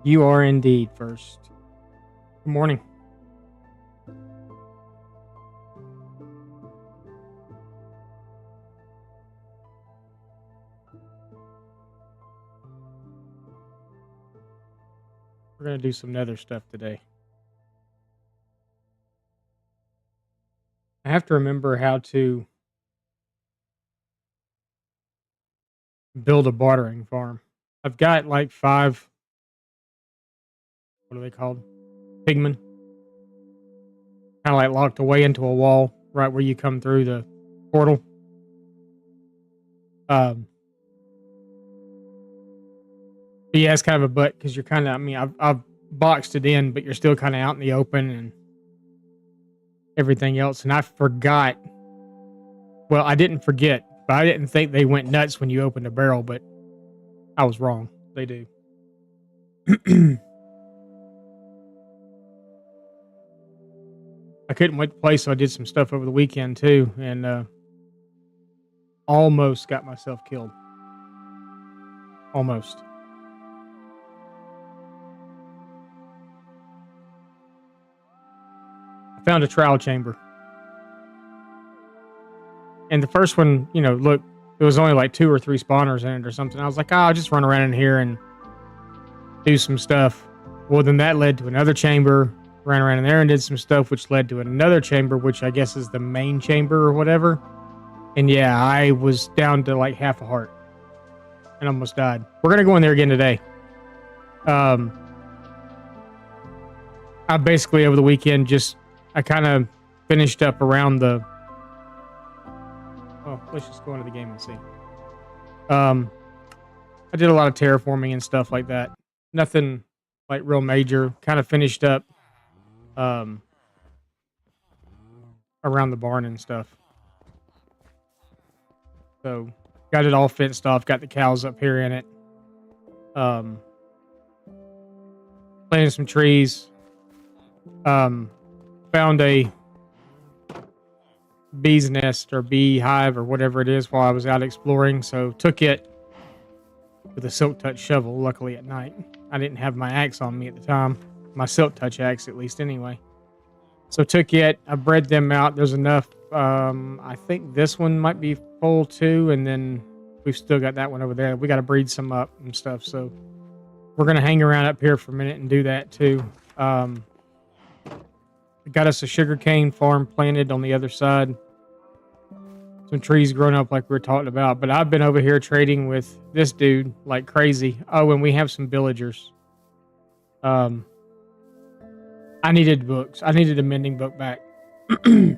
You are indeed first. Good morning. We're going to do some nether stuff today. I have to remember how to build a bartering farm. I've got like 5, what are they called? Pigmen. Kind of like locked away into a wall right where you come through the portal. Um, but yeah, it's kind of a butt because you're kind of, I've boxed it in, but you're still kind of out in the open and everything else. And I forgot. Well, I didn't forget, but I didn't think they went nuts when you opened a barrel, but I was wrong. They do. I couldn't wait to play, so I did some stuff over the weekend too, and almost got myself killed. Almost. I found a trial chamber. And the first one, look, there was only like 2 or 3 spawners in it or something. I was like, I'll just run around in here and do some stuff. Well, then that led to another chamber. Ran around in there and did some stuff, which led to another chamber, which I guess is the main chamber or whatever. And yeah, I was down to like half a heart and almost died. We're going to go in there again today. I basically, over the weekend, I kind of finished up around the... Oh, let's just go into the game and see. I did a lot of terraforming and stuff like that. Nothing like real major. Kind of finished up around the barn and stuff. So got it all fenced off, got the cows up here in it. Planted some trees. Found a bee's nest or beehive or whatever it is while I was out exploring. So took it with a silk touch shovel, luckily at night. I didn't have my axe on me at the time. My silk touch axe, at least, anyway. So took it. I bred them out. There's enough. I think this one might be full too, and then we've still got that one over there. We got to breed some up and stuff. So we're gonna hang around up here for a minute and do that too. Got us a sugarcane farm planted on the other side. Some trees growing up like we were talking about. But I've been over here trading with this dude like crazy. Oh, and we have some villagers. I needed books. I needed a mending book back. So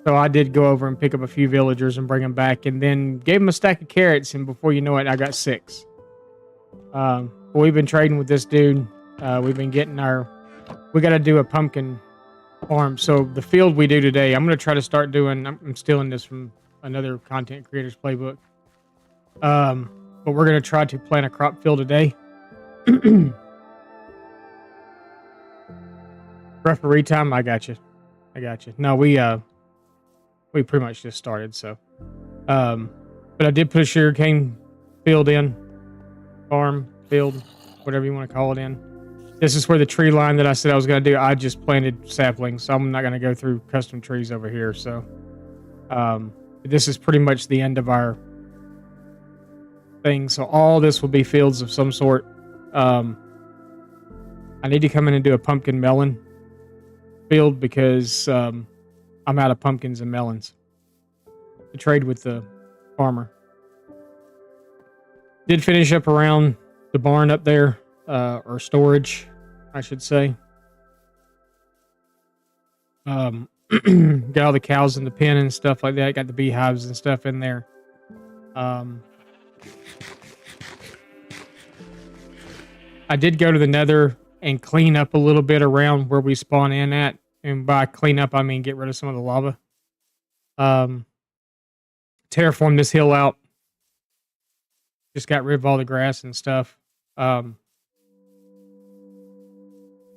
I did go over and pick up a few villagers and bring them back, and then gave them a stack of carrots, and before you know it, I got 6. We've been trading with this dude. We've been getting we got to do a pumpkin farm. So the field we do today, I'm going to try to start doing, I'm stealing this from another content creator's playbook. But we're going to try to plant a crop field today. Referee time, I got you. No, we pretty much just started, so. But I did put a sugarcane field in. Farm, field, whatever you want to call it in. This is where the tree line that I said I was going to do, I just planted saplings, so I'm not going to go through custom trees over here, so. This is pretty much the end of our thing, so all this will be fields of some sort. I need to come in and do a pumpkin melon field because I'm out of pumpkins and melons to trade with the farmer. Did finish up around the barn up there, or storage, I should say. Got all the cows in the pen and stuff like that. Got the beehives and stuff in there. I did go to the Nether and clean up a little bit around where we spawn in at. And by clean up, I mean get rid of some of the lava. Terraform this hill out. Just got rid of all the grass and stuff.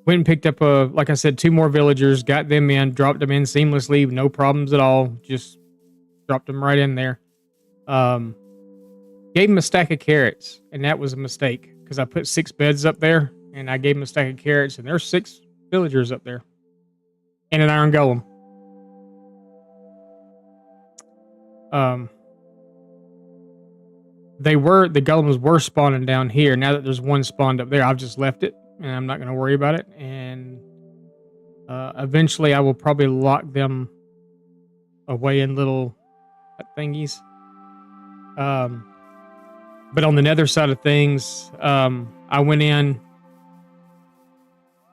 Went and picked up, like I said, 2 more villagers. Got them in, dropped them in seamlessly, no problems at all. Just dropped them right in there. Gave them a stack of carrots, and that was a mistake. because I put 6 beds up there, and I gave them a stack of carrots, and there's 6 villagers up there, and an iron golem. The golems were spawning down here. Now that there's one spawned up there, I've just left it, and I'm not going to worry about it. And eventually, I will probably lock them away in little thingies. But on the nether side of things, I went in.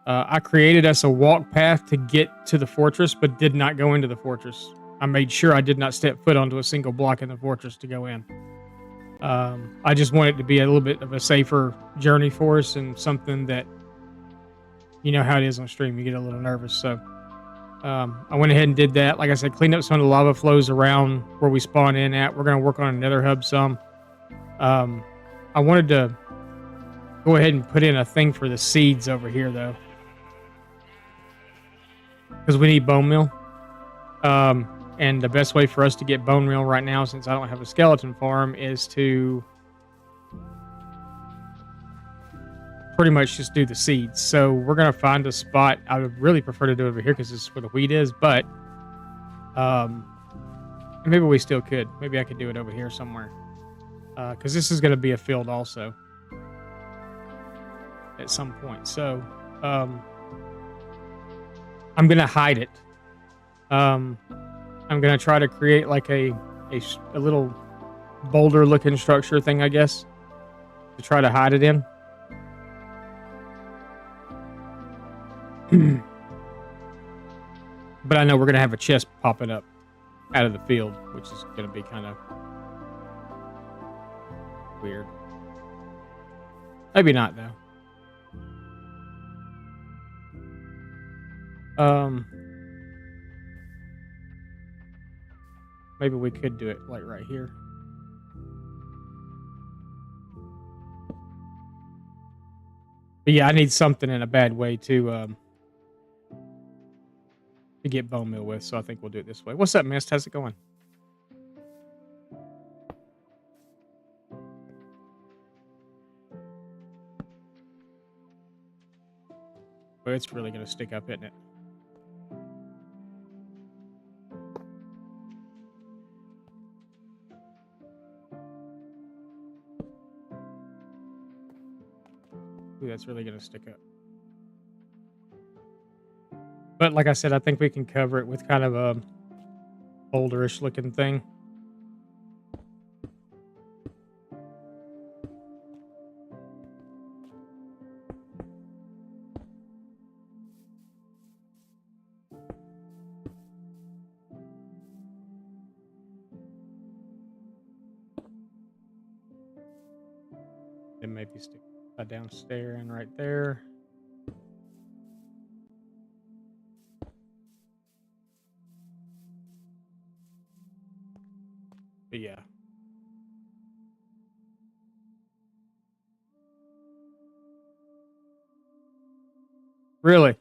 I created us a walk path to get to the fortress, but did not go into the fortress. I made sure I did not step foot onto a single block in the fortress to go in. I just want it to be a little bit of a safer journey for us, and something that, you know how it is on stream, you get a little nervous. So I went ahead and did that. Like I said, cleaned up some of the lava flows around where we spawn in at. We're going to work on another hub some. I wanted to go ahead and put in a thing for the seeds over here, though, because we need bone meal. And the best way for us to get bone meal right now, since I don't have a skeleton farm, is to pretty much just do the seeds. So we're going to find a spot. I would really prefer to do it over here because this is where the wheat is, but maybe we still could. Maybe I could do it over here somewhere, because this is going to be a field also at some point. So I'm going to hide it. I'm going to try to create like a little boulder looking structure thing, I guess, to try to hide it in. But I know we're going to have a chest popping up out of the field, which is going to be kind of weird. Maybe not, though. Maybe we could do it like right here. But yeah, I need something in a bad way to get bone meal with, so I think we'll do it this way. What's up, Mist? How's it going? Well, it's really going to stick up, isn't it? Ooh, that's really going to stick up. But like I said, I think we can cover it with kind of a boulderish looking thing. Then maybe stick a downstairs and right there. But yeah. Really?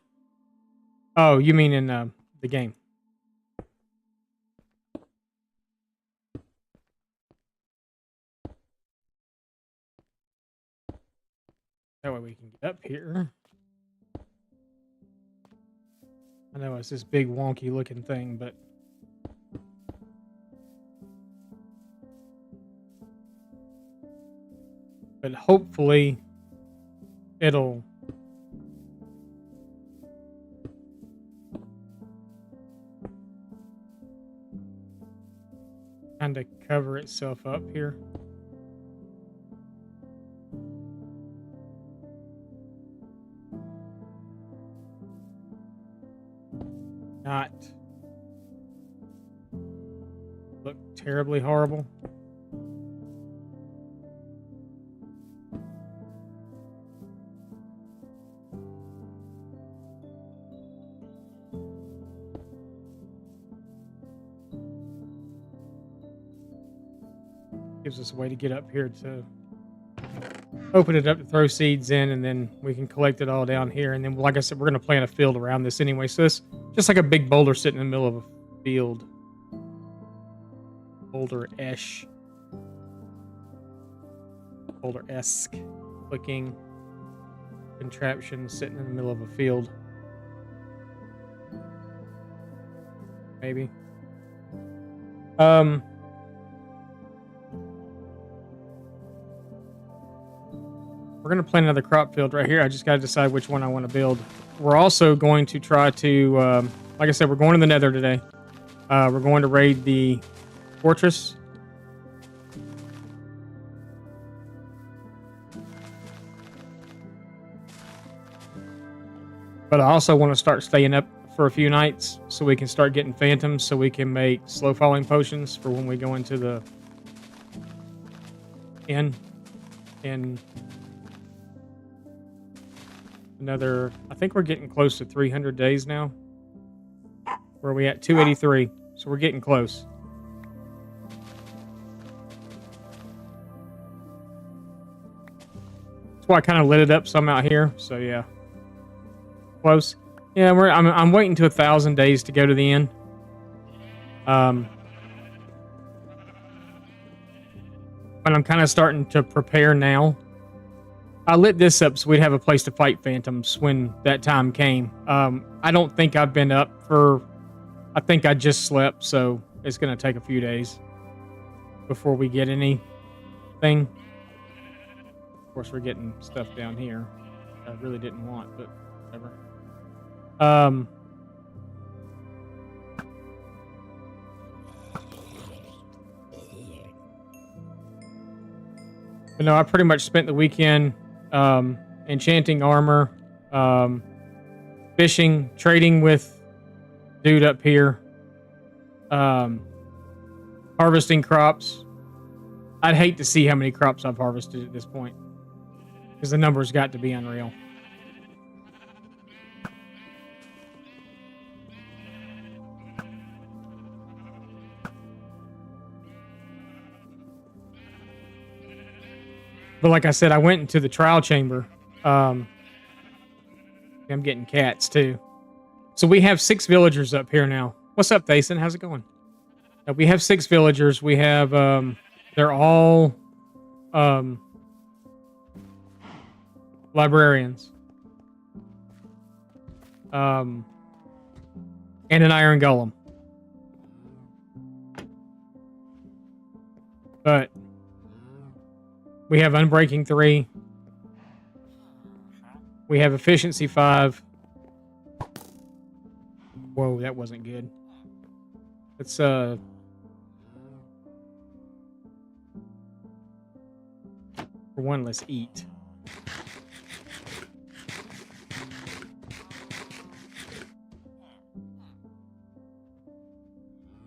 Oh, you mean in the game? That way we can get up here. I know it's this big wonky looking thing, but hopefully it'll kind of cover itself up here. Not look terribly horrible. Gives us a way to get up here to open it up to throw seeds in, and then we can collect it all down here. And then, like I said, we're going to plant a field around this anyway. So it's just like a big boulder sitting in the middle of a field. Boulder-ish. Boulder-esque. clicking contraption sitting in the middle of a field. Maybe. We're gonna plant another crop field right here. I just gotta decide which one I want to build. We're also going to try to, like I said, we're going to the Nether today. We're going to raid the fortress. But I also want to start staying up for a few nights so we can start getting phantoms so we can make slow falling potions for when we go into the inn in another, I think we're getting close to 300 days now. Where are we at? 283. So we're getting close. That's why I kind of lit it up some out here. So yeah. Close. Yeah, I'm waiting to 1,000 days to go to the end. But I'm kind of starting to prepare now. I lit this up so we'd have a place to fight phantoms when that time came. I don't think I've been up for... I think I just slept, so it's going to take a few days before we get anything. Of course, we're getting stuff down here I really didn't want, but whatever. But no, I pretty much spent the weekend enchanting armor, fishing, trading with dude up here, harvesting crops. I'd hate to see how many crops I've harvested at this point because the numbers got to be unreal. But like I said, I went into the trial chamber. I'm getting cats too. So we have 6 villagers up here now. What's up, Thason? How's it going? We have 6 villagers. We have, they're all librarians. And an iron golem. But we have Unbreaking 3. We have Efficiency 5. Whoa, that wasn't good. Let's, for one, let's eat.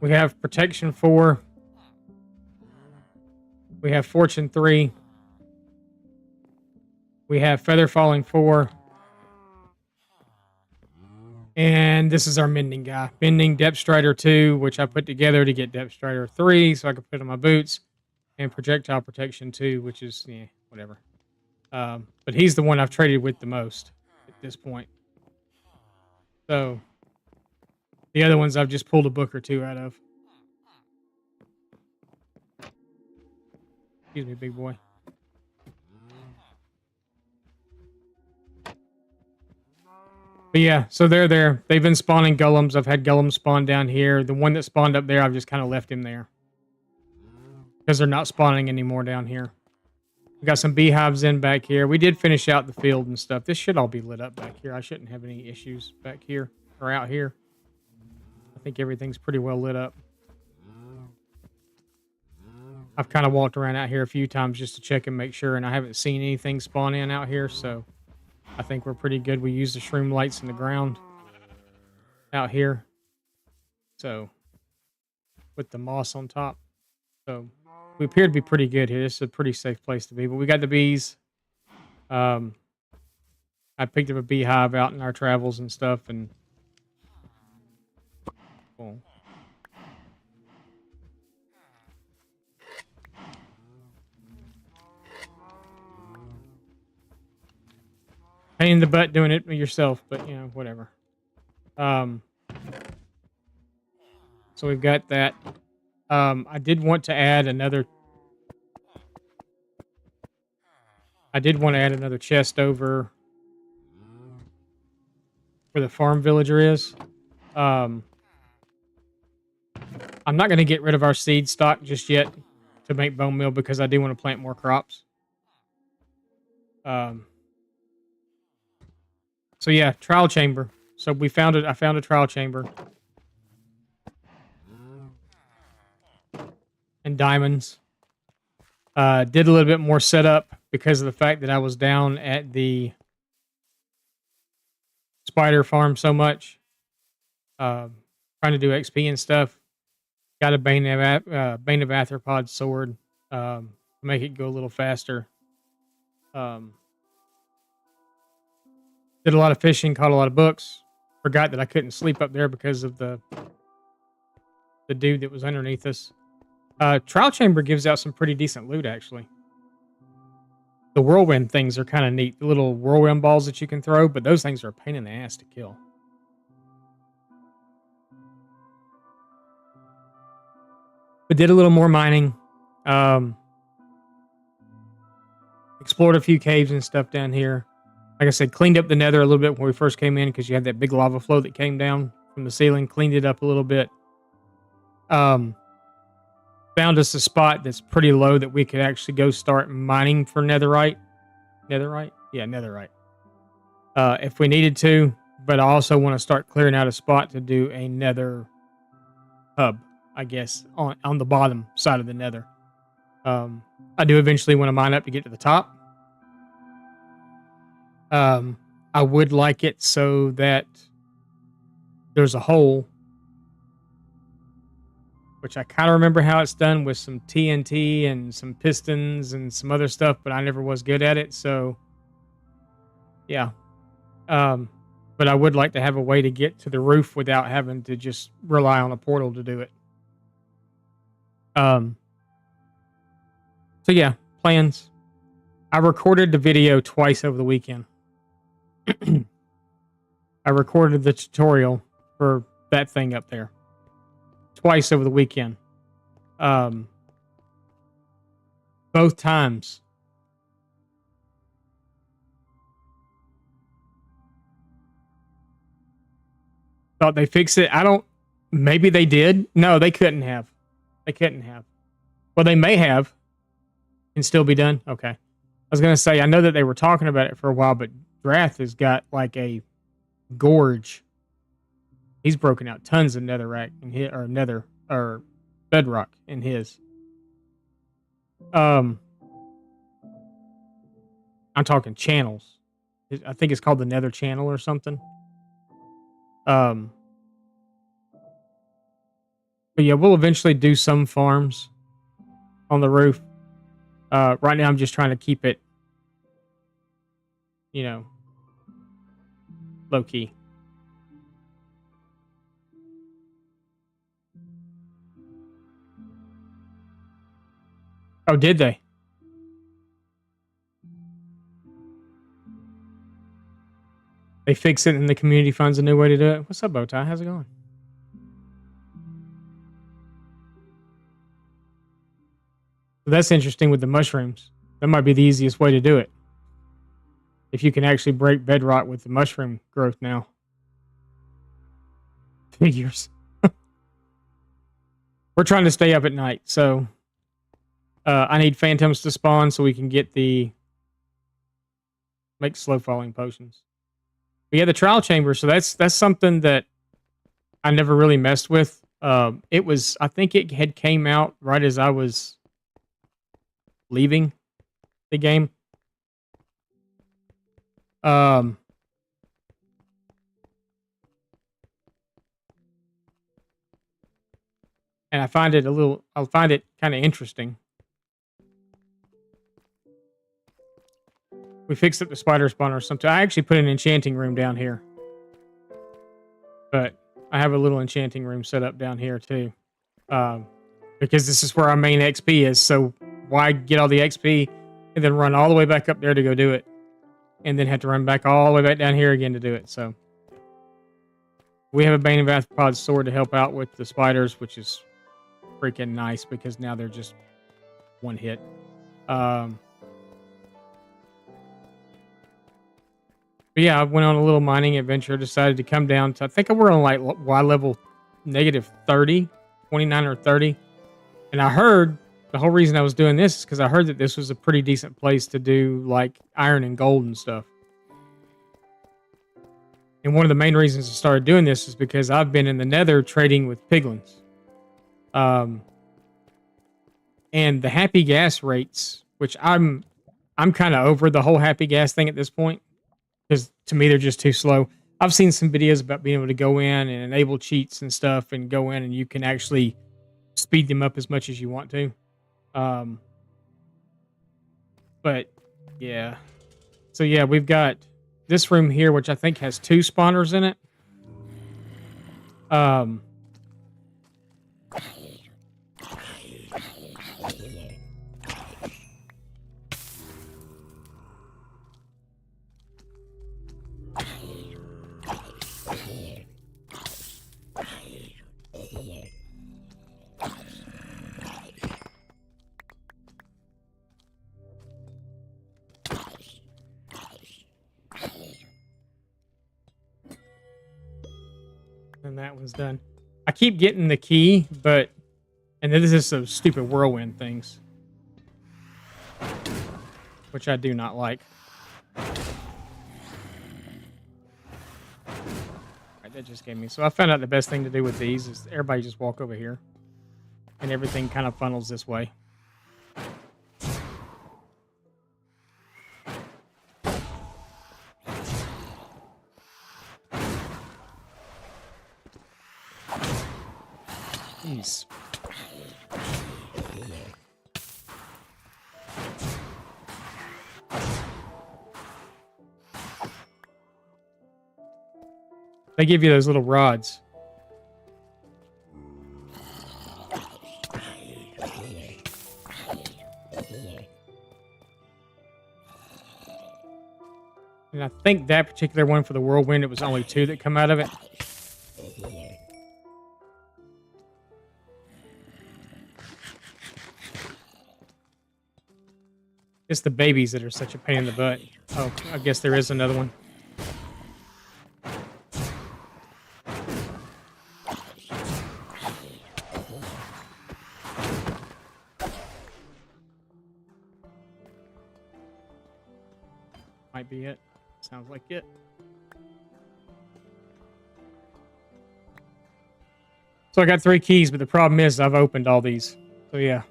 We have Protection 4. We have Fortune 3. We have Feather Falling 4. And this is our Mending guy. Mending Depth Strider 2, which I put together to get Depth Strider 3 so I could put on my boots. And Projectile Protection 2, which is, yeah, whatever. But he's the one I've traded with the most at this point. So, the other ones I've just pulled a book or two out of. Excuse me, big boy. But yeah, so they're there. They've been spawning golems. I've had golems spawn down here. The one that spawned up there, I've just kind of left him there. Because they're not spawning anymore down here. We got some beehives in back here. We did finish out the field and stuff. This should all be lit up back here. I shouldn't have any issues back here or out here. I think everything's pretty well lit up. I've kind of walked around out here a few times just to check and make sure, and I haven't seen anything spawn in out here, so I think we're pretty good. We use the shroom lights in the ground out here. So, with the moss on top. So, we appear to be pretty good here. This is a pretty safe place to be. But we got the bees. I picked up a beehive out in our travels and stuff. And cool. Pain in the butt doing it yourself, but, you know, whatever. So we've got that. I did want to add another... I did want to add another chest over where the farm villager is. Um, I'm not going to get rid of our seed stock just yet to make bone meal because I do want to plant more crops. So yeah, trial chamber. So we found it. I found a trial chamber and diamonds. Did a little bit more setup because of the fact that I was down at the spider farm so much, trying to do XP and stuff. Got a Bane of Arthropod sword to make it go a little faster. Did a lot of fishing, caught a lot of books. Forgot that I couldn't sleep up there because of the dude that was underneath us. Trial chamber gives out some pretty decent loot, actually. The whirlwind things are kind of neat. The little whirlwind balls that you can throw, but those things are a pain in the ass to kill. But did a little more mining. Explored a few caves and stuff down here. Like I said, cleaned up the nether a little bit when we first came in because you had that big lava flow that came down from the ceiling. Cleaned it up a little bit. Found us a spot that's pretty low that we could actually go start mining for netherite. Netherite? Yeah, netherite. If we needed to, but I also want to start clearing out a spot to do a nether hub, I guess, on the bottom side of the nether. I do eventually want to mine up to get to the top. I would like it so that there's a hole, which I kind of remember how it's done with some TNT and some pistons and some other stuff, but I never was good at it. So, yeah. But I would like to have a way to get to the roof without having to just rely on a portal to do it. So yeah, plans. I recorded the video twice over the weekend. I recorded the tutorial for that thing up there twice over the weekend. Both times. Thought they fixed it. Maybe they did. No, they couldn't have. They couldn't have. Well, they may have. Can still be done. Okay. I was going to say, I know that they were talking about it for a while, but Drath has got like a gorge. He's broken out tons of netherrack in his, or bedrock in his. I'm talking channels. I think it's called the Nether Channel or something. But yeah, we'll eventually do some farms on the roof. Right now I'm just trying to keep it, low key. Oh, did they? They fix it and the community funds a new way to do it. What's up, Bowtie? How's it going? That's interesting with the mushrooms. That might be the easiest way to do it. If you can actually break bedrock with the mushroom growth now. Figures. We're trying to stay up at night, so I need phantoms to spawn so we can get make slow falling potions. But yeah, the trial chamber. So that's something that I never really messed with. I think it had came out right as I was leaving the game. And I find it kind of interesting. We fixed up the spider spawner sometime. I actually put an enchanting room down here. But I have a little enchanting room set up down here too. Because this is where our main XP is. So why get all the XP and then run all the way back up there to go do it? And then have to run back all the way back down here again to do it. So we have a Bane of Arthropod sword to help out with the spiders, which is freaking nice because now they're just one hit. But yeah, I went on a little mining adventure. Decided to come down to, I think we're on like Y level negative 30, 29 or 30. And I heard the whole reason I was doing this is because I heard that this was a pretty decent place to do like iron and gold and stuff. And one of the main reasons I started doing this is because I've been in the Nether trading with piglins. Um, and the happy gas rates, which I'm kind of over the whole happy gas thing at this point because to me they're just too slow. I've seen some videos about being able to go in and enable cheats and stuff, and go in and you can actually speed them up as much as you want to. Um, but yeah, so yeah, we've got this room here, which I think has 2 spawners in it. Um, and that one's done. I keep getting the key, but and then this is some stupid whirlwind things, which I do not like. Right, that just gave me. So I found out the best thing to do with these is everybody just walk over here, and everything kind of funnels this way. Jeez. They give you those little rods. And I think that particular one for the whirlwind, it was only 2 that come out of it. It's the babies that are such a pain in the butt. Oh, I guess there is another one. Might be it. Sounds like it. So I got 3 keys, but the problem is I've opened all these. So yeah.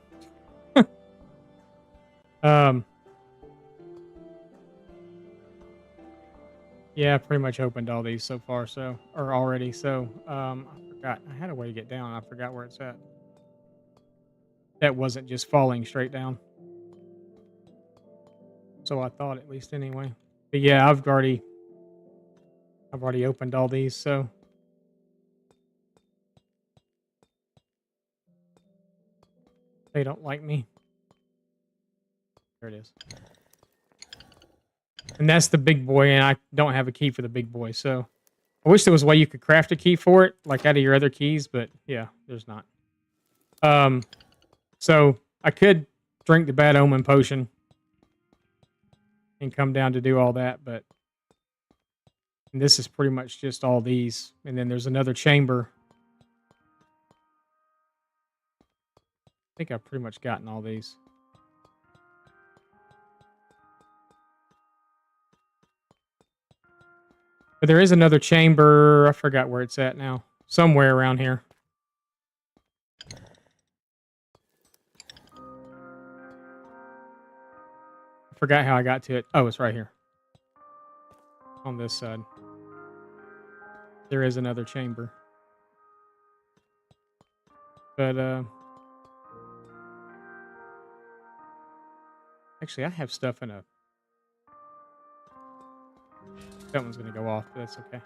Yeah, I pretty much opened all these so far, so or already. So I forgot. I had a way to get down. I forgot where it's at. That wasn't just falling straight down. So I thought, at least anyway. But yeah, I've already opened all these, so they don't like me. There it is. And that's the big boy, and I don't have a key for the big boy, so I wish there was a way you could craft a key for it, like out of your other keys, but yeah, there's not. So I could drink the bad omen potion and come down to do all that, but and this is pretty much just all these. And then there's another chamber. I think I've pretty much gotten all these. But there is another chamber. I forgot where it's at now. Somewhere around here. I forgot how I got to it. Oh, it's right here. On this side. There is another chamber. But, actually, I have stuff in a... That one's going to go off, but that's okay.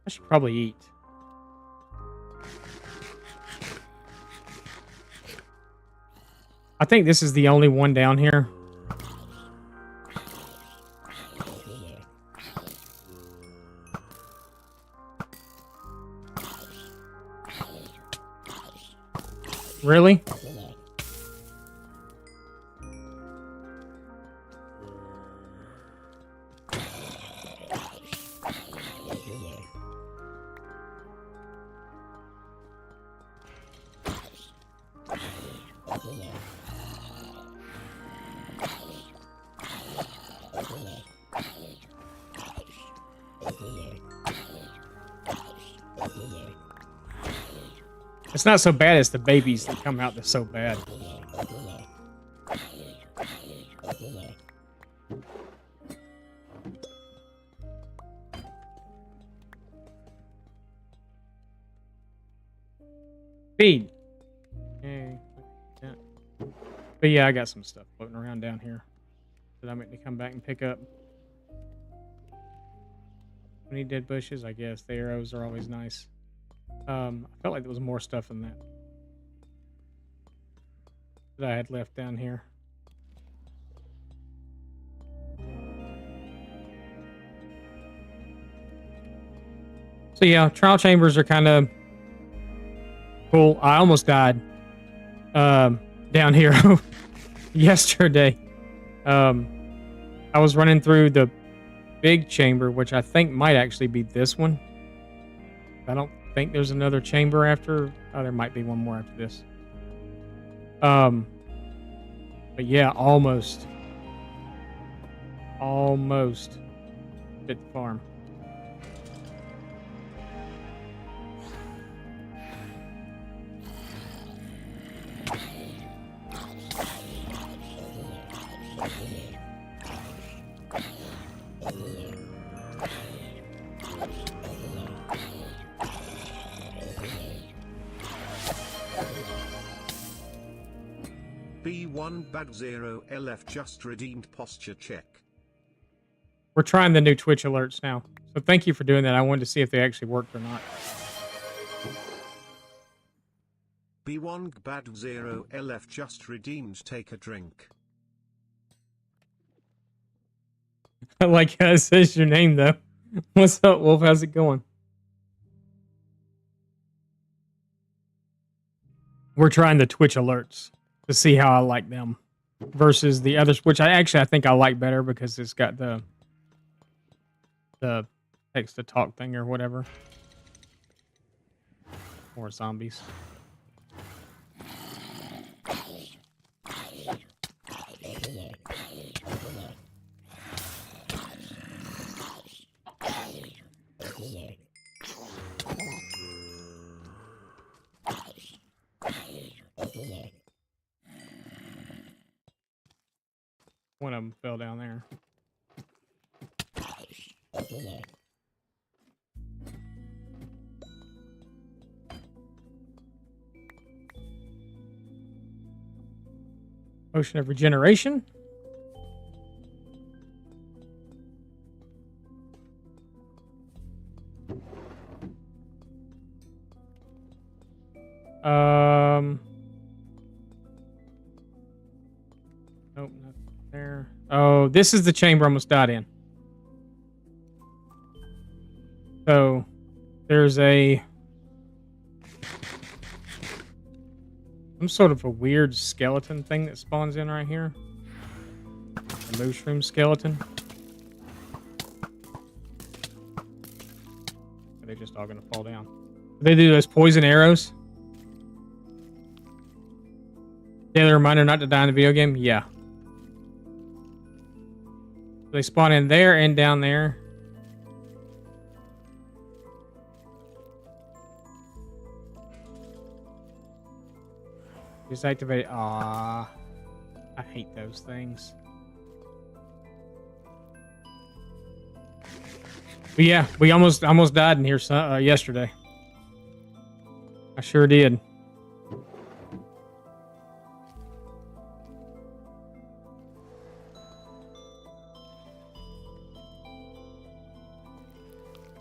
I should probably eat. I think this is the only one down here. Really? It's not so bad as the babies that come out that's so bad. Feed. Okay. Yeah. But yeah, I got some stuff floating around down here that I meant to come back and pick up. Any dead bushes? I guess the arrows are always nice. I felt like there was more stuff than that I had left down here. So yeah, trial chambers are kind of cool. I almost died down here yesterday. I was running through the big chamber, which I think might actually be this one. I don't think there's another chamber after. Oh, there might be one more after this. But yeah, almost hit the farm. B1Bad0 LF just redeemed posture check. We're trying the new Twitch alerts now. So thank you for doing that. I wanted to see if they actually worked or not. B1Bad0 LF just redeemed take a drink. I like how it says your name, though. What's up, Wolf? How's it going? We're trying the Twitch alerts to see how I like them versus the others, which I think I like better because it's got the text to talk thing or whatever. More zombies. One of them fell down there. Potion of regeneration. Nope, not there. Oh, this is the chamber I almost died in. So, there's some sort of a weird skeleton thing that spawns in right here. A mushroom skeleton. Are they just all gonna fall down? Do they do those poison arrows? Daily reminder not to die in the video game? Yeah. They spawn in there and down there. Just activate. Ah, I hate those things. But yeah, we almost died in here yesterday. I sure did.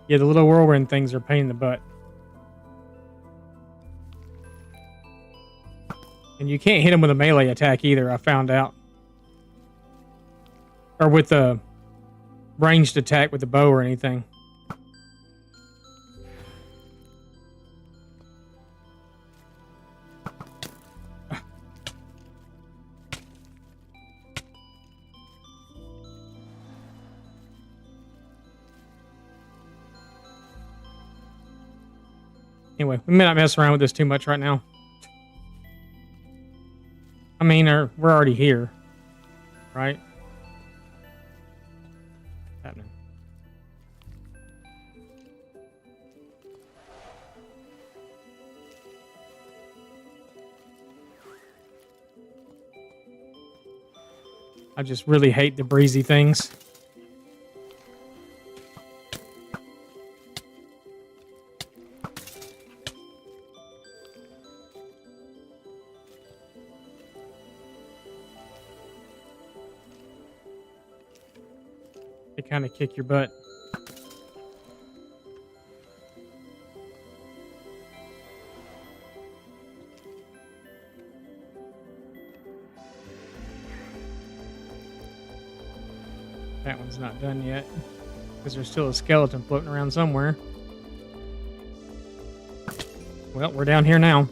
Yeah, the little whirlwind things are a pain in the butt. And you can't hit them with a melee attack either, I found out. Or with a ranged attack with the bow or anything. Anyway, we may not mess around with this too much right now. I mean, we're already here, right? What's happening? I just really hate the breezy things. They kind of kick your butt. That one's not done yet. Because there's still a skeleton floating around somewhere. Well, we're down here now.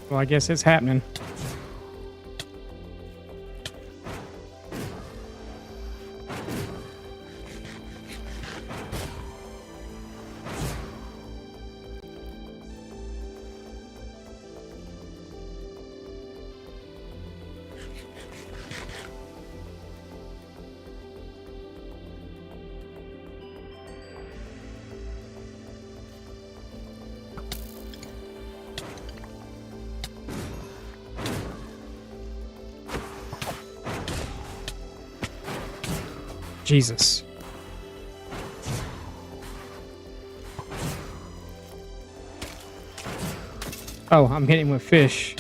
Well, I guess it's happening. Jesus. Oh, I'm hitting with fish.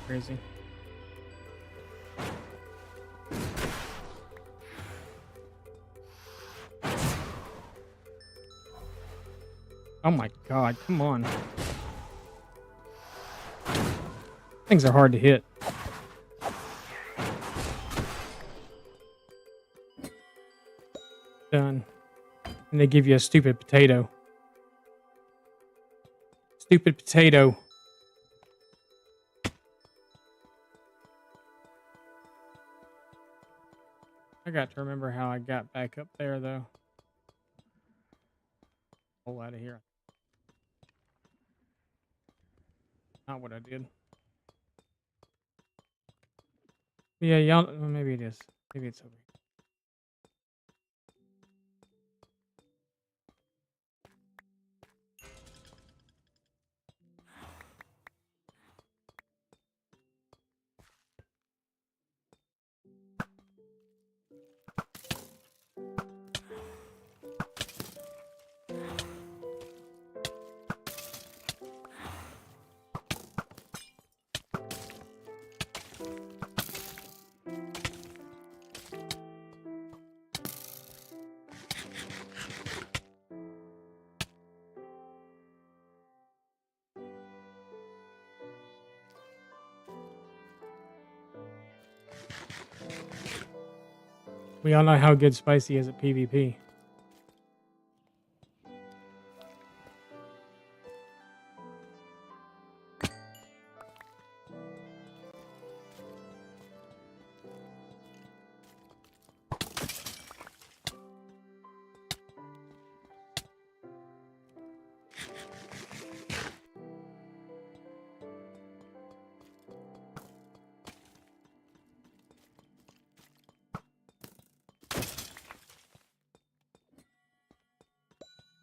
Crazy. Oh my god, come on. Things are hard to hit. Done. And they give you a stupid potato. Stupid potato. I got to remember how I got back up there, though. Pull out of here. Not what I did. Yeah, y'all. Well, maybe it is. Maybe it's over here. We all know how good Spicy is at PvP.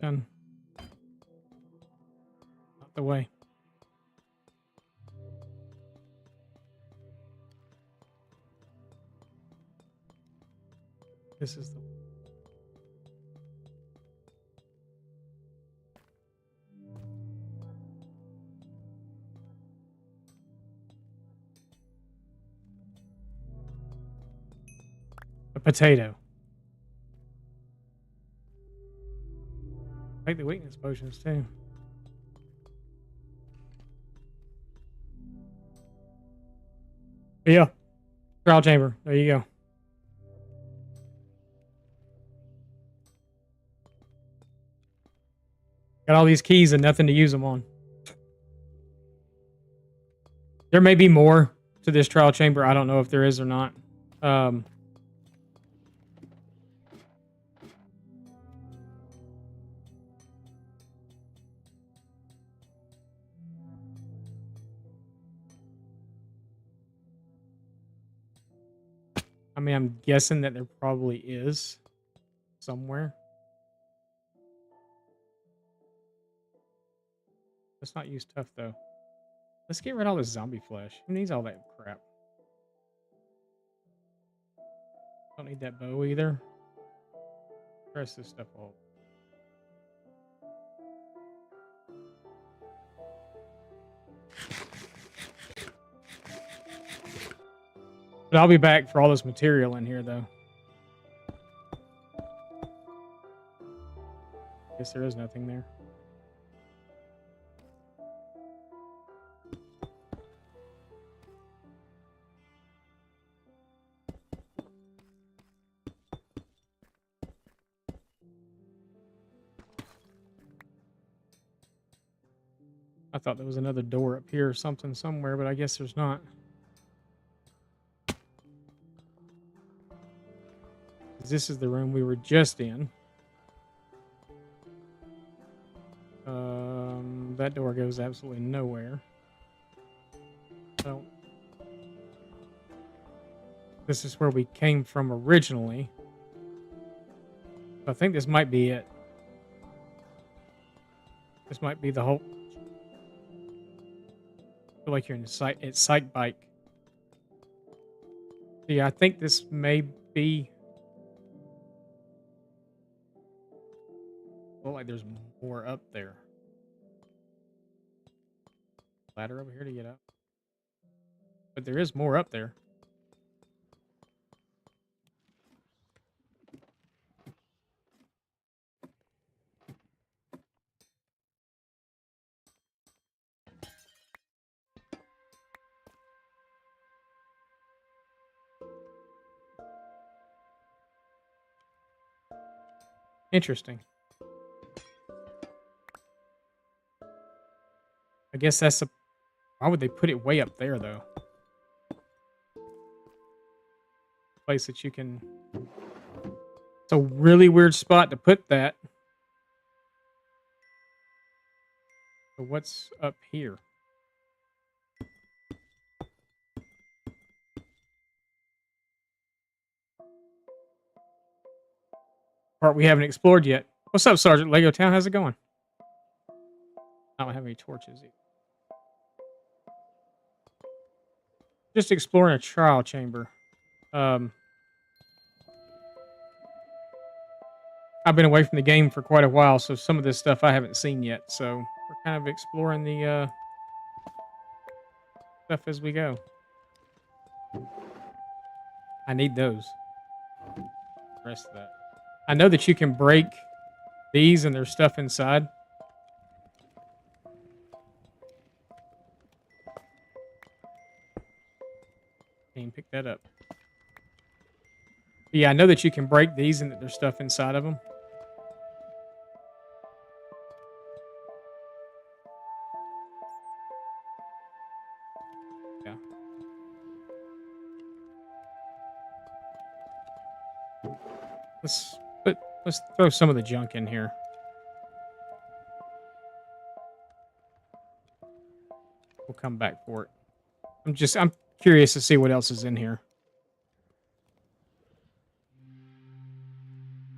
Done. Not the way. This is the a potato. Take the weakness potions too. Yeah. Trial chamber. There you go. Got all these keys and nothing to use them on. There may be more to this trial chamber. I don't know if there is or not. I mean, I'm guessing that there probably is somewhere. Let's not use tough, though. Let's get rid of all this zombie flesh. Who needs all that crap? Don't need that bow either. Press this stuff off. But I'll be back for all this material in here, though. Guess there is nothing there. I thought there was another door up here or something somewhere, but I guess there's not. This is the room we were just in. That door goes absolutely nowhere. So this is where we came from originally. I think this might be it. This might be the whole. I feel like you're in it's Psych Bike. Yeah, I think this may be. Well, like there's more up there. Ladder over here to get up. But there is more up there. Interesting. I guess that's a... Why would they put it way up there, though? Place that you can... It's a really weird spot to put that. So what's up here? Part we haven't explored yet. What's up, Sergeant? Lego Town, how's it going? I don't have any torches either. Just exploring a trial chamber. I've been away from the game for quite a while, so some of this stuff I haven't seen yet. So we're kind of exploring the stuff as we go. I need those. The rest of that. I know that you can break these and there's stuff inside. Can't even pick that up. But yeah, I know that you can break these and that there's stuff inside of them. Yeah. Let's throw some of the junk in here. We'll come back for it. I'm curious to see what else is in here.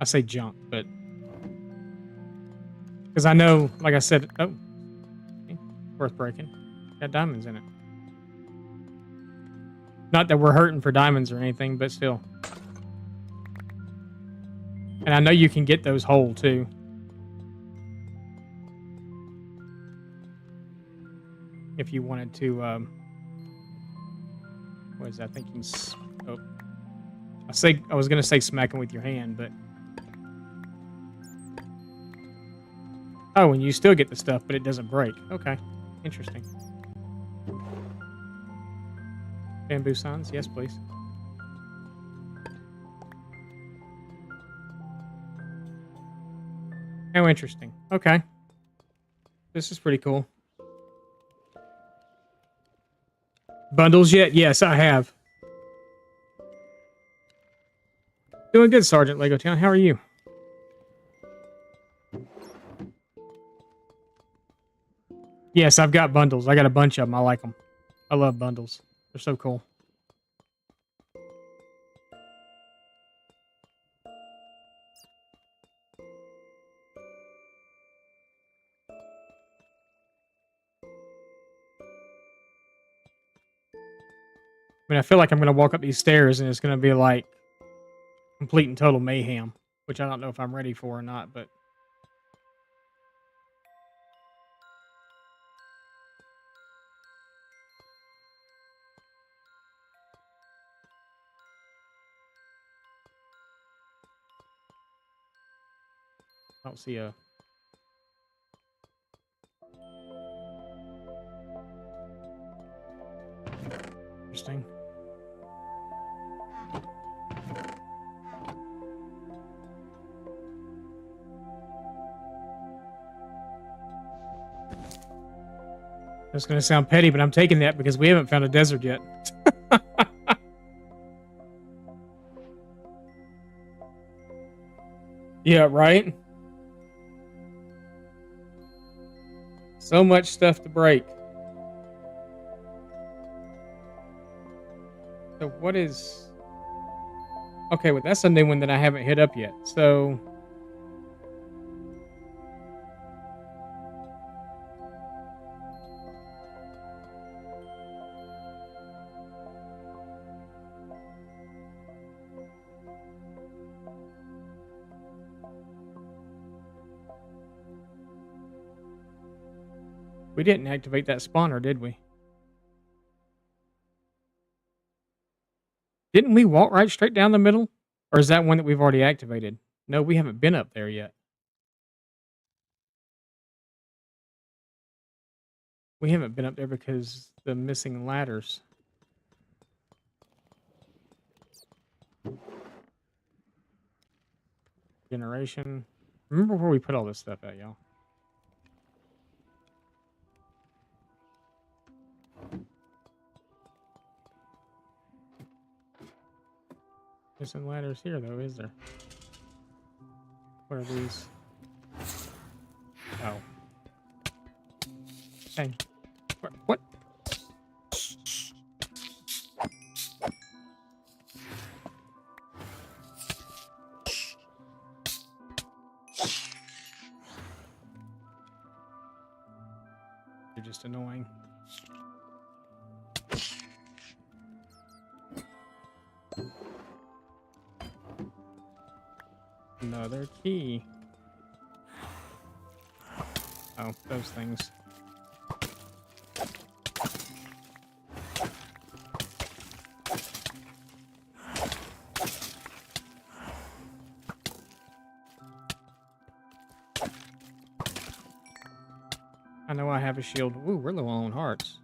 I say junk, but because I know, like I said, oh, okay, worth breaking. Got diamonds in it. Not that we're hurting for diamonds or anything, but still. And I know you can get those whole too. If you wanted to, what is that? I think you can. Oh, I was gonna say smacking with your hand, but oh, and you still get the stuff, but it doesn't break. Okay, interesting. Bamboo signs, yes, please. How interesting. Okay. This is pretty cool. Bundles yet? Yes, I have. Doing good, Sergeant Lego Town. How are you? Yes, I've got bundles. I got a bunch of them. I like them. I love bundles. They're so cool. I mean, I feel like I'm going to walk up these stairs and it's going to be like complete and total mayhem, which I don't know if I'm ready for or not, but I don't see a... Interesting. That's going to sound petty, but I'm taking that because we haven't found a desert yet. Yeah, right? So much stuff to break. So what is... Okay, well, that's a new one that I haven't hit up yet. So... We didn't activate that spawner, did we? Didn't we walk right straight down the middle? Or is that one that we've already activated? No, we haven't been up there yet. We haven't been up there because the missing ladders. Generation. Remember where we put all this stuff at, y'all. Missing ladders here, though, is there? What are these? Oh. Dang. What? You're just annoying. Another key. Oh, those things. I know I have a shield. Ooh, we're low on hearts.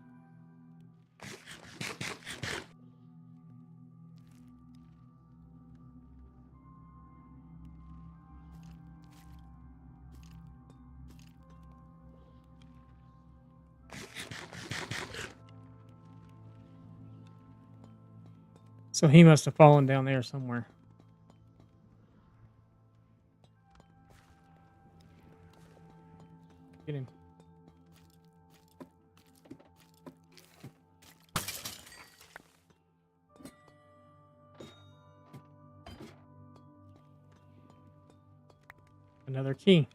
So he must have fallen down there somewhere. Get him. Another key.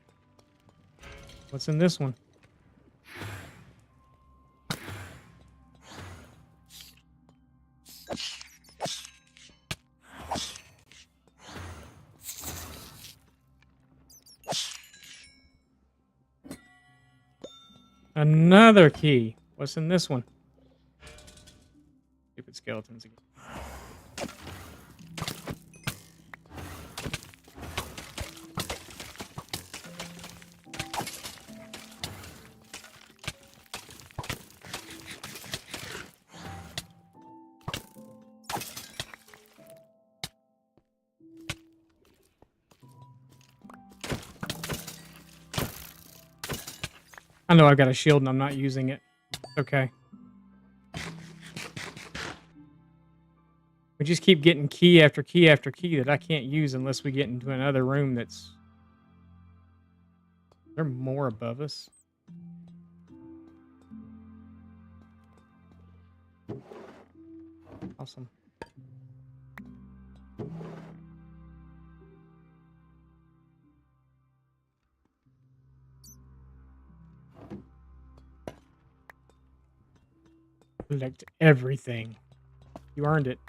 What's in this one? Another key. What's in this one? Stupid skeletons again. I know I've got a shield and I'm not using it. Okay. We just keep getting key after key after key that I can't use unless we get into another room that's... There are more above us. Awesome. Collect everything. You earned it.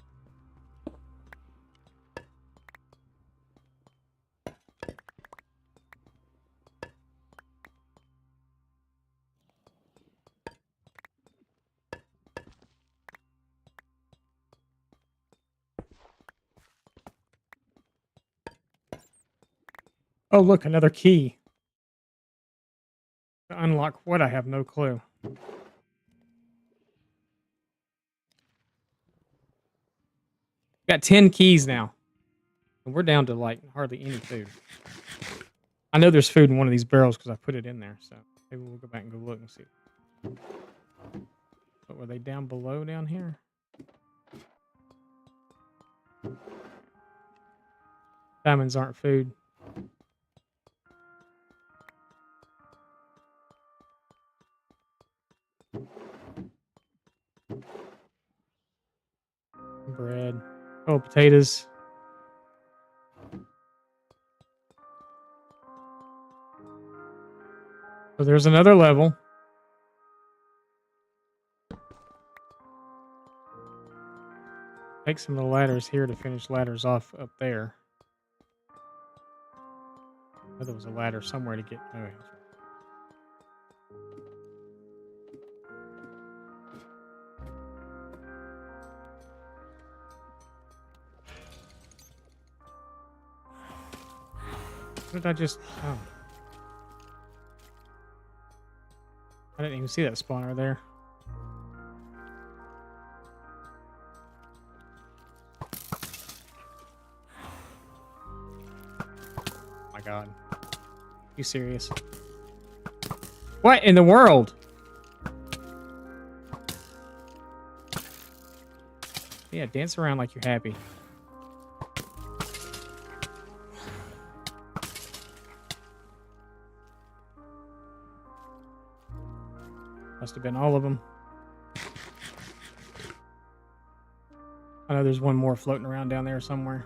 Oh, look, another key. To unlock what? I have no clue. Got 10 keys now. And we're down to, like, hardly any food. I know there's food in one of these barrels because I put it in there. So maybe we'll go back and go look and see. But were they down below down here? Diamonds aren't food. Bread. Oh, potatoes. So there's another level. Take some of the ladders here to finish ladders off up there. Oh, there was a ladder somewhere to get... Oh, what did I just... Oh. I didn't even see that spawner there. Oh my god. You serious? What in the world? Yeah, dance around like you're happy. Must have been all of them. I know there's one more floating around down there somewhere.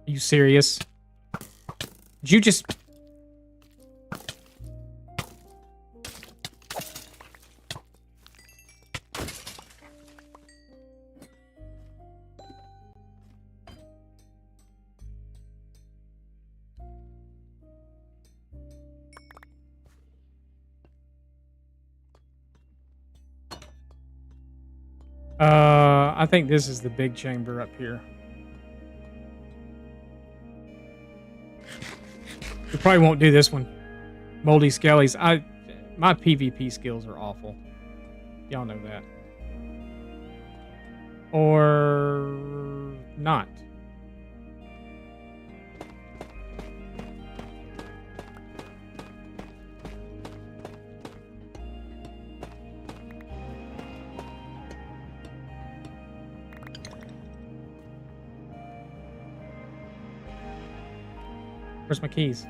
Are you serious? Did you just... I think this is the big chamber up here. We probably won't do this one. Moldy Skellies. My PvP skills are awful. Y'all know that. Or not. Where's my keys?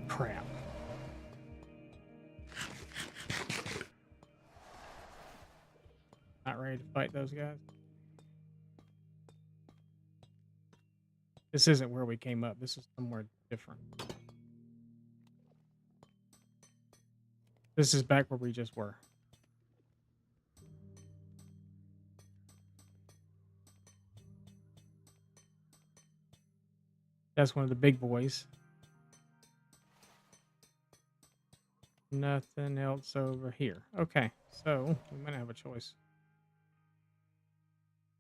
Crap. Not ready to fight those guys. This isn't where we came up. This is somewhere different. This is back where we just were. That's one of the big boys. Nothing else over here. Okay, so we might have a choice.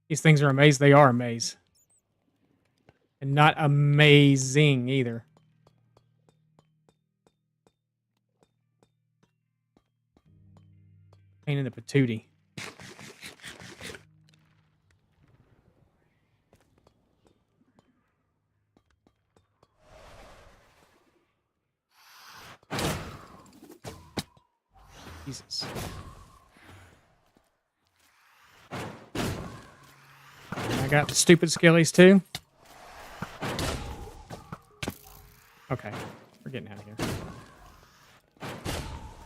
These things are a maze. They are a maze. And not amazing either. Pain in the patootie. Jesus. And I got the stupid skillies too. Okay, we're getting out of here.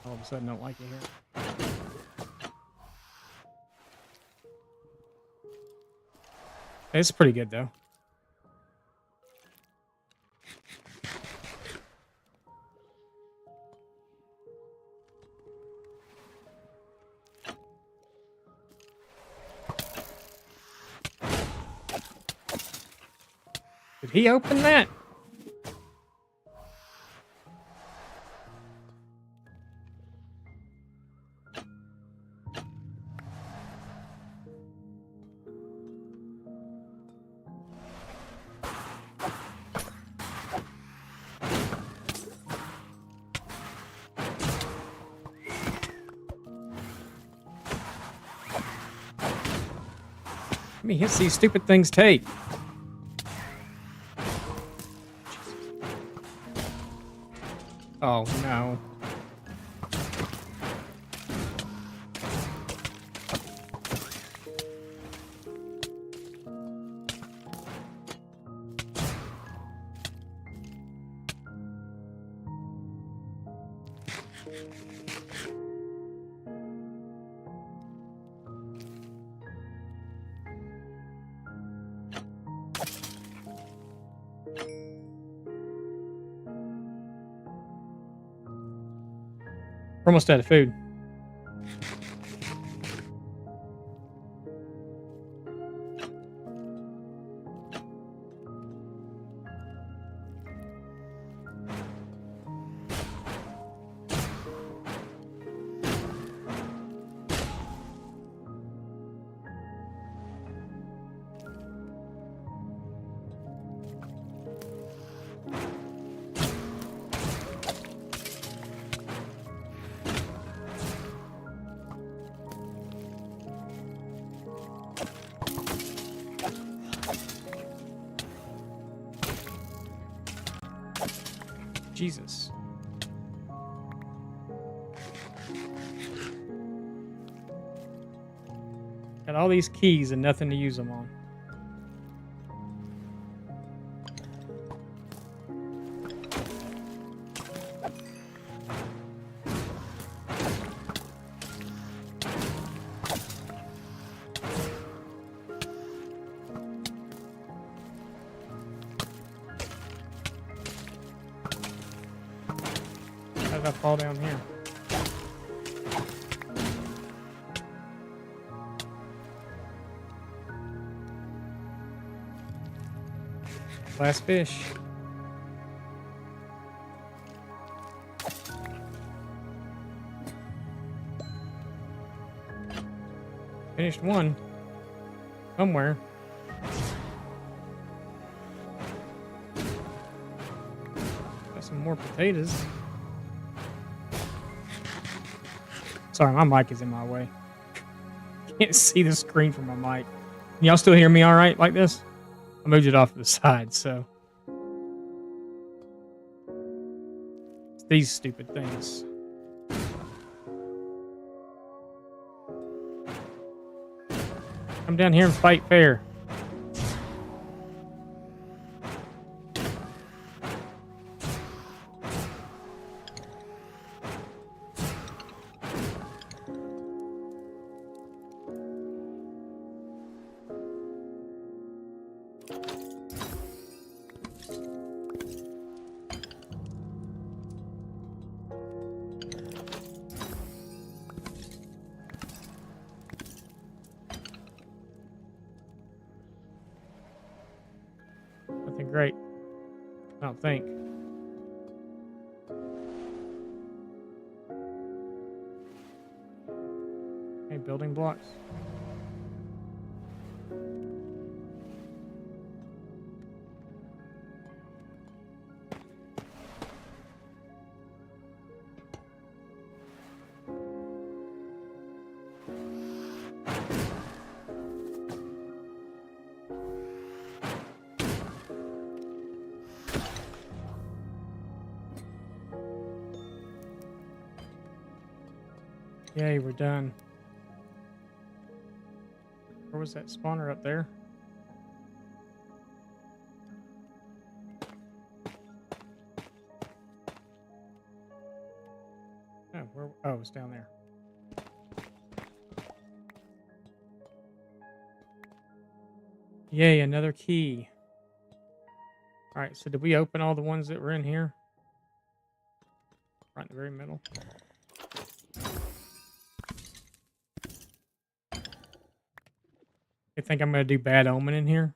All of a sudden, don't like it here. It's pretty good though. Did he open that? How many hits these stupid things take? Oh no. We're almost out of food. Jesus. Got all these keys and nothing to use them on. How did I fall down here? Last fish. Finished one. Somewhere. Got some more potatoes. Sorry, my mic is in my way. Can't see the screen from my mic. Can y'all still hear me all right like this? I moved it off to the side, so. It's these stupid things. Come down here and fight fair. Nothing great. I don't think. Okay, building blocks. Yay, we're done. Where was that spawner up there? Oh, it's down there. Yay, another key. All right, so did we open all the ones that were in here? Right in the very middle. You think I'm gonna do bad omen in here?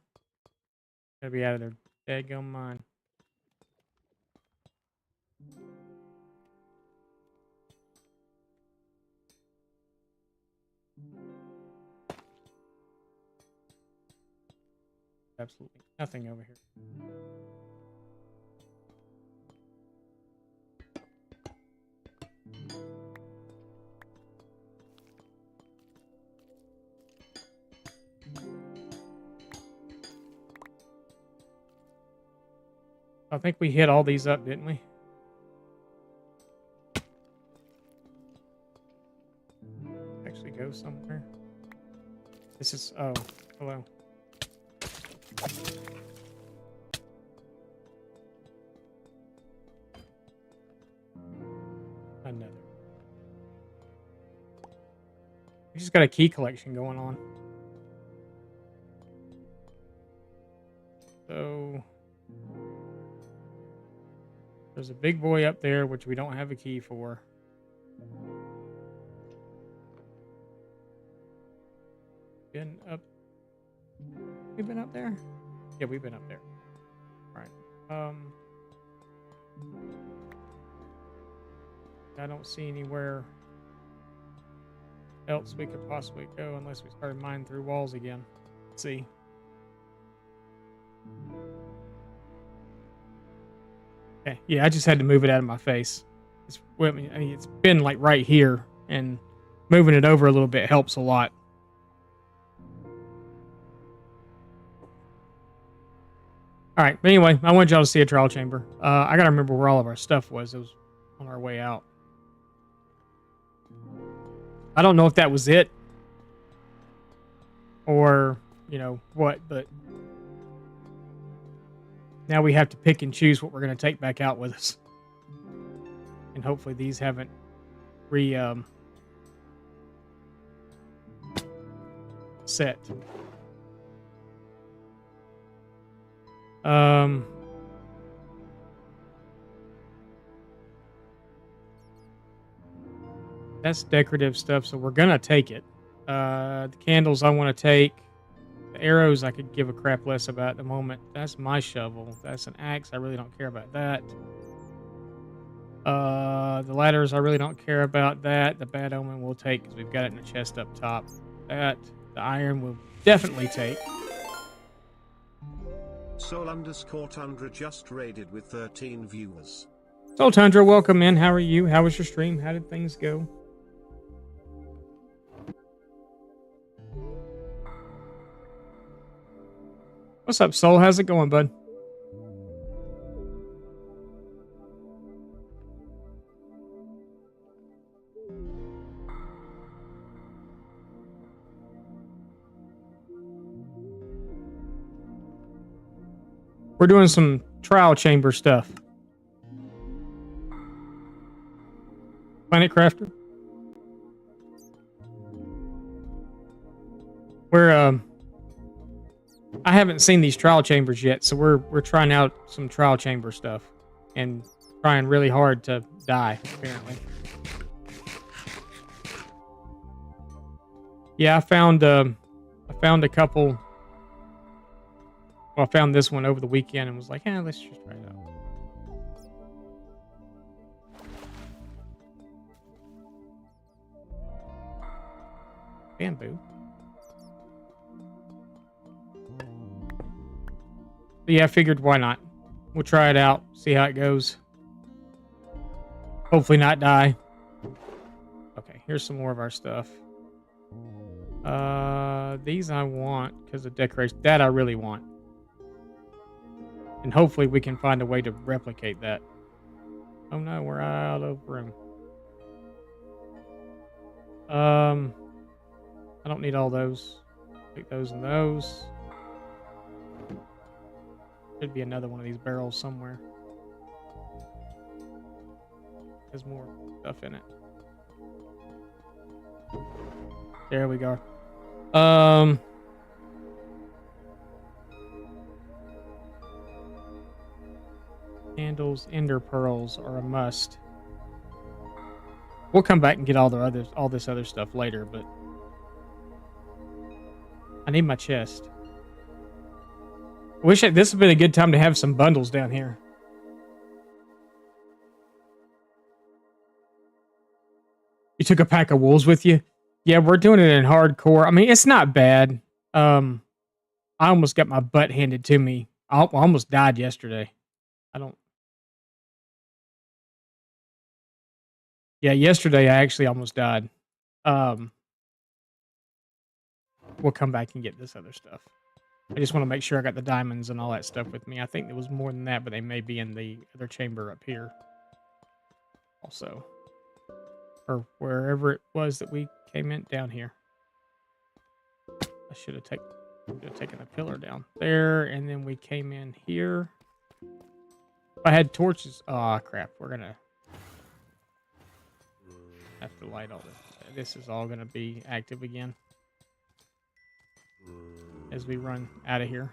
Gotta be out of their daggone mind. Absolutely nothing over here. I think we hit all these up, didn't we? Actually go somewhere. This is, oh, hello. Another. We just got a key collection going on. So there's a big boy up there, which we don't have a key for. Been up. We've been up there? Yeah, we've been up there. All right. I don't see anywhere else we could possibly go unless we started mining through walls again. Let's see. Okay, yeah, I just had to move it out of my face. I mean, it's been like right here, and moving it over a little bit helps a lot. All right, but anyway, I wanted y'all to see a trial chamber. I gotta remember where all of our stuff was. It was on our way out. I don't know if that was it or, you know, what, but now we have to pick and choose what we're going to take back out with us. And hopefully these haven't set. That's decorative stuff, so we're gonna take it. The candles I want to take. The arrows I could give a crap less about at the moment. That's my shovel. That's an axe. I really don't care about that. The ladders I really don't care about that. The bad omen we'll take because we've got it in the chest up top. The iron we'll definitely take. Soul_Tundra just raided with 13 viewers. Soul Tundra, welcome in. How are you? How was your stream? How did things go? What's up, Soul? How's it going, bud? We're doing some trial chamber stuff. Planet Crafter. We're I haven't seen these trial chambers yet, so we're trying out some trial chamber stuff and trying really hard to die, apparently. Yeah, I found a couple. Well, I found this one over the weekend and was like, let's just try it out. Bamboo. But yeah, I figured why not? We'll try it out, see how it goes. Hopefully not die. Okay, here's some more of our stuff. These I want because of decoration. That I really want. And hopefully we can find a way to replicate that. Oh no, we're out of room. I don't need all those. Take those and those. Should be another one of these barrels somewhere. There's more stuff in it. There we go. Candles, ender pearls are a must. We'll come back and get all this other stuff later, but I need my chest. This would have been a good time to have some bundles down here. You took a pack of wolves with you? Yeah, we're doing it in hardcore. I mean, it's not bad. I almost got my butt handed to me. I almost died yesterday. Yeah, yesterday I actually almost died. We'll come back and get this other stuff. I just want to make sure I got the diamonds and all that stuff with me. I think there was more than that, but they may be in the other chamber up here. Also. Or wherever it was that we came in down here. I should have taken the pillar down there, and then we came in here. If I had torches. Oh crap, we're gonna have to light all this. This is all gonna be active again as we run out of here.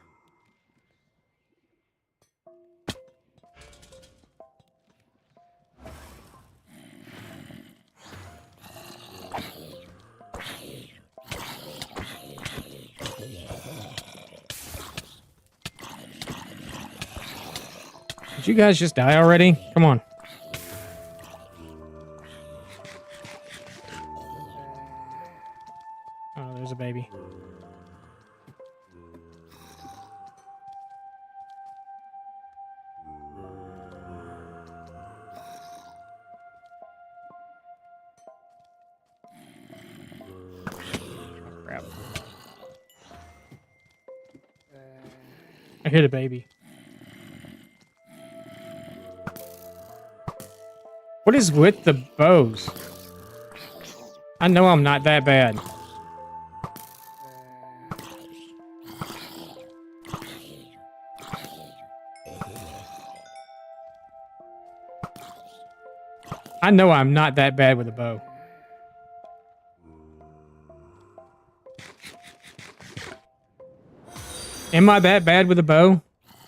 Did you guys just die already? Come on. Oh, there's a baby. Oh, crap. I hit a baby. What is with the bows? I know I'm not that bad. I know I'm not that bad with a bow. Am I that bad with a bow?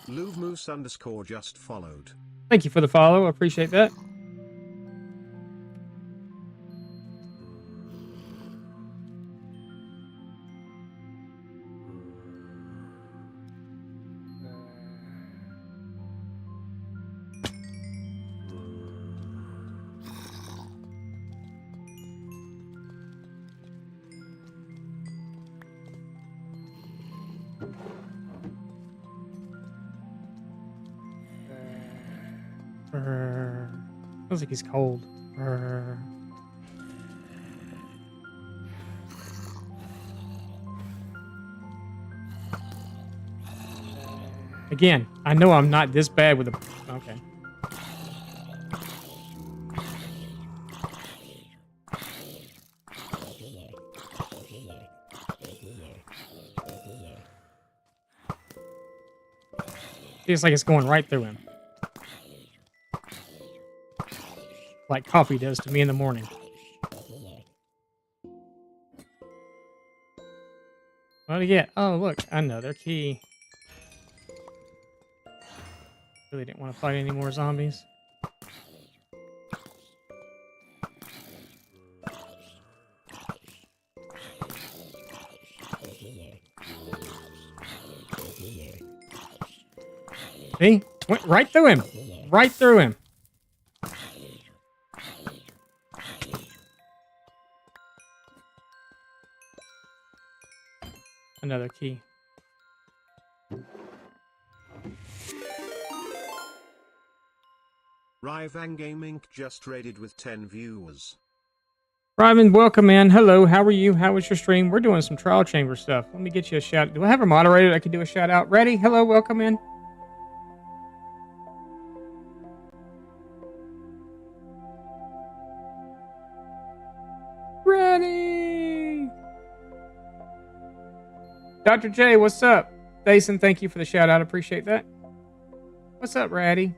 Louvmoose_ just followed. Thank you for the follow. I appreciate that. Feels like he's cold. Again, I know I'm not this bad with a... Okay. Feels like it's going right through him. Like coffee does to me in the morning. What do you get? Oh, look, another key. Really didn't want to fight any more zombies. See? Went right through him. Right through him. another key. Ryvan Gaming just raided with 10 viewers. Ryvan, welcome in. Hello, how are you? How was your stream? We're doing some trial chamber stuff. Let me get you a shout. Do I have a moderator that can do a shout out? Ready? Hello, welcome in. Ready. Dr. J, what's up? Jason, thank you for the shout out. Appreciate that. What's up, Ratty?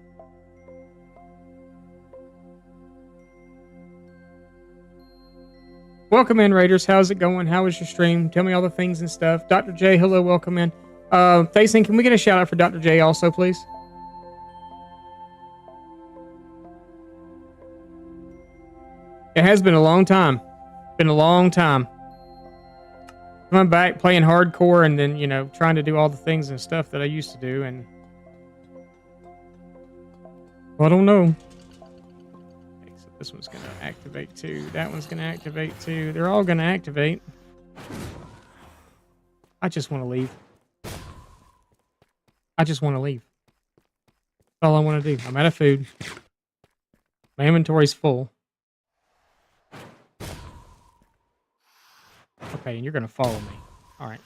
Welcome in, Raiders. How's it going? How was your stream? Tell me all the things and stuff. Dr. J, hello, welcome in. Jason, can we get a shout out for Dr. J also, please? It has been a long time. Been a long time. Coming back, playing hardcore, and then, you know, trying to do all the things and stuff that I used to do, and I don't know. Okay, so this one's going to activate too. That one's going to activate too. They're all going to activate. I just want to leave. I just want to leave. That's all I want to do. I'm out of food. My inventory's full. Okay, and you're going to follow me. All right.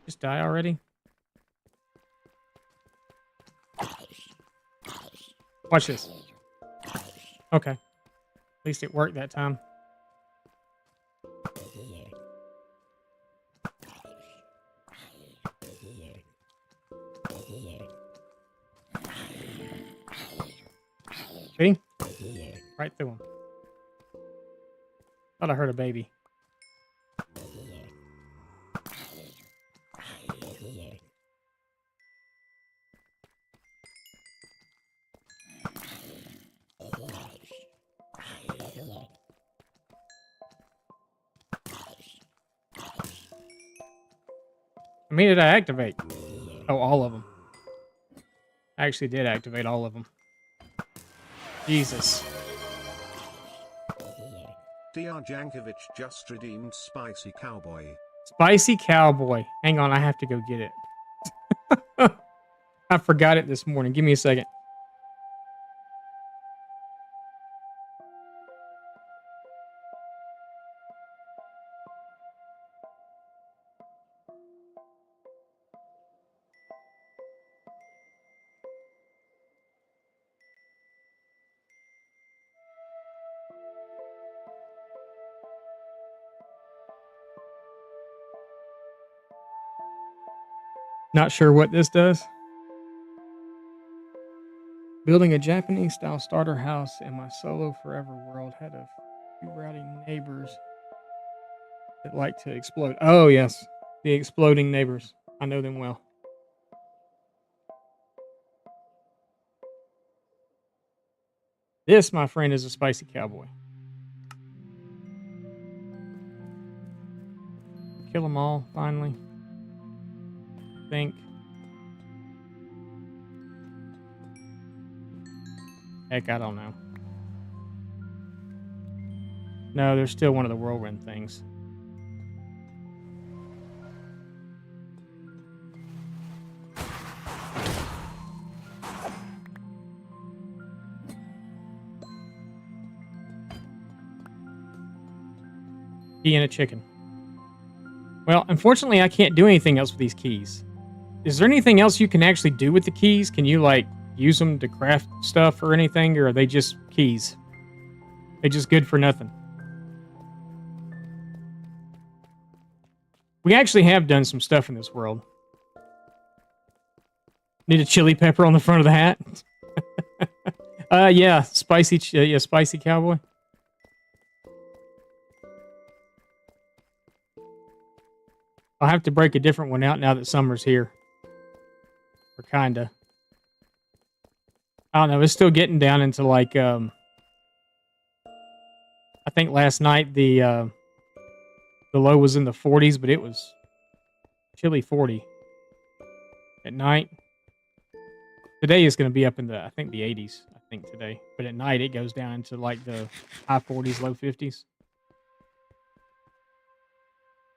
Just die already? Watch this. Okay. At least it worked that time. See? Right through him. Thought I heard a baby. How many did I activate? Oh, all of them. I actually did activate all of them. Jesus. Dr. Jankovic just redeemed Spicy Cowboy. Spicy Cowboy. Hang on, I have to go get it. I forgot it this morning. Give me a second. Not sure what this does. Building a Japanese-style starter house in my solo forever world had a few rowdy neighbors that like to explode. Oh, yes. The exploding neighbors. I know them well. This, my friend, is a spicy cowboy. Kill them all, finally. Think. Heck, I don't know. No, there's still one of the whirlwind things. Key and a chicken. Well, unfortunately, I can't do anything else with these keys. Is there anything else you can actually do with the keys? Can you, like, use them to craft stuff or anything? Or are they just keys? They're just good for nothing. We actually have done some stuff in this world. Need a chili pepper on the front of the hat? Yeah, spicy cowboy. I'll have to break a different one out now that summer's here. Or kinda. I don't know, it's still getting down into like, I think last night the low was in the 40s, but it was chilly 40 at night. Today is going to be up in the, I think the 80s, I think, today. But at night, it goes down into like the high 40s, low 50s.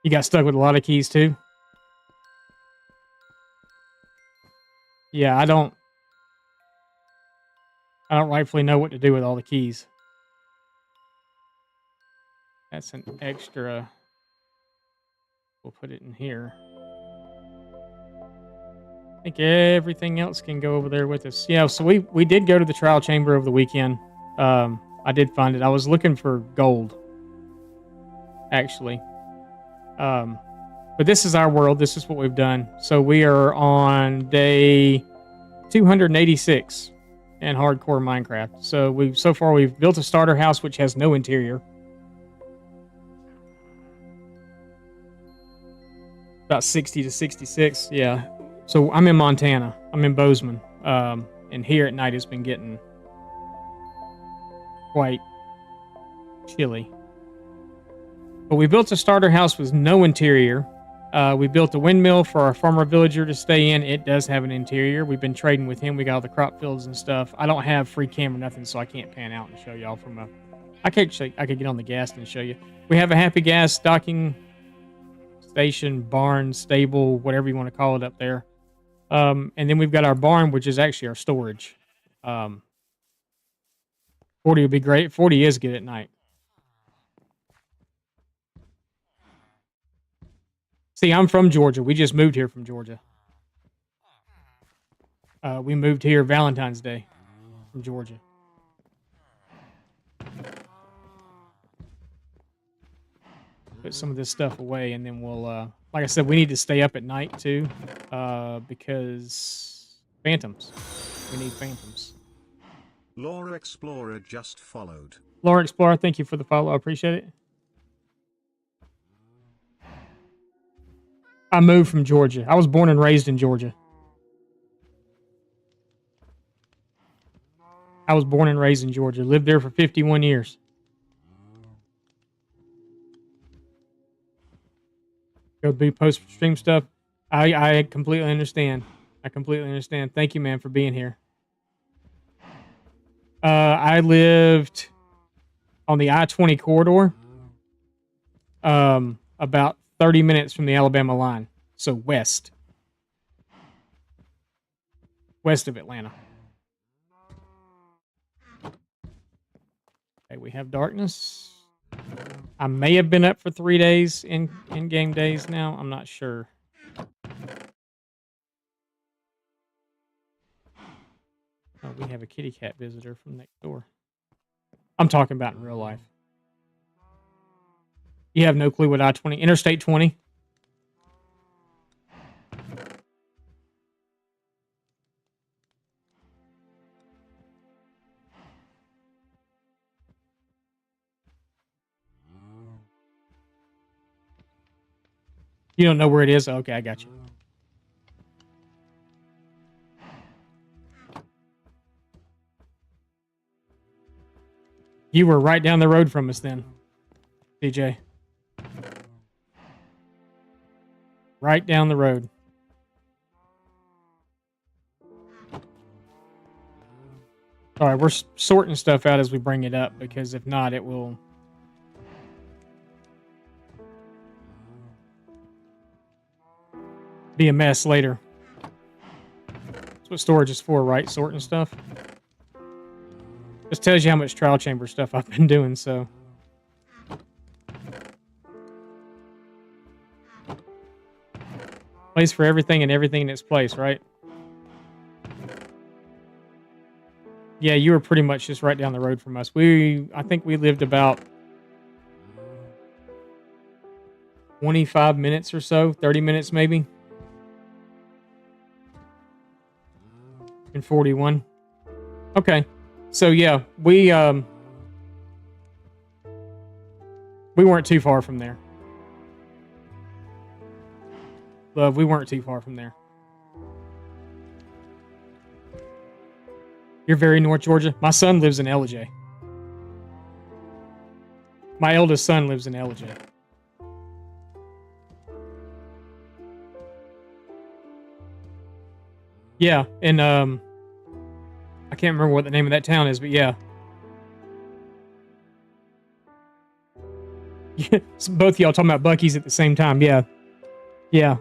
You got stuck with a lot of keys too? Yeah, I don't rightfully know what to do with all the keys. That's an extra. We'll put it in here. I think everything else can go over there with us. Yeah, so we did go to the trial chamber over the weekend. I did find it. I was looking for gold, actually. But this is our world. This is what we've done. So we are on day 286 in hardcore Minecraft. So far we've built a starter house which has no interior. About 60 to 66, yeah. So I'm in Montana. I'm in Bozeman. And here at night it's been getting quite chilly. But we built a starter house with no interior. We built a windmill for our farmer villager to stay in. It does have an interior. We've been trading with him. We got all the crop fields and stuff. I don't have free camera, nothing, so I can't pan out and show y'all from a... I could get on the gas and show you. We have a happy gas docking station, barn, stable, whatever you want to call it up there. And then we've got our barn, which is actually our storage. 40 would be great. 40 is good at night. See, I'm from Georgia. We just moved here from Georgia. We moved here Valentine's Day from Georgia. Put some of this stuff away, and then we'll, like I said, we need to stay up at night too, because phantoms. We need phantoms. Laura Explorer just followed. Laura Explorer, thank you for the follow. I appreciate it. I moved from Georgia. I was born and raised in Georgia. I was born and raised in Georgia. Lived there for 51 years. Go be post stream stuff. I completely understand. I completely understand. Thank you, man, for being here. I lived on the I-20 corridor, about 30 minutes from the Alabama line. So west of Atlanta. Okay, we have darkness. I may have been up for 3 days in game days now. I'm not sure. Oh, we have a kitty cat visitor from next door. I'm talking about in real life. You have no clue what I-20... Interstate 20? You don't know where it is? Okay, I got you. You were right down the road from us then, DJ. Right down the road. All right, we're sorting stuff out as we bring it up, because if not, it will... be a mess later. That's what storage is for, right? Sorting stuff. Just tells you how much trial chamber stuff I've been doing, so... Place for everything and everything in its place, right? Yeah, you were pretty much just right down the road from us. I think we lived about 25 minutes or so, 30 minutes maybe. In 41. Okay. So yeah, we weren't too far from there. Love, we weren't too far from there. You're very North Georgia. My son lives in LJ. My eldest son lives in LJ. Yeah, and I can't remember what the name of that town is, but yeah. So both of y'all talking about Buc-ee's at the same time. Yeah. Yeah.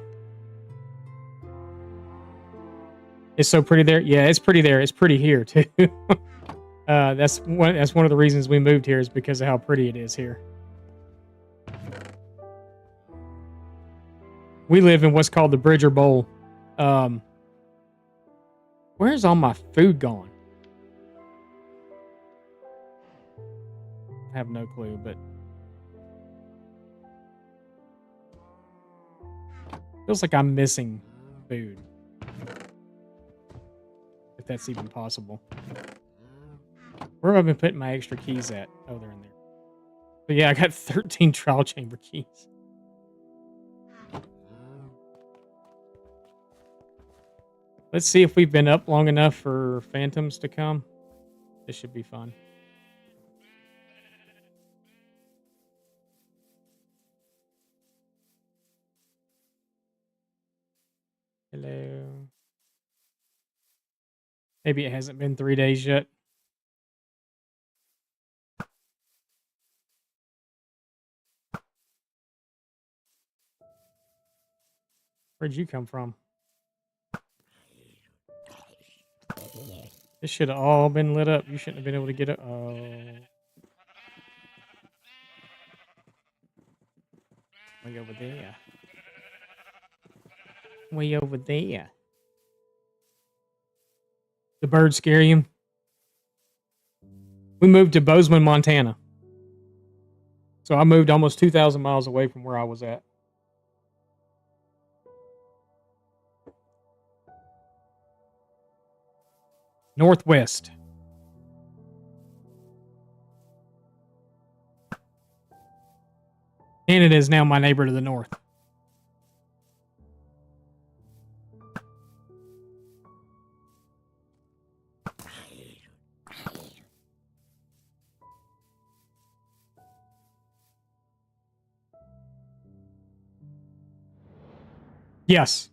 It's so pretty there. Yeah, it's pretty there. It's pretty here too. That's one of the reasons we moved here, is because of how pretty it is here. We live in what's called the Bridger Bowl. Where's all my food gone? I have no clue, but feels like I'm missing food. If that's even possible. Where have I been putting my extra keys at? Oh, they're in there. But yeah, I got 13 trial chamber keys. Let's see if we've been up long enough for phantoms to come. This should be fun. Hello. Maybe it hasn't been 3 days yet. Where'd you come from? This should have all been lit up. You shouldn't have been able to get it. Oh. Way over there. Way over there. The birds scare you? We moved to Bozeman, Montana. So I moved almost 2,000 miles away from where I was at. Northwest. Canada is now my neighbor to the north. Yes.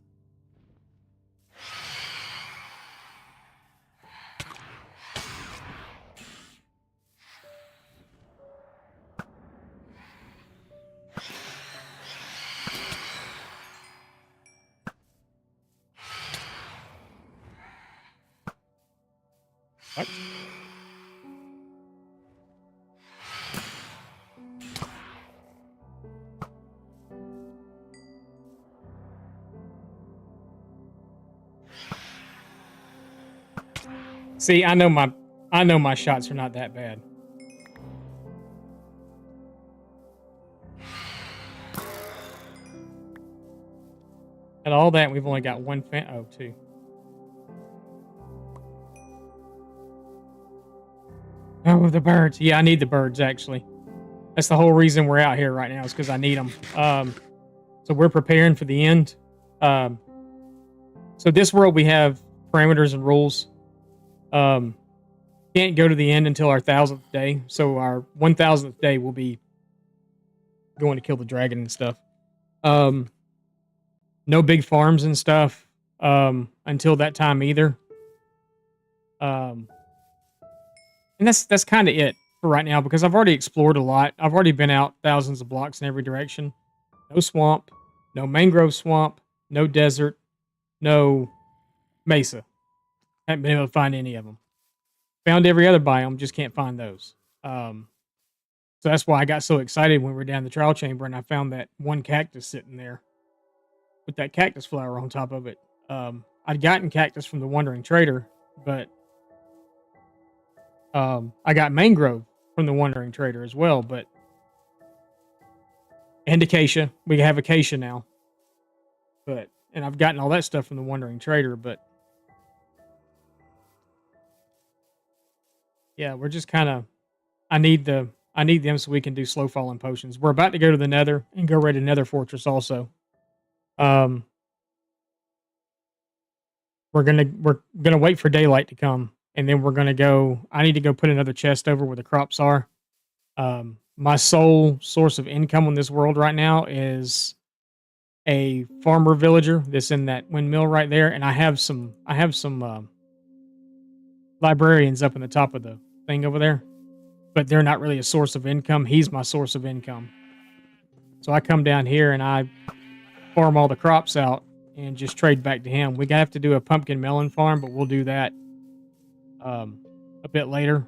What? See, I know my shots are not that bad. At all that, we've only got one fan. Oh, two. Oh, the birds. Yeah, I need the birds, actually. That's the whole reason we're out here right now, is because I need them. So we're preparing for the end. So this world, we have parameters and rules. Can't go to the end until our 1,000th day. So our 1,000th day will be going to kill the dragon and stuff. No big farms and stuff until that time either. And that's kind of it for right now, because I've already explored a lot. I've already been out thousands of blocks in every direction. No swamp, no mangrove swamp, no desert, no mesa. Haven't been able to find any of them. Found every other biome, just can't find those. So that's why I got so excited when we were down the trial chamber and I found that one cactus sitting there with that cactus flower on top of it. I'd gotten cactus from the Wandering Trader, but I got mangrove from the Wandering Trader as well, and acacia. We have acacia now. And I've gotten all that stuff from the Wandering Trader, but yeah, we're just kind of, I need them so we can do slow falling potions. We're about to go to the Nether and go raid Nether Fortress also. We're gonna wait for daylight to come, and then we're gonna go. I need to go put another chest over where the crops are. My sole source of income on this world right now is a farmer villager that's in that windmill right there, and I have some librarians up in the top of the thing over there, but they're not really a source of income. He's my source of income. So I come down here and I farm all the crops out and just trade back to him. We have to do a pumpkin melon farm, but we'll do that a bit later.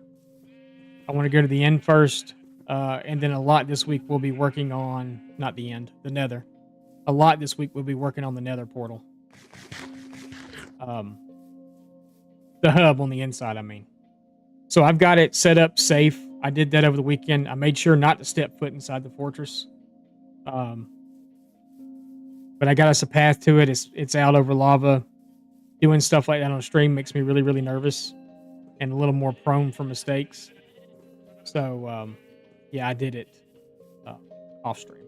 I want to go to the end first, and then a lot this week we'll be working on, not the end, the Nether. A lot this week we'll be working on the Nether portal. The hub on the inside, I mean. So I've got it set up safe. I did that over the weekend. I made sure not to step foot inside the fortress. But I got us a path to it. It's out over lava. Doing stuff like that on stream makes me really, really nervous and a little more prone for mistakes. So, yeah, I did it off stream.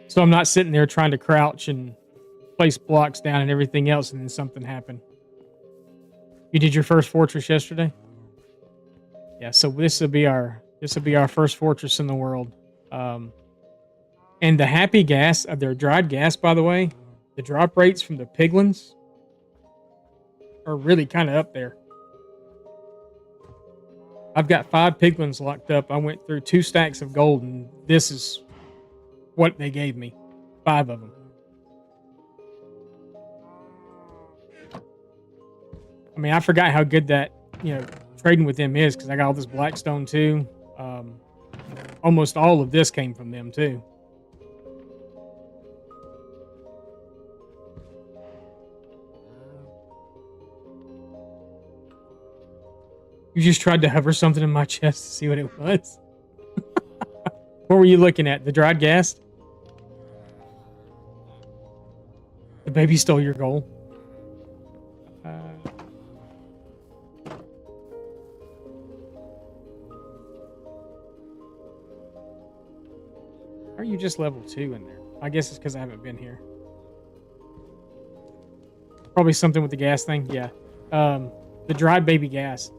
So I'm not sitting there trying to crouch and place blocks down and everything else, and then something happened. You did your first fortress yesterday? Yeah, so this will be our first fortress in the world. And the happy gas of their dried gas, by the way, the drop rates from the piglins are really kind of up there. I've got 5 piglins locked up. I went through 2 stacks of gold, and this is what they gave me. 5 of them. I mean, I forgot how good that, trading with them is, because I got all this blackstone too. Almost all of this came from them too. You just tried to hover something in my chest to see what it was. What were you looking at? The dried gas? The baby stole your goal. Are you just level 2 in there? I guess it's because I haven't been here. Probably something with the gas thing. Yeah. The dried baby gas.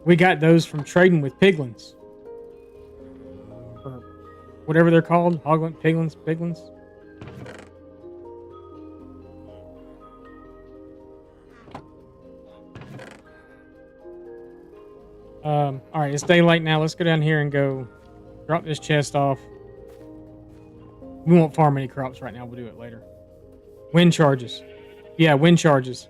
We got those from trading with piglins. Or whatever they're called. Hoglin, piglins. All right, it's daylight now. Let's go down here and go drop this chest off. We won't farm any crops right now. We'll do it later. Wind charges. Yeah, wind charges.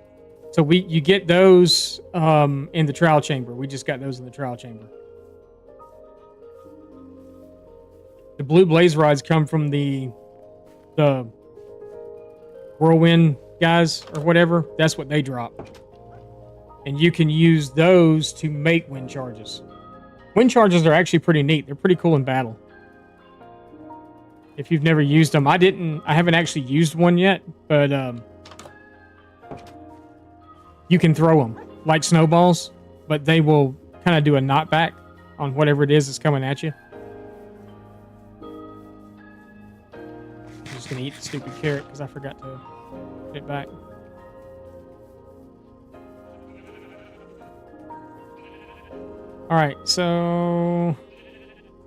So you get those in the trial chamber. We just got those in the trial chamber. The blue blaze rods come from the whirlwind guys or whatever. That's what they drop. And you can use those to make wind charges. Wind charges are actually pretty neat. They're pretty cool in battle. If you've never used them, I haven't actually used one yet, but you can throw them like snowballs, but they will kind of do a knockback on whatever it is that's coming at you. I'm just gonna eat the stupid carrot because I forgot to put it back. All right, so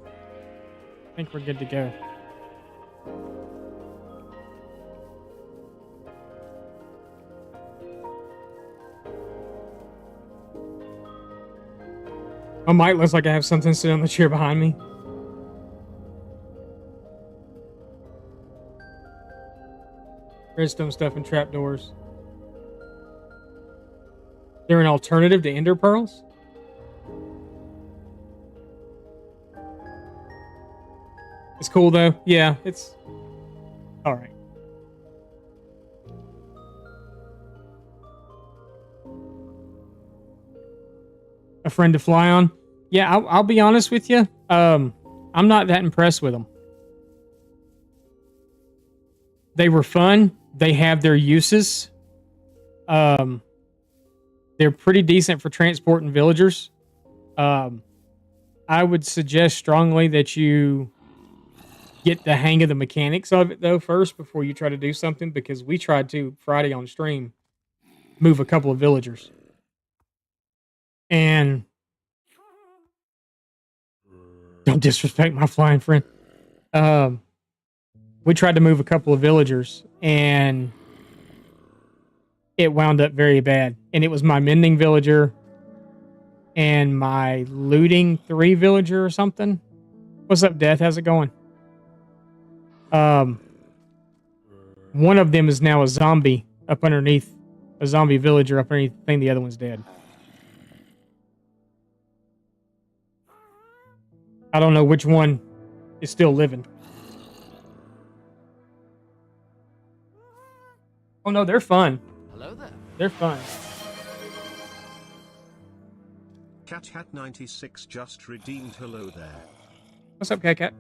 I think we're good to go. My mic looks like I have something sitting on the chair behind me. Redstone stuff and trapdoors. They're an alternative to ender pearls? It's cool though. Yeah, it's all right. A friend to fly on. Yeah, I'll be honest with you. I'm not that impressed with them. They were fun. They have their uses. They're pretty decent for transporting villagers. I would suggest strongly that you get the hang of the mechanics of it though first before you try to do something, because we tried to Friday on stream move a couple of villagers. And don't disrespect my flying friend. we tried to move a couple of villagers, and it wound up very bad. And it was my mending villager and my looting 3 villager or something. What's up, Death? How's it going? One of them is now a zombie up underneath, a zombie villager up underneath the thing. The other one's dead. I don't know which one is still living. Oh no, they're fun. Hello there. They're fun. Cat Hat 96 just redeemed hello there. What's up, Cat Cat?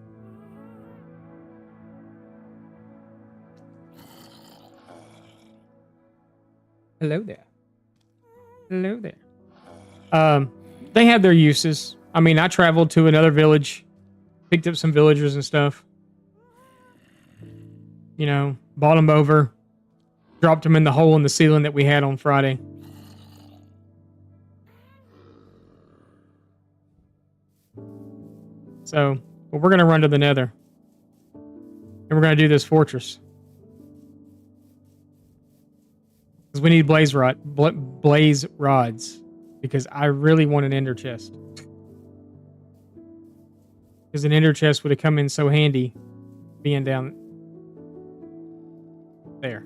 Hello there. Hello there. They have their uses. I mean, I traveled to another village, picked up some villagers and stuff. You know, bought them over, dropped them in the hole in the ceiling that we had on Friday. So, well, we're going to run to the Nether. And we're going to do this fortress. Because we need blaze rods. Because I really want an ender chest. Because an ender chest would have come in so handy being down there.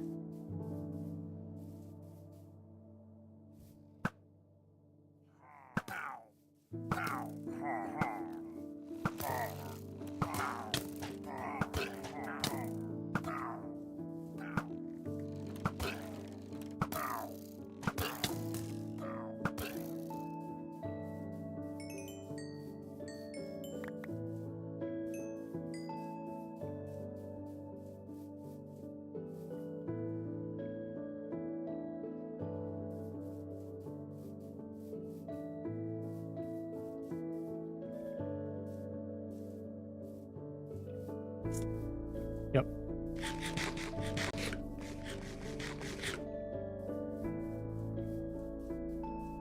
Yep.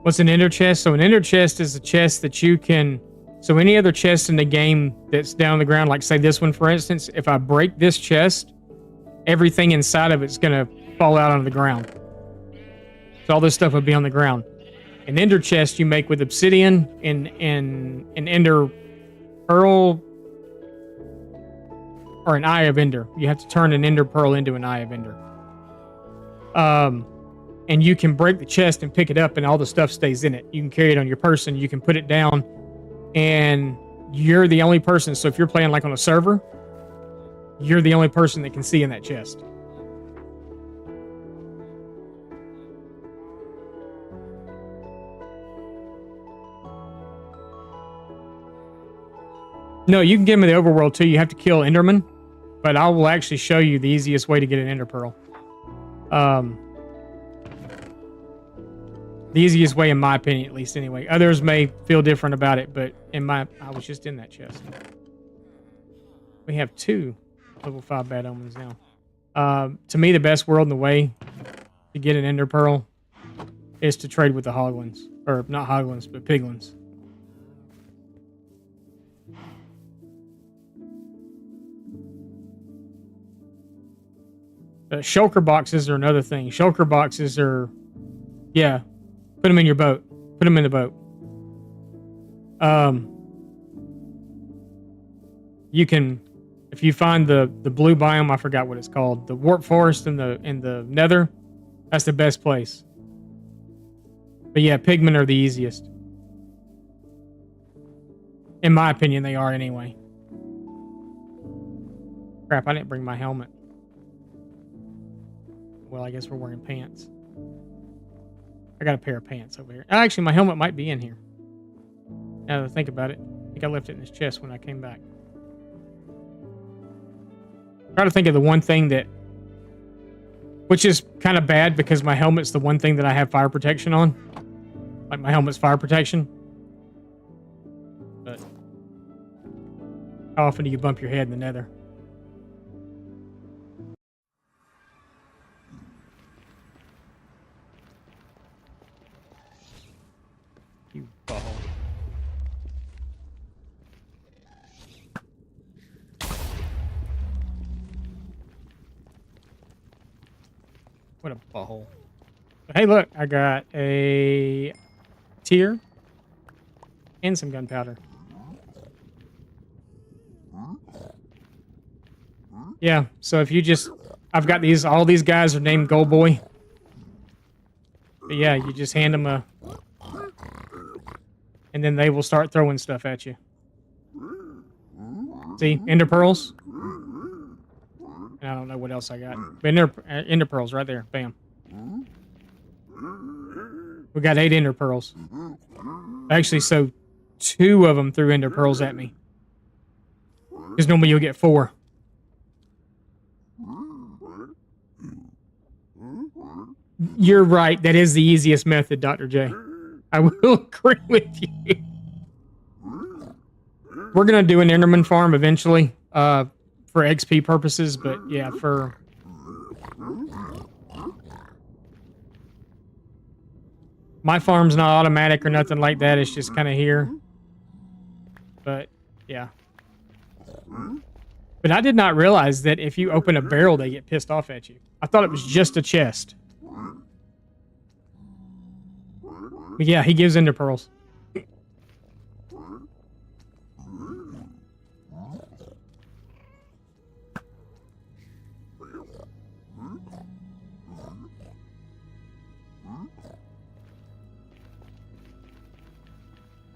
What's an ender chest? So an ender chest is a chest that you can... So any other chest in the game that's down on the ground, like say this one for instance, if I break this chest, everything inside of it's going to fall out onto the ground. So all this stuff would be on the ground. An ender chest you make with obsidian and an ender pearl or an eye of ender. You have to turn an ender pearl into an eye of ender. And you can break the chest and pick it up and all the stuff stays in it. You can carry it on your person. You can put it down and you're the only person. So if you're playing like on a server, you're the only person that can see in that chest. No, you can get them in the overworld too. You have to kill Enderman, but I will actually show you the easiest way to get an Ender Pearl. The easiest way, in my opinion, at least. Anyway, others may feel different about it, but I was just in that chest. We have 2 level 5 bad omens now. To me, the best world in the way to get an Ender Pearl is to trade with the Hoglins, or not Hoglins, but Piglins. Shulker boxes are another thing. Shulker boxes are, yeah, put them in your boat. Put them in the boat. You can, if you find the blue biome, I forgot what it's called, the warp forest in the Nether, that's the best place. But yeah, pigmen are the easiest. In my opinion, they are anyway. Crap, I didn't bring my helmet. Well, I guess we're wearing pants. I got a pair of pants over here. Actually, my helmet might be in here. Now that I think about it, I think I left it in this chest when I came back. Try to think of the one thing that... Which is kind of bad because my helmet's the one thing that I have fire protection on. Like my helmet's fire protection. But... How often do you bump your head in the Nether? You butthole. What a butthole. But hey, look, I got a tear and some gunpowder. Yeah, so if you just... I've got these... All these guys are named Gold Boy. But yeah, you just hand them a... And then they will start throwing stuff at you. See? Ender pearls. And I don't know what else I got. But ender pearls right there. Bam. We got 8 ender pearls. Actually, so 2 of them threw ender pearls at me. Because normally you'll get 4. You're right. That is the easiest method, Dr. J. I will agree with you. We're going to do an Enderman farm eventually for XP purposes, but yeah, for... My farm's not automatic or nothing like that. It's just kind of here. But, yeah. But I did not realize that if you open a barrel, they get pissed off at you. I thought it was just a chest. But yeah, he gives ender pearls.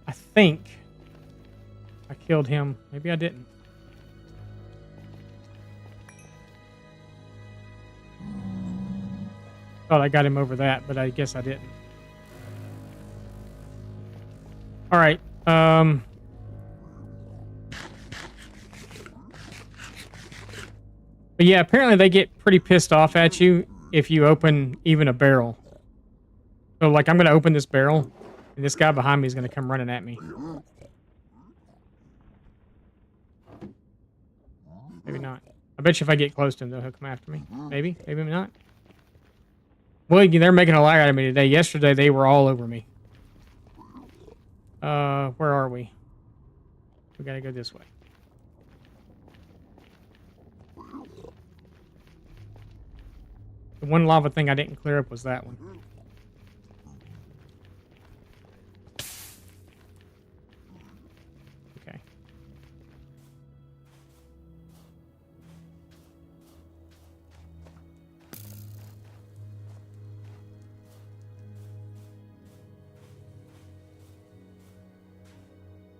I think I killed him. Maybe I didn't. Thought I got him over that, but I guess I didn't. All right. But yeah, apparently they get pretty pissed off at you if you open even a barrel. So, like, I'm going to open this barrel, and this guy behind me is going to come running at me. Maybe not. I bet you if I get close to him, they'll come after me. Maybe. Maybe not. Well, they're making a lie out of me today. Yesterday, they were all over me. Where are we? We gotta go this way. The one lava thing I didn't clear up was that one. Okay.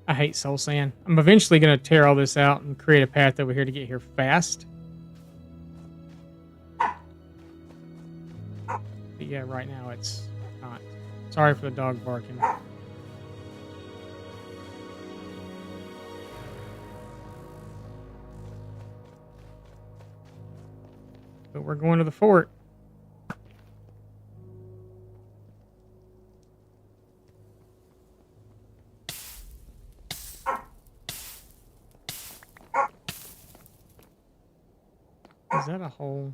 I hate soul sand. I'm eventually going to tear all this out and create a path over here to get here fast. But yeah, right now it's not. Sorry for the dog barking. But we're going to the fort. Is that a hole?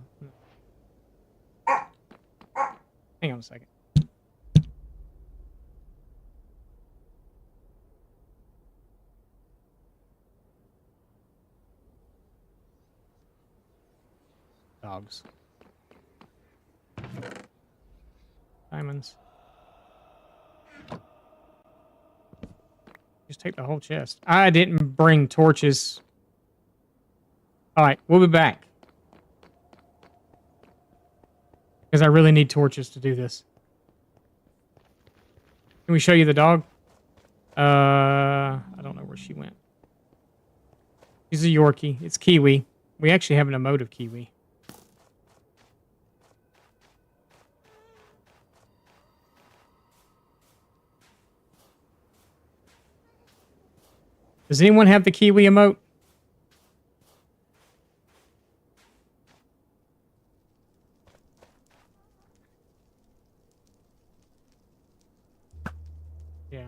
Hang on a second. Dogs. Diamonds. Just take the whole chest. I didn't bring torches. Alright, we'll be back. Because I really need torches to do this. Can we show you the dog? I don't know where she went. She's a Yorkie. It's Kiwi. We actually have an emote of Kiwi. Does anyone have the Kiwi emote? Yeah.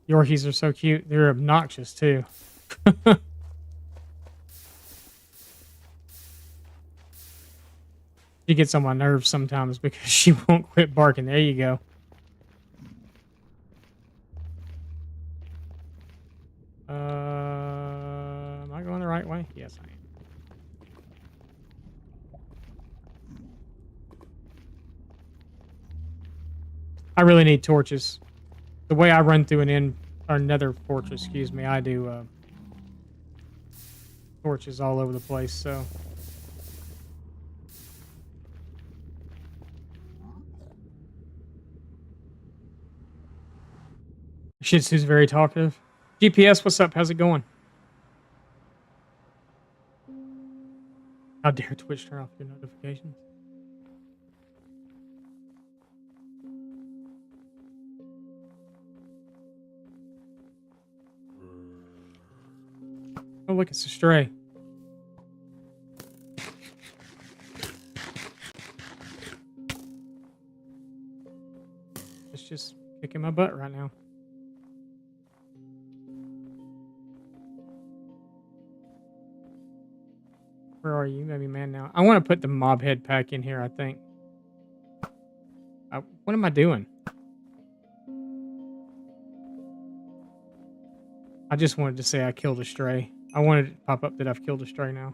Yorkies are so cute. They're obnoxious, too. She gets on my nerves sometimes because she won't quit barking. There you go. I? Yes, I am. I really need torches. The way I run through or Nether fortress, excuse me, I do torches all over the place. So Shih Tzu's very talkative. GPS, what's up? How's it going? How dare Twitch turn off your notifications? Oh, look, it's a stray. It's just kicking my butt right now. Where are you? Maybe man now. I want to put the mob head pack in here, I think. What am I doing? I just wanted to say I killed a stray. I wanted it to pop up that I've killed a stray now.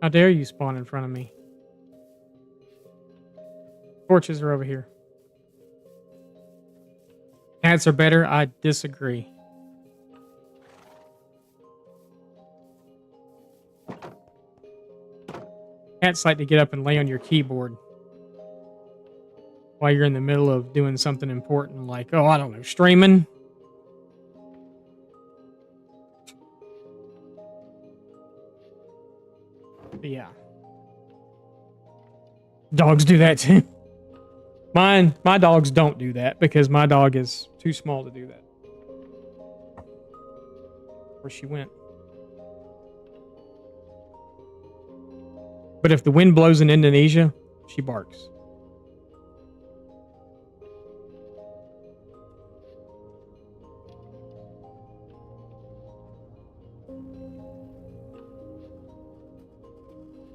How dare you spawn in front of me? Torches are over here. Cats are better? I disagree. Cats like to get up and lay on your keyboard while you're in the middle of doing something important like, oh, I don't know, streaming. But yeah. Dogs do that too. My dogs don't do that because my dog is too small to do that. Where she went. But if the wind blows in Indonesia, she barks.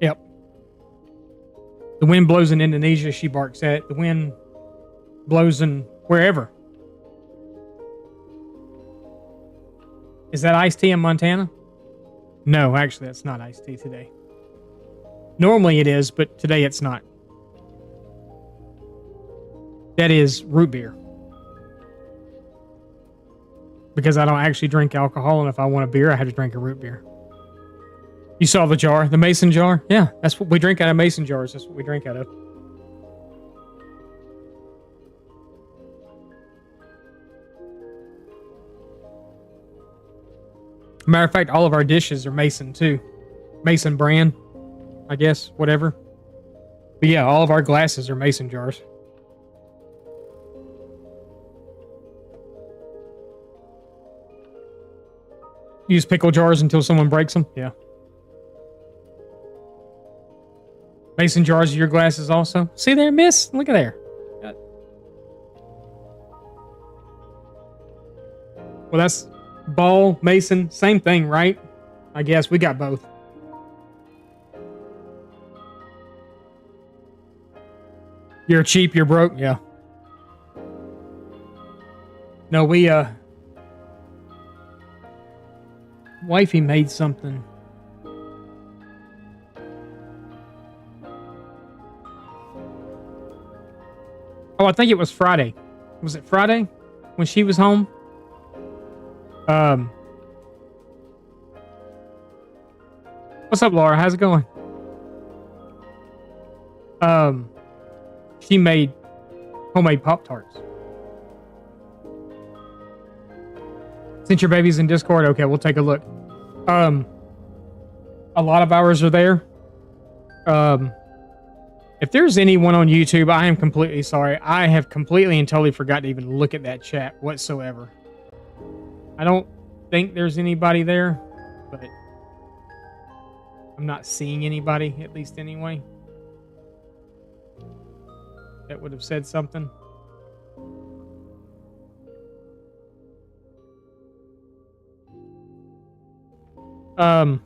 Yep. The wind blows in Indonesia, she barks at it. The wind blows in wherever. Is that iced tea in Montana? No, actually, that's not iced tea today. Normally it is, but today it's not. That is root beer. Because I don't actually drink alcohol, and if I want a beer, I have to drink a root beer. You saw the jar, the mason jar? Yeah, that's what we drink out of mason jars. That's what we drink out of. Matter of fact, all of our dishes are mason too. Mason brand, I guess, whatever. But yeah, all of our glasses are mason jars. Use pickle jars until someone breaks them? Yeah. Mason jars are your glasses also? See there, miss? Look at there. Well, that's ball, mason, same thing, right? I guess we got both. You're cheap, you're broke? Yeah. No, wifey made something. Oh, I think it was Friday. Was it Friday when she was home? What's up, Laura? How's it going? She made homemade Pop-Tarts. Since your baby's in Discord, okay, we'll take a look. A lot of hours are there. If there's anyone on YouTube, I am completely sorry. I have completely and totally forgot to even look at that chat whatsoever. I don't think there's anybody there, but I'm not seeing anybody, at least anyway, that would have said something. Um,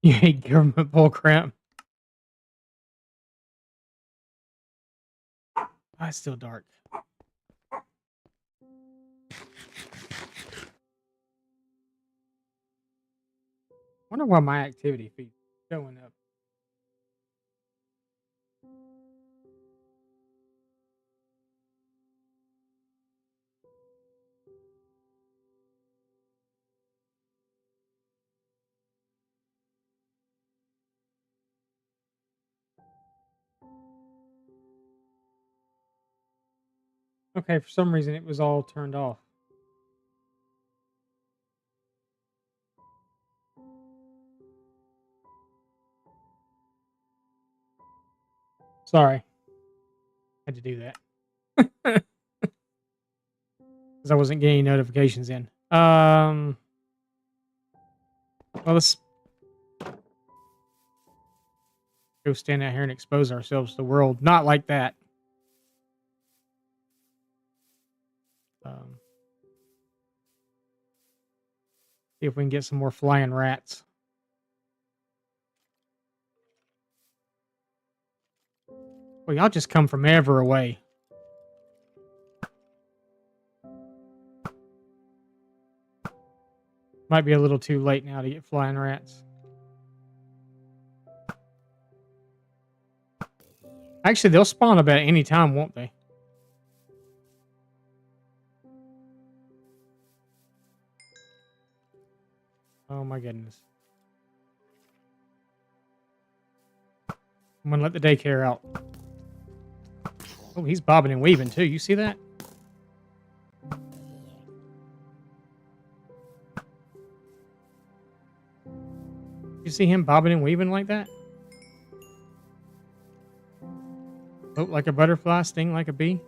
you hate government bullcrap. Oh, it's still dark. Wonder why my activity feed showing up. Okay, for some reason it was all turned off. Sorry. Had to do that. Because I wasn't getting notifications in. Well, let's go stand out here and expose ourselves to the world. Not like that. See if we can get some more flying rats. Well, y'all just come from ever away. Might be a little too late now to get flying rats. Actually, they'll spawn about any time, won't they? Oh my goodness. I'm gonna let the daycare out. Oh, he's bobbing and weaving too. You see that? You see him bobbing and weaving like that? Float like a butterfly, sting like a bee.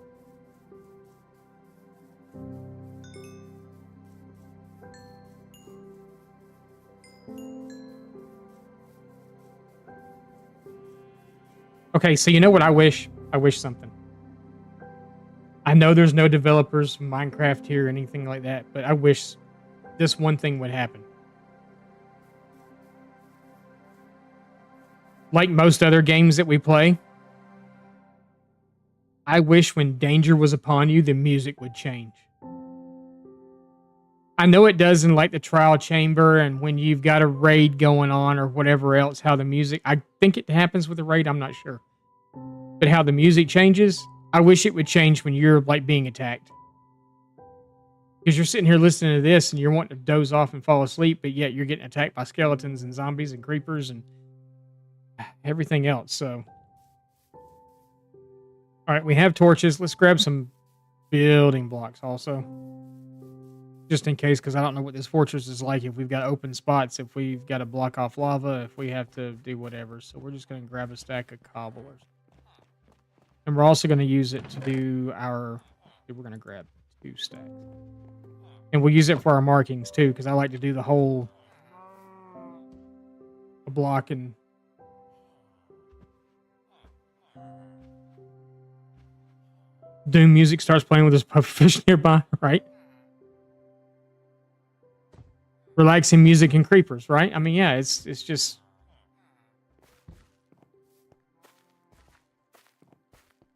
Okay, so you know what I wish? I wish something. I know there's no developers from Minecraft here or anything like that, but I wish this one thing would happen. Like most other games that we play, I wish when danger was upon you, the music would change. I know it does in like the trial chamber and when you've got a raid going on or whatever else, how the music, I think it happens with the raid, I'm not sure. But how the music changes, I wish it would change when you're like being attacked. Because you're sitting here listening to this and you're wanting to doze off and fall asleep, but yet you're getting attacked by skeletons and zombies and creepers and everything else. So, all right, we have torches. Let's grab some building blocks also. Just in case, because I don't know what this fortress is like. If we've got open spots, if we've got to block off lava, if we have to do whatever. So we're just going to grab a stack of cobblers. And we're also going to use it to do our... We're going to grab 2 stacks. And we'll use it for our markings too, because I like to do the whole block and... Doom music starts playing with this pufferfish nearby, right? Relaxing music and creepers, right? I mean, yeah, it's just...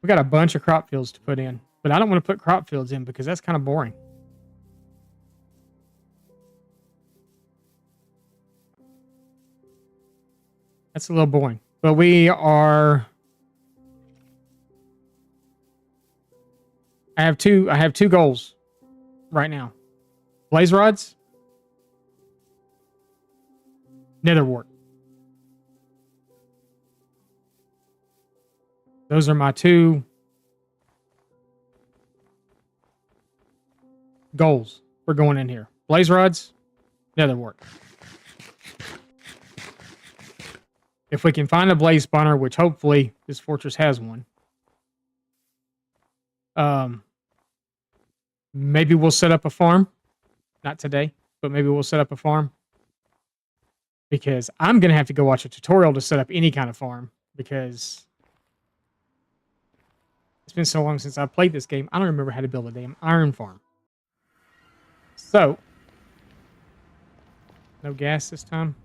We got a bunch of crop fields to put in, but I don't want to put crop fields in because that's kind of boring. That's a little boring, but we are... I have two goals right now. Blaze rods, nether wart. Those are my 2 goals for going in here. Blaze rods, nether wart. If we can find a blaze spawner, which hopefully this fortress has one. Um, maybe we'll set up a farm. Not today, but maybe we'll set up a farm. Because I'm going to have to go watch a tutorial to set up any kind of farm. Because it's been so long since I played this game, I don't remember how to build a damn iron farm. So, no gas this time.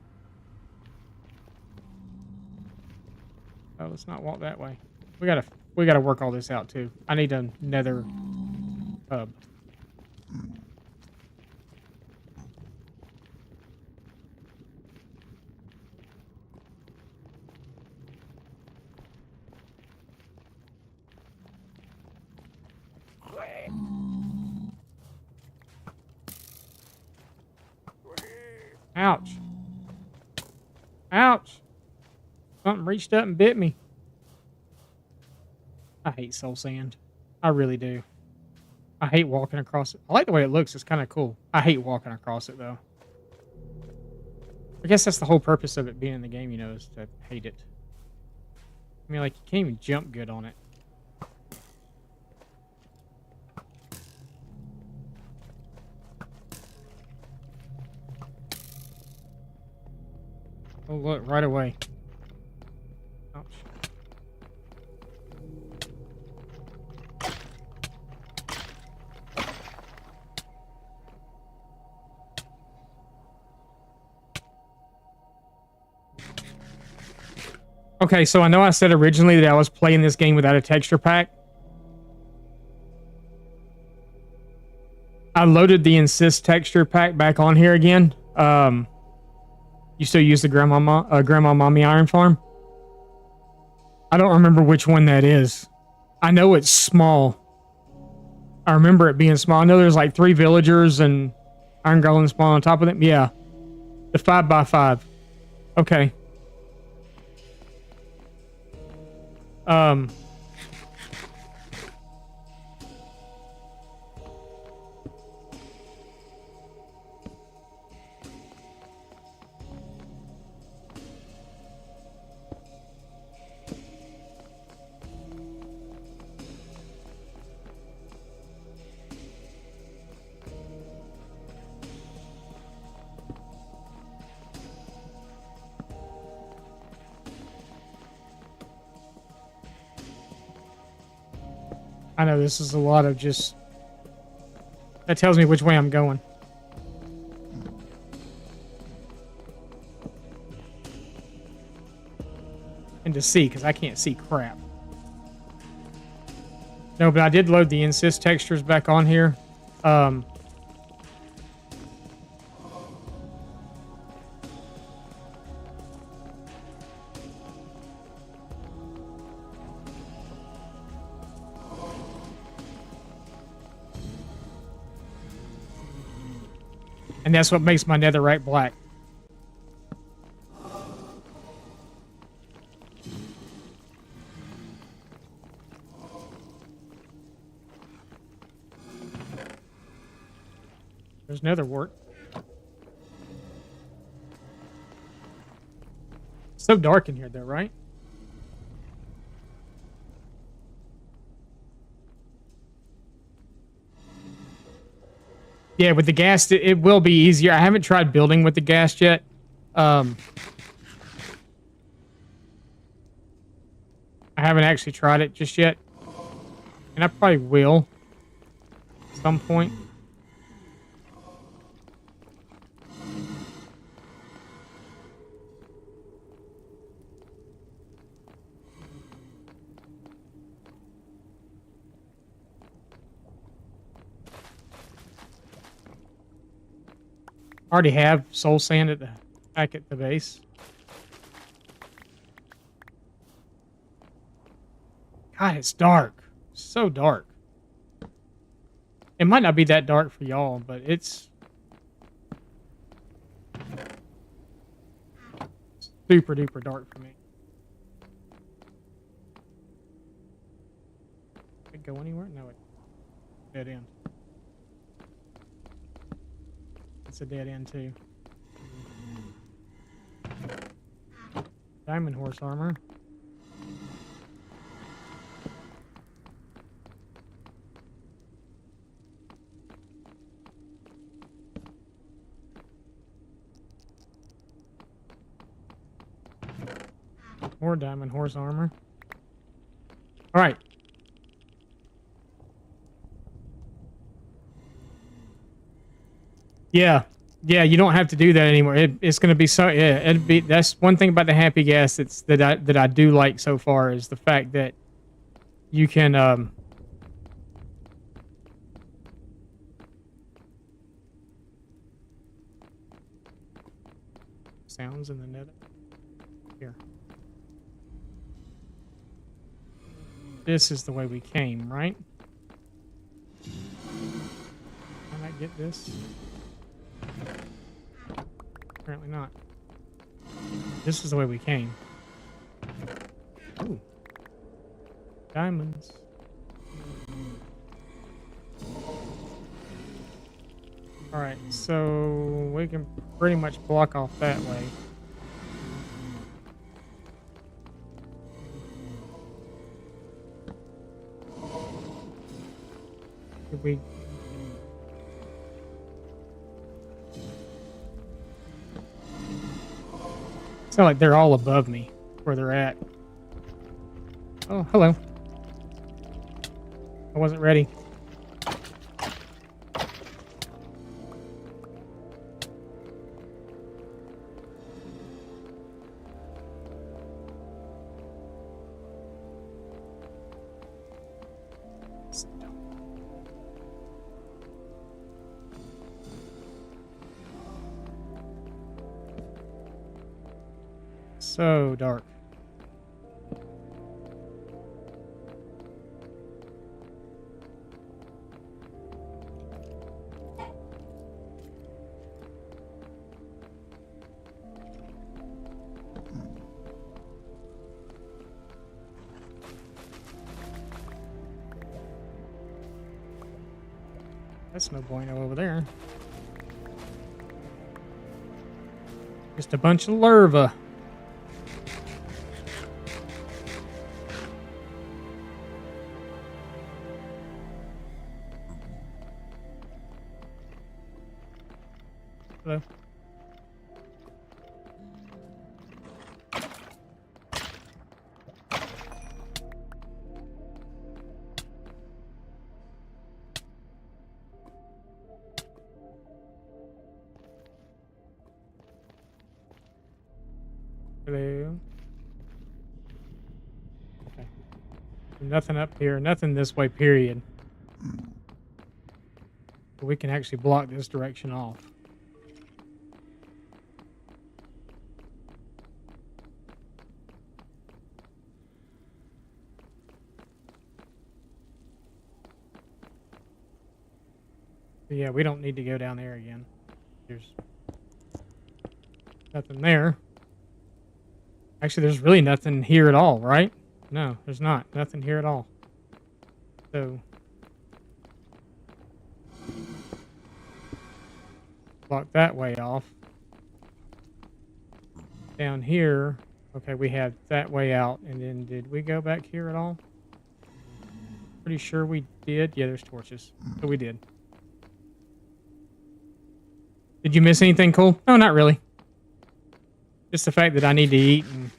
Oh, let's not walk that way. We gotta work all this out too. I need a nether hub. Ouch. Ouch. Something reached up and bit me. I hate soul sand. I really do. I hate walking across it. I like the way it looks. It's kind of cool. I hate walking across it, though. I guess that's the whole purpose of it being in the game, you know, is to hate it. I mean, like, you can't even jump good on it. Oh, look, right away. Ouch. Okay, so I know I said originally that I was playing this game without a texture pack. I loaded the Insist texture pack back on here again. You still use the Grandma Mommy Iron Farm? I don't remember which one that is. I know it's small. I remember it being small. I know there's like 3 villagers and iron golem spawn on top of them. Yeah. The 5x5. Okay. I know this is a lot of just... That tells me which way I'm going. And to see, because I can't see crap. No, but I did load the Insist textures back on here. And that's what makes my netherite black. There's nether wart. It's so dark in here though, right? Yeah, with the gas, it will be easier. I haven't tried building with the gas yet. I haven't actually tried it just yet. And I probably will at some point. I already have soul sand back at the base. God, it's dark. So dark. It might not be that dark for y'all, but it's super duper dark for me. Did it go anywhere? No, it dead end. It's a dead end too. Diamond horse armor. More diamond horse armor. All right. Yeah. Yeah, you don't have to do that anymore. It's going to be so. Yeah, it'd be. That's one thing about the happy gas that I do like so far is the fact that you can sounds in the net here. This is the way we came, right? Can I get this? Apparently not. This is the way we came. Ooh. Diamonds. Alright, so we can pretty much block off that way. Did we... It's not like they're all above me where they're at. Oh, hello. I wasn't ready. So dark. That's no bueno over there. Just a bunch of larvae. Hello. Hello. Okay. Nothing up here. Nothing this way, period. But we can actually block this direction off. But yeah, we don't need to go down there again. There's nothing there. Actually, there's really nothing here at all, right? No, there's not. Nothing here at all. So, block that way off. Down here, okay, we have that way out. And then did we go back here at all? Pretty sure we did. Yeah, there's torches. So we did. Did you miss anything cool? No, not really. Just the fact that I need to eat and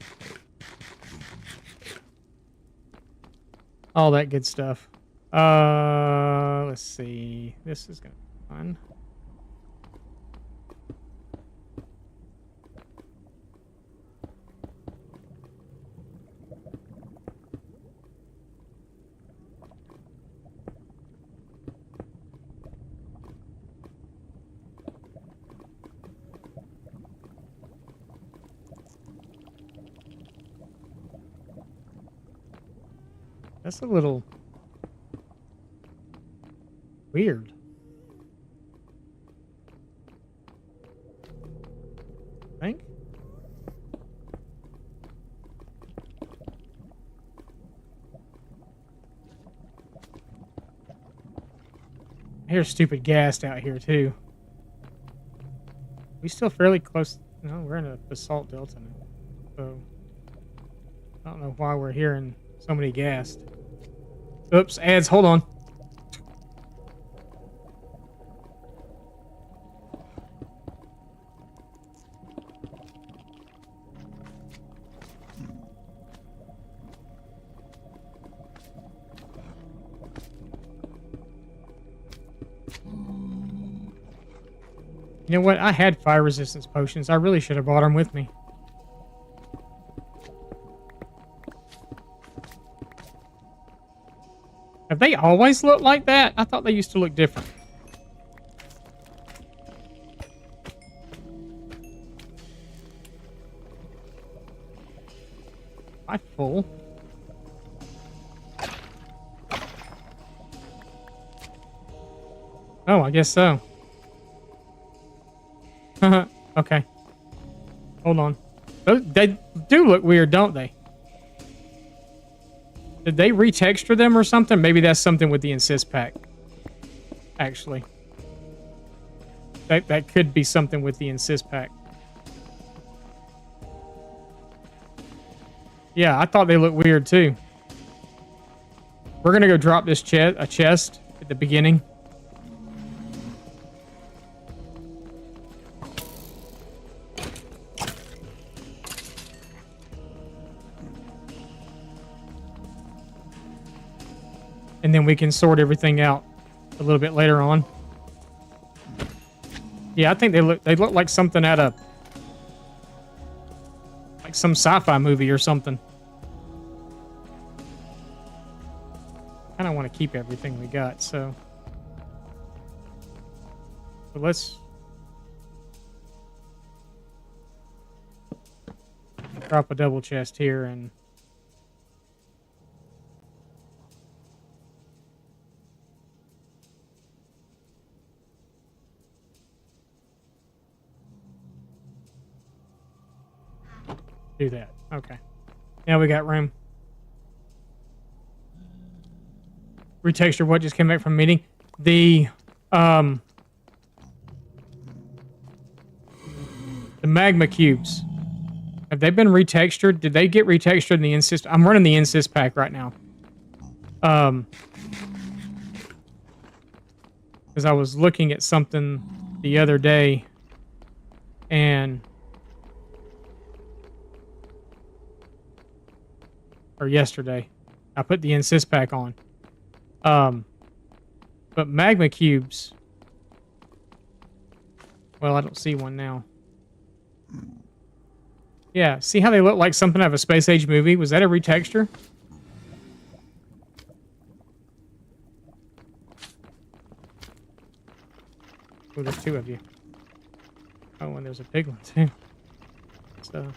all that good stuff. Let's see. This is gonna be fun. That's a little weird. I think. I hear stupid ghast out here too. We still fairly close. No, we're in a basalt delta now. So I don't know why we're hearing so many ghast. Oops, ads, hold on. You know what? I had fire resistance potions. I really should have brought them with me. Have they always looked like that? I thought they used to look different. Am I full? Oh, I guess so. Okay. Hold on. They do look weird, don't they? Did they retexture them or something? Maybe that's something with the Insist pack. Actually. That could be something with the Insist pack. Yeah, I thought they looked weird too. We're gonna go drop this chest at the beginning. And then we can sort everything out a little bit later on. Yeah, I think they look like something out of like some sci-fi movie or something. I don't want to keep everything we got, so let's drop a double chest here and do that. Okay. Now we got room. Retexture what just came back from meeting. The magma cubes. Have they been retextured? Did they get retextured in the Insist? I'm running the Insist pack right now. Because I was looking at something the other day and or yesterday. I put the Insist pack on. But magma cubes. Well, I don't see one now. Yeah, see how they look like something out of a space age movie? Was that a retexture? Oh, there's two of you. Oh, and there's a big one too. So.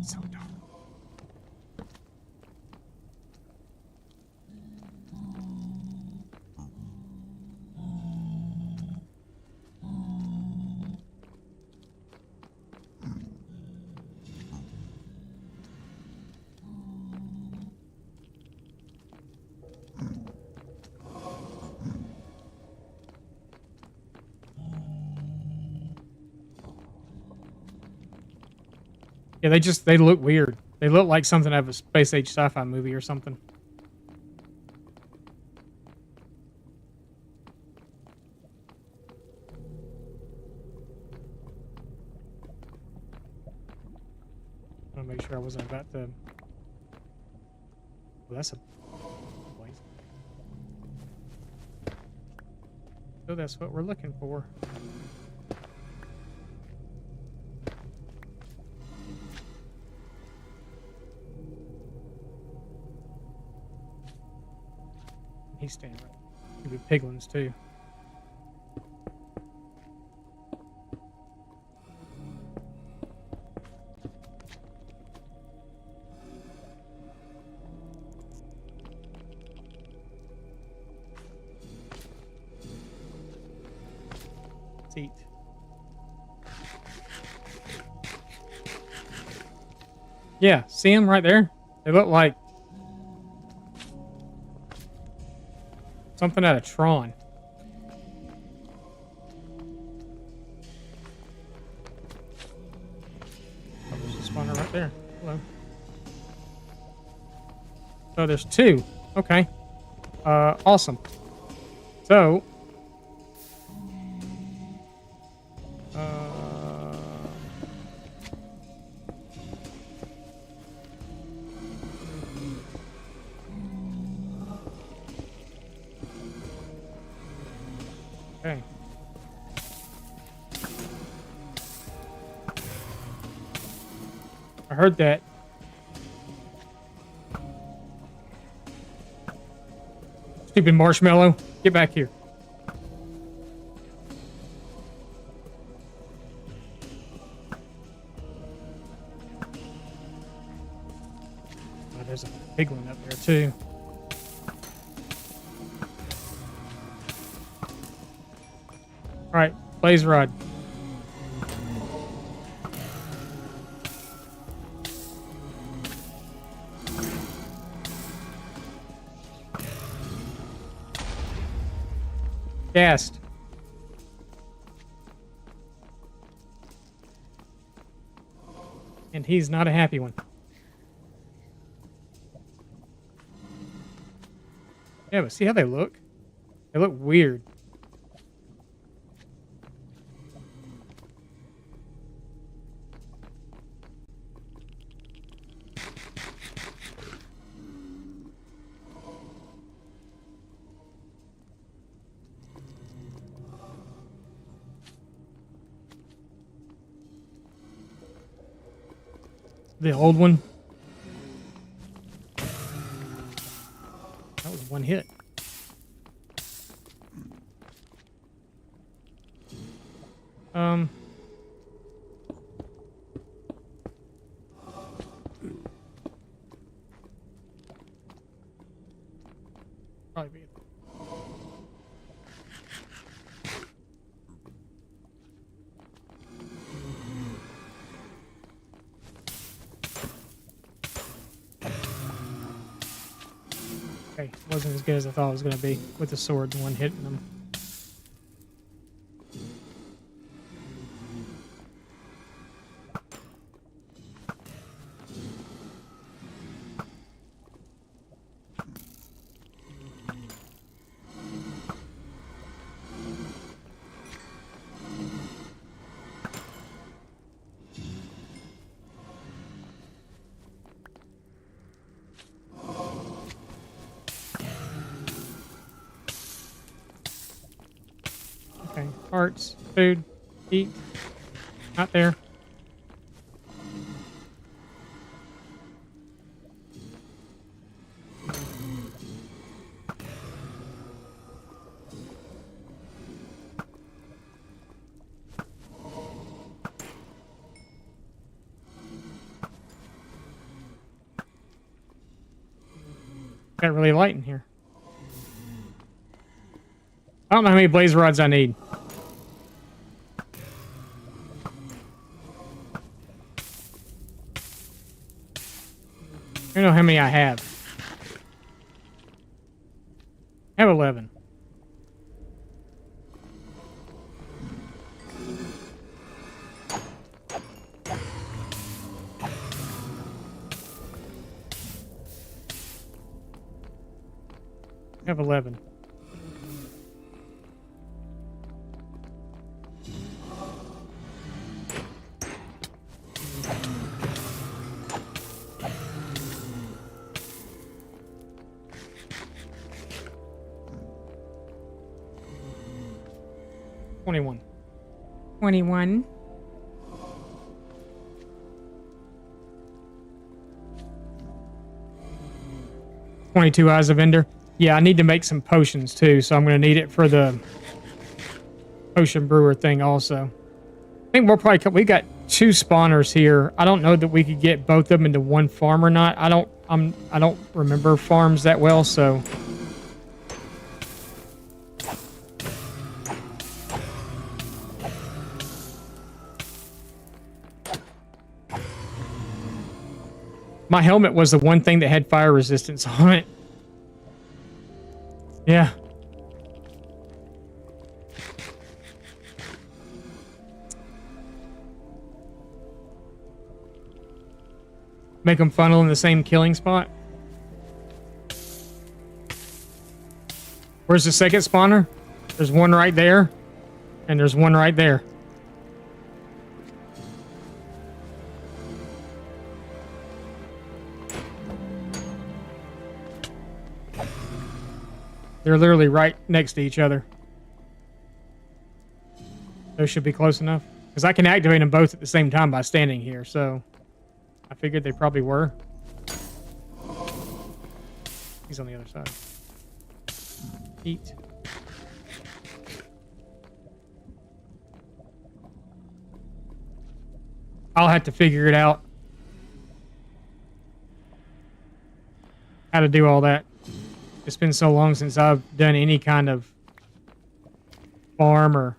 So dark. Yeah, they look weird. They look like something out of a space age sci-fi movie or something. I want to make sure I wasn't about to. Well, that's a place. So that's what we're looking for. He's staying right. Could be piglins too. Let's eat. Yeah, see them right there? They look like something out of Tron. Oh, there's a spawner right there. Hello. Oh, there's two. Okay. Awesome. So, Okay. I heard that. Stupid marshmallow. Get back here. Oh, there's a big one up there, too. All right, blaze rod. Gassed. And he's not a happy one. Yeah, but see how they look? They look weird. The old one. That was one hit. Probably be. Okay, wasn't as good as I thought it was going to be with the sword and one hitting them. Okay, hearts, food, eat. Not there. Got really light in here. I don't know how many blaze rods I need. I don't know how many I have. I have 11. I have 11. $21. 21. $22 eyes of Ender. Yeah, I need to make some potions too, so I'm going to need it for the potion brewer thing also. I think we'll probably we got 2 spawners here. I don't know that we could get both of them into one farm or not. I don't remember farms that well, so my helmet was the one thing that had fire resistance on it. Yeah. Make them funnel in the same killing spot. Where's the second spawner? There's one right there, and there's one right there. They're literally right next to each other. Those should be close enough. Because I can activate them both at the same time by standing here, so I figured they probably were. He's on the other side. Eat. I'll have to figure it out. How to do all that. It's been so long since I've done any kind of farm or...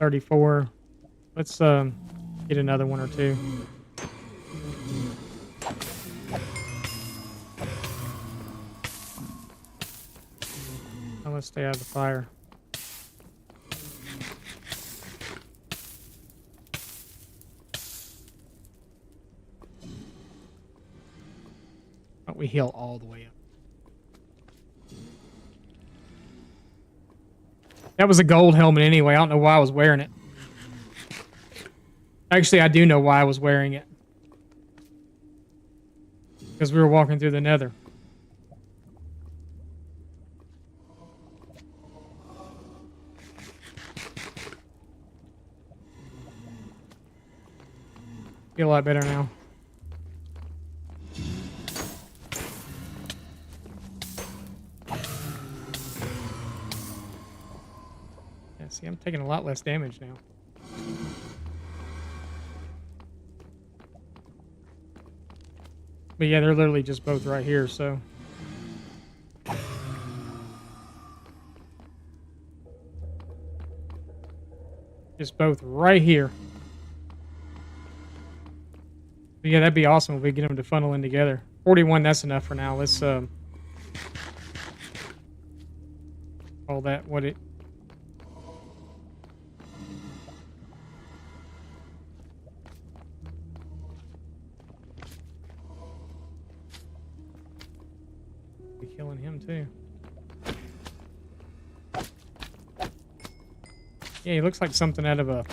$34. Let's get another one or two. Now let's stay out of the fire. But we heal all the way up. That was a gold helmet anyway. I don't know why I was wearing it. Actually, I do know why I was wearing it. Because we were walking through the Nether. Feel a lot better now. Yeah, see, I'm taking a lot less damage now. But yeah, they're literally just both right here, so. Just both right here. But yeah, that'd be awesome if we get them to funnel in together. 41, that's enough for now. Let's call that what it... Be killing him too. Yeah, he looks like something out of a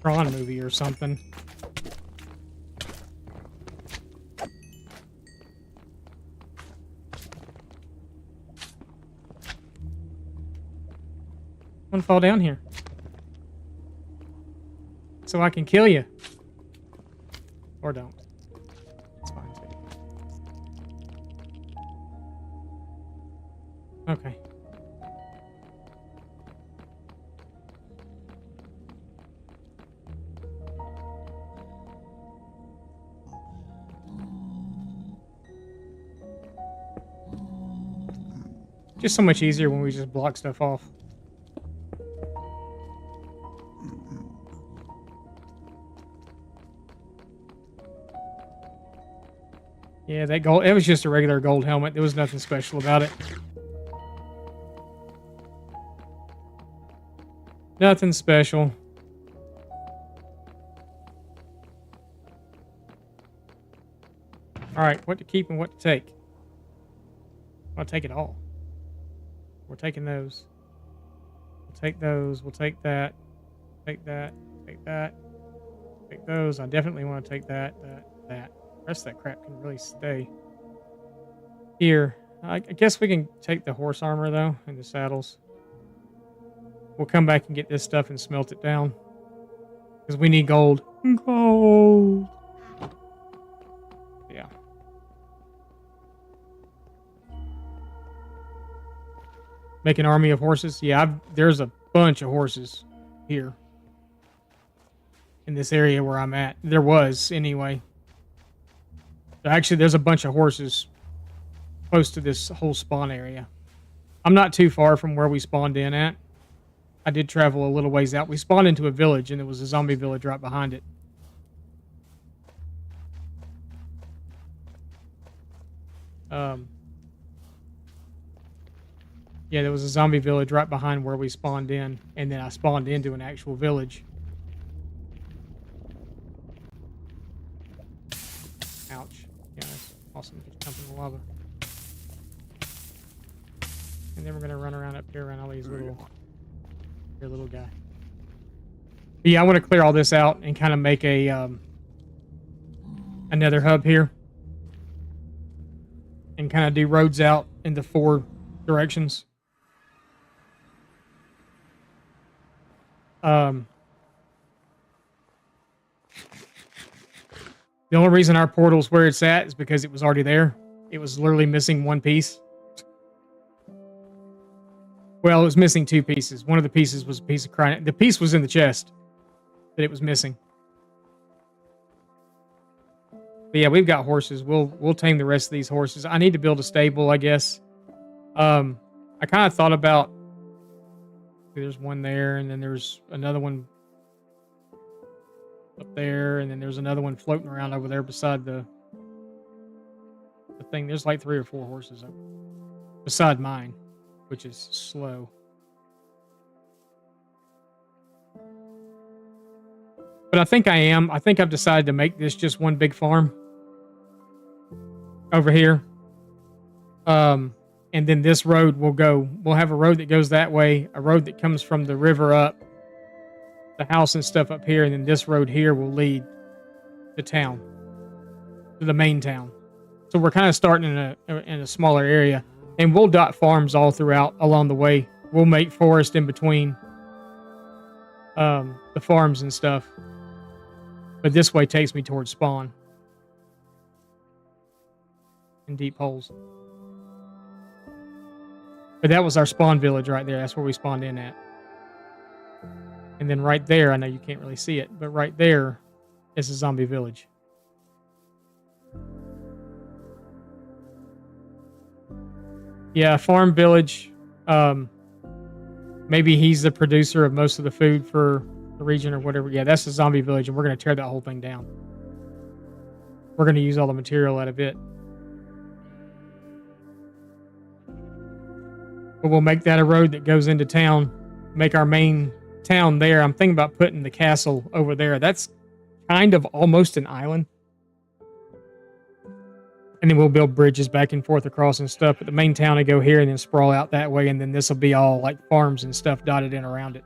Tron movie or something. I'm gonna fall down here. So I can kill you. Or don't. It's fine too. Okay. Just so much easier when we just block stuff off. Yeah, that gold, it was just a regular gold helmet. There was nothing special about it. Nothing special. Alright, what to keep and what to take? I'll take it all. We're taking those. We'll take those. We'll take that. Take that. Take that. Take those. I definitely want to take that. That. The rest of that crap can really stay here. I guess we can take the horse armor, though, and the saddles. We'll come back and get this stuff and smelt it down. Because we need gold. Gold! Yeah. Make an army of horses? Yeah, there's a bunch of horses here. In this area where I'm at. There was, anyway. Actually, there's a bunch of horses close to this whole spawn area. I'm not too far from where we spawned in at. I did travel a little ways out. We spawned into a village, and there was a zombie village right behind it. Yeah, there was a zombie village right behind where we spawned in, and then I spawned into an actual village. Ouch. Yeah, that's awesome. Just jump in the lava. And then we're going to run around up here around all these little guy. But yeah, I want to clear all this out and kind of make a another hub here. and kind of do roads out in the 4 directions. The only reason our portal's where it's at is because it was already there. It was literally missing 1 piece. Well, it was missing 2 pieces. One of the pieces was a piece of crying. The piece was in the chest that it was missing. But yeah, we've got horses. We'll tame the rest of these horses. I need to build a stable, I guess. I kind of thought about. There's one there, and then there's another one up there, and then there's another one floating around over there beside the thing. There's like 3 or 4 horses up beside mine, which is slow. But I think I think I've decided to make this just one big farm over here. And then this road we'll have a road that goes that way, a road that comes from the river up, the house and stuff up here, and then this road here will lead to town, to the main town. So we're kind of starting in a smaller area, and we'll dot farms all throughout along the way. We'll make forest in between the farms and stuff. But this way takes me towards spawn and deep holes. But that was our spawn village right there. That's where we spawned in at. And then right there, I know you can't really see it, but right there is a zombie village. Yeah, farm village. Maybe he's the producer of most of the food for the region or whatever. Yeah, that's the zombie village, and we're going to tear that whole thing down. We're going to use all the material out of it. But we'll make that a road that goes into town, make our main town there. I'm thinking about putting the castle over there. That's kind of almost an island. And then we'll build bridges back and forth across and stuff. But the main town will go here and then sprawl out that way. And then this will be all like farms and stuff dotted in around it.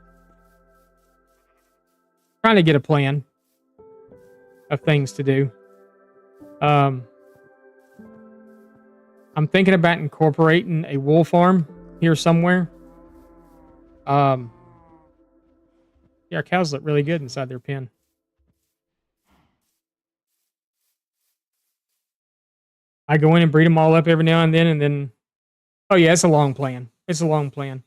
Trying to get a plan of things to do. I'm thinking about incorporating a wool farm here somewhere. Yeah, our cows look really good inside their pen. I go in and breed them all up every now and then, oh yeah, it's a long plan. It's a long plan.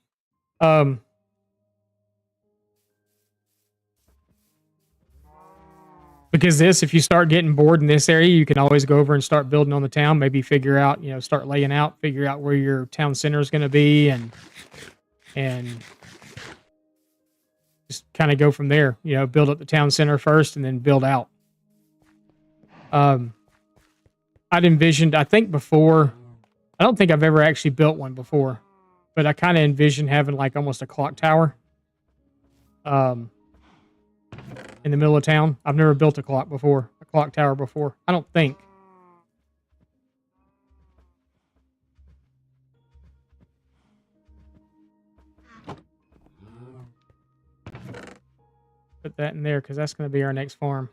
Because if you start getting bored in this area, you can always go over and start building on the town. Maybe figure out, start laying out, figure out where your town center is going to be, and just kind of go from there. Build up the town center first, and then build out. I'd envisioned, I think before, I don't think I've ever actually built one before, but I kind of envisioned having like almost a clock tower in the middle of town. I've never built a clock tower before. I don't think. Put that in there because that's going to be our next farm.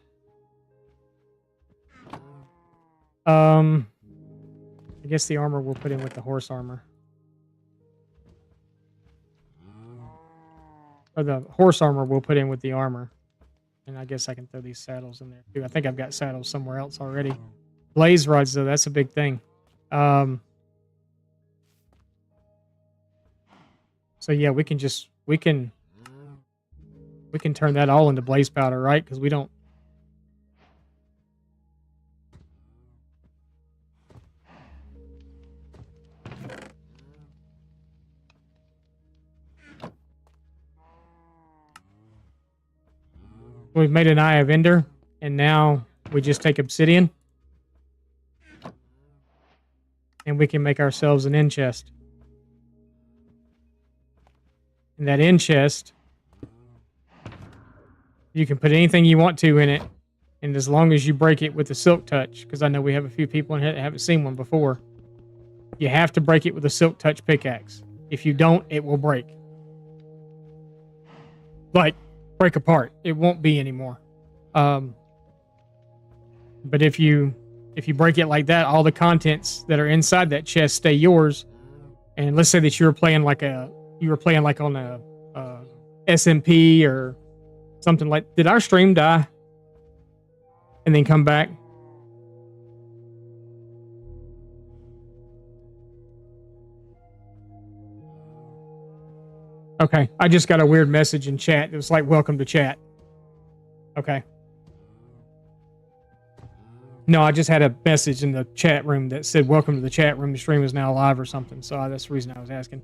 I guess the armor we'll put in with the horse armor. Or the horse armor we'll put in with the armor. And I guess I can throw these saddles in there too. I think I've got saddles somewhere else already. Blaze rods, though, that's a big thing. So yeah, we can turn that all into blaze powder, right? Because we don't. We've made an Eye of Ender, and now we just take obsidian, and we can make ourselves an end chest. And that end chest, you can put anything you want to in it, and as long as you break it with a silk touch, because I know we have a few people in here that haven't seen one before, you have to break it with a silk touch pickaxe. If you don't, it will break. Break apart. It won't be anymore. But if you If you break it like that, all the contents that are inside that chest stay yours. And let's say that you were playing like on a SMP or something like. Did our stream die? And then come back? Okay, I just got a weird message in chat. It was like, welcome to chat. Okay. No, I just had a message in the chat room that said, welcome to the chat room. The stream is now live or something. So that's the reason I was asking.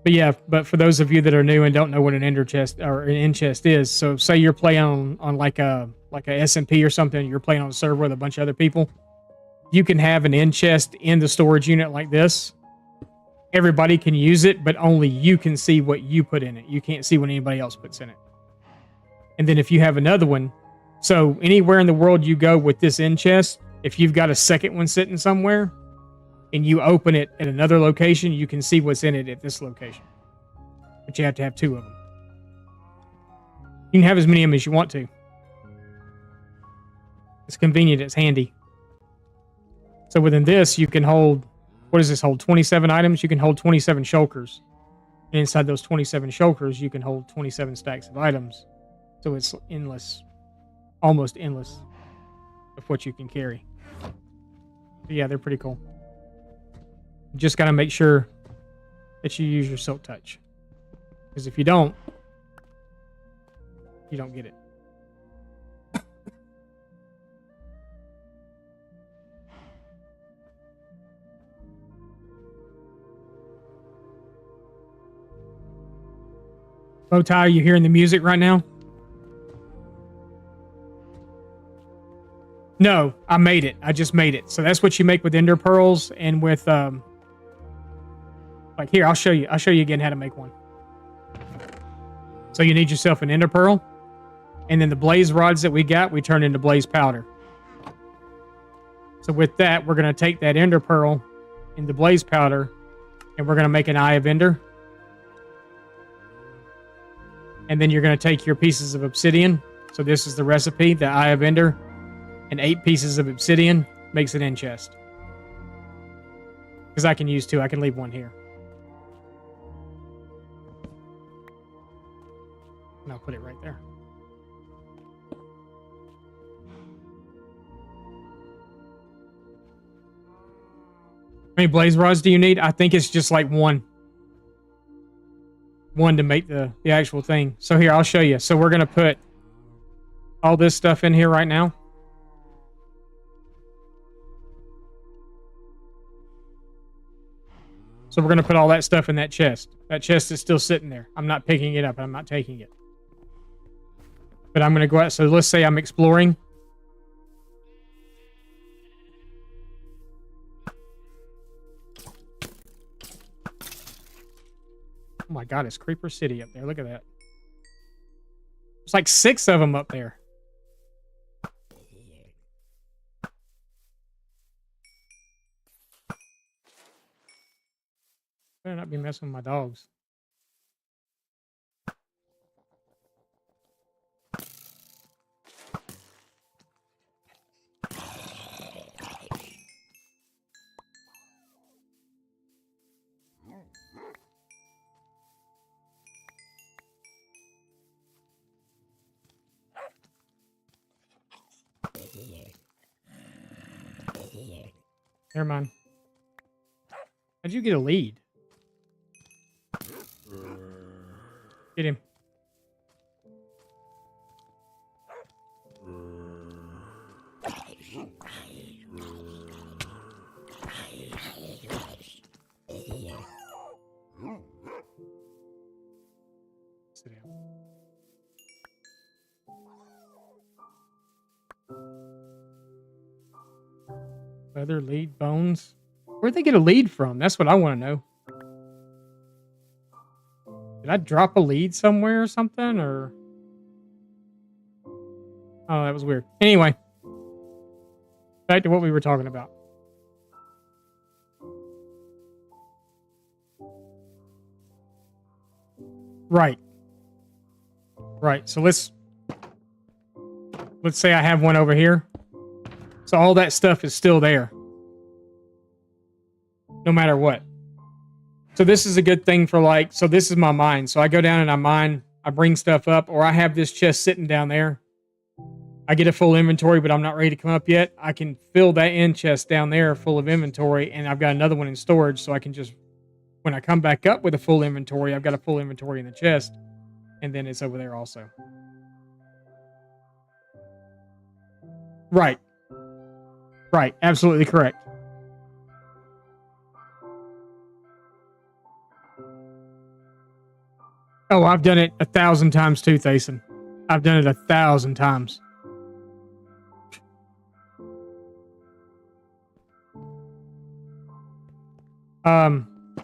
But yeah, but for those of you that are new and don't know what an ender chest or an end chest is, so say you're playing on like a SMP or something, you're playing on a server with a bunch of other people, you can have an end chest in the storage unit like this. Everybody can use it, but only you can see what you put in it. You can't see what anybody else puts in it. And then if you have another one, so anywhere in the world you go with this end chest, if you've got a second one sitting somewhere and you open it at another location, you can see what's in it at this location. But you have to have two of them. You can have as many of them as you want to. It's convenient, it's handy. So within this, you can hold, what does this hold? 27 items? You can hold 27 shulkers. And inside those 27 shulkers, you can hold 27 stacks of items. So it's endless, almost endless of what you can carry. But yeah, they're pretty cool. You just got to make sure that you use your silk touch. Because if you don't get it. Bowtie, are you hearing the music right now? No, I made it. I just made it. So that's what you make with ender pearls and with like here, I'll show you. I'll show you again how to make one. So you need yourself an ender pearl, and then the blaze rods that we got, we turn into blaze powder. So with that, we're going to take that ender pearl into blaze powder, and we're going to make an eye of ender. And then you're going to take your pieces of obsidian. So this is the recipe, the eye of ender, and 8 pieces of obsidian makes an end chest. Because I can use 2. I can leave 1 here. And I'll put it right there. How many blaze rods do you need? I think it's just like 1. 1 to make the actual thing. So here, I'll show you. So we're going to put all this stuff in here right now. So we're going to put all that stuff in that chest. That chest is still sitting there. I'm not picking it up. I'm not taking it. But I'm going to go out. So let's say I'm exploring. Oh my God, it's Creeper City up there. Look at that. There's like 6 of them up there. Better not be messing with my dogs. Never mind. How'd you get a lead? Get him. Sit down. Feather, lead, bones. Where'd they get a lead from? That's what I want to know. Did I drop a lead somewhere or something? Or oh, that was weird. Anyway, back to what we were talking about. Right. Right. So let's say I have one over here. So all that stuff is still there. No matter what. So this is a good thing for like, so this is my mine. So I go down and I mine, I bring stuff up, or I have this chest sitting down there. I get a full inventory, but I'm not ready to come up yet. I can fill that end chest down there full of inventory, and I've got another one in storage, so I can just, when I come back up with a full inventory, I've got a full inventory in the chest, and then it's over there also. Right. Right. Absolutely correct. Oh, I've done it 1,000 times too, Thason. I've done it 1,000 times. I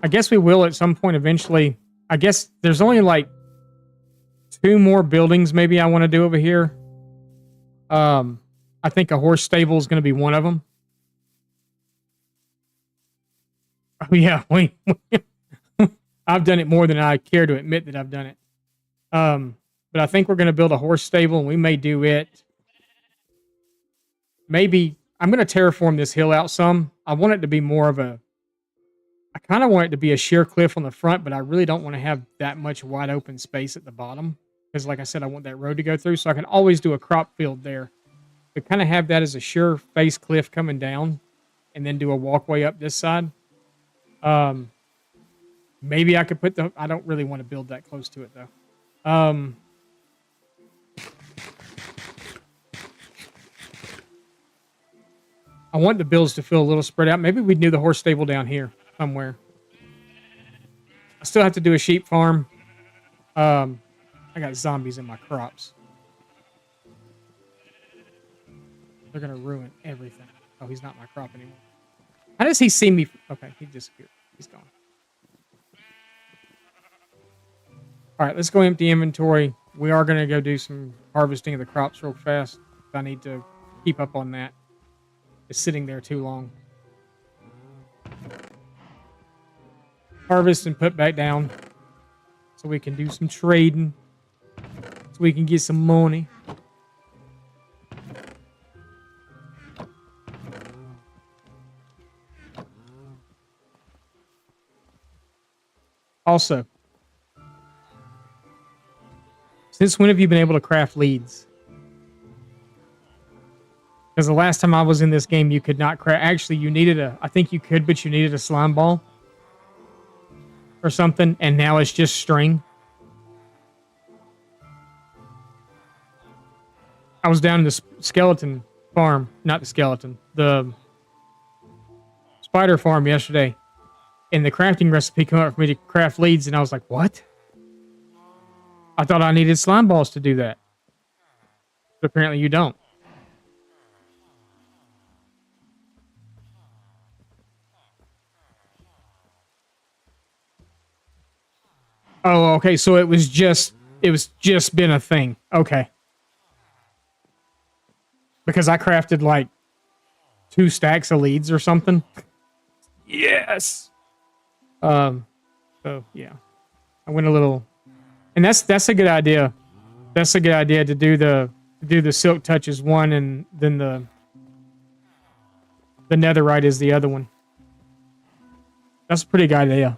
guess we will at some point eventually. I guess there's only like 2 more buildings maybe I want to do over here. I think a horse stable is going to be one of them. Oh yeah, I've done it more than I care to admit that I've done it. But I think we're going to build a horse stable, and we may do it. Maybe I'm going to terraform this hill out some. I want it to be more of a. I kind of want it to be a sheer cliff on the front, but I really don't want to have that much wide open space at the bottom. Because like I said, I want that road to go through, so I can always do a crop field there. But kind of have that as a sure face cliff coming down, and then do a walkway up this side. Maybe I could put the... I don't really want to build that close to it, though. I want the builds to feel a little spread out. Maybe we'd do the horse stable down here somewhere. I still have to do a sheep farm. I got zombies in my crops. They're going to ruin everything. Oh, he's not my crop anymore. How does he see me? Okay, he disappeared. He's gone. All right, let's go empty inventory. We are going to go do some harvesting of the crops real fast. I need to keep up on that. It's sitting there too long. Harvest and put back down so we can do some trading, so we can get some money. Also, since when have you been able to craft leads? Because the last time I was in this game, you could not craft. Actually, you needed a. I think you could, but you needed a slime ball or something, and now it's just string. I was down in the skeleton farm, not the skeleton, the spider farm yesterday, and the crafting recipe came up for me to craft leads, and I was like, what? I thought I needed slime balls to do that. But apparently you don't. Oh, okay, so it was just been a thing. Okay. Because I crafted like 2 stacks of leads or something. Yes. So yeah. I went a little, and that's a good idea. That's a good idea to do the silk touch is one, and then the netherite is the other one. That's a pretty good idea.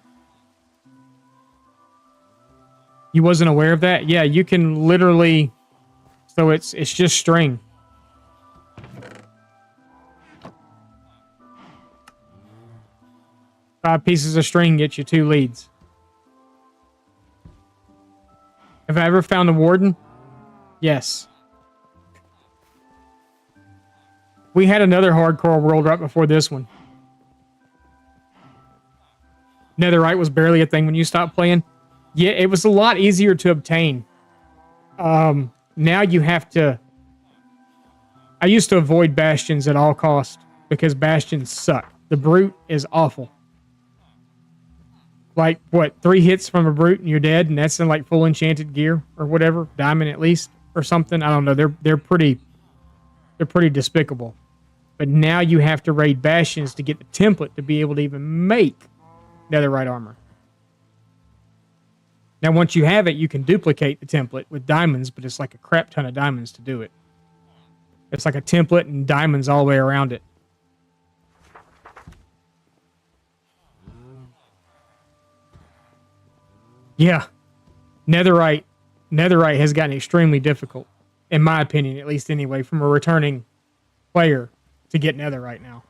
You wasn't aware of that? Yeah, you can literally. So it's just string. Five pieces of string get you 2 leads. Have I ever found a warden? Yes. We had another hardcore world right before this one. Netherite was barely a thing when you stopped playing. Yeah, it was a lot easier to obtain. Now you have to... I used to avoid bastions at all costs because bastions suck. The brute is awful. Like, what, 3 hits from a brute and you're dead, and that's in like full enchanted gear or whatever, diamond at least or something. I don't know. They're pretty despicable. But now you have to raid bastions to get the template to be able to even make netherite armor. Now, once you have it, you can duplicate the template with diamonds, but it's like a crap ton of diamonds to do it. It's like a template and diamonds all the way around it. Yeah. Netherite has gotten extremely difficult, in my opinion, at least anyway, from a returning player to get netherite now.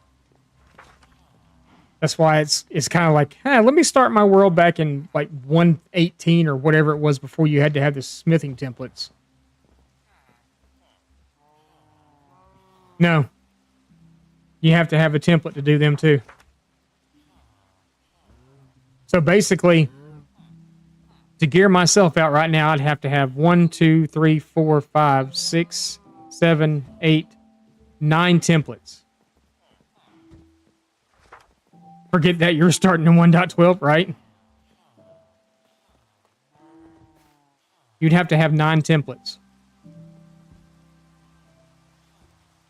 That's why it's kind of like, hey, let me start my world back in like 118 or whatever it was before you had to have the smithing templates. No. You have to have a template to do them too. So basically, to gear myself out right now, I'd have to have 1, 2, 3, 4, 5, 6, 7, 8, 9 templates. Forget that you're starting in 1.12, right? You'd have to have 9 templates.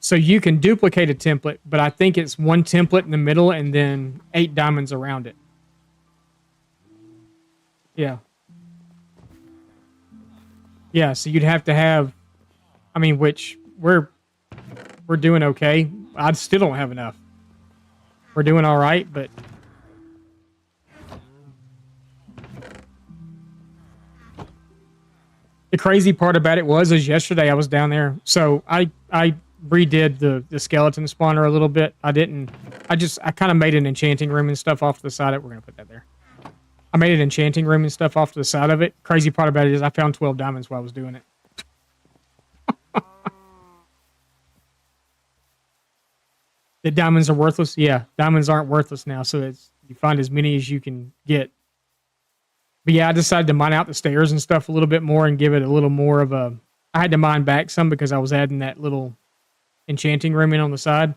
So you can duplicate a template, but I think it's 1 template in the middle and then 8 diamonds around it. Yeah. Yeah, so you'd have to have, I mean, which we're doing okay. I still don't have enough. We're doing all right, but the crazy part about it is yesterday I was down there. So I redid the skeleton spawner a little bit. I kind of made an enchanting room and stuff off to the side of it. We're going to put that there. I made an enchanting room and stuff off to the side of it. Crazy part about it is I found 12 diamonds while I was doing it. The diamonds are worthless? Yeah, diamonds aren't worthless now, so you find as many as you can get. But yeah, I decided to mine out the stairs and stuff a little bit more and give it a little more of a... I had to mine back some because I was adding that little enchanting room in on the side.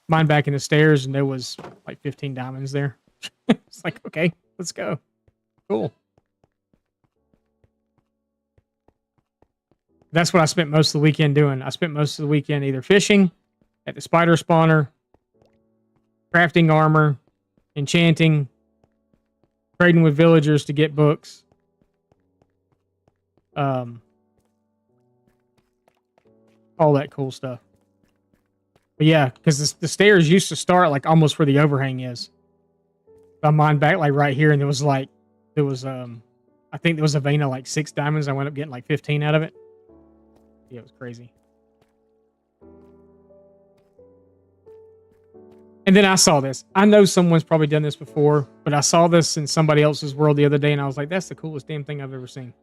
Mine back in the stairs, and there was like 15 diamonds there. It's like, okay, let's go. Cool. That's what I spent most of the weekend doing. I spent most of the weekend either fishing at the spider spawner, crafting armor, enchanting, trading with villagers to get books. All that cool stuff. But yeah, because the stairs used to start like almost where the overhang is. I mined back like right here, and I think there was a vein of like 6 diamonds. I wound up getting like 15 out of it. Yeah, it was crazy. And then I saw this. I know someone's probably done this before, but I saw this in somebody else's world the other day, and I was like, that's the coolest damn thing I've ever seen.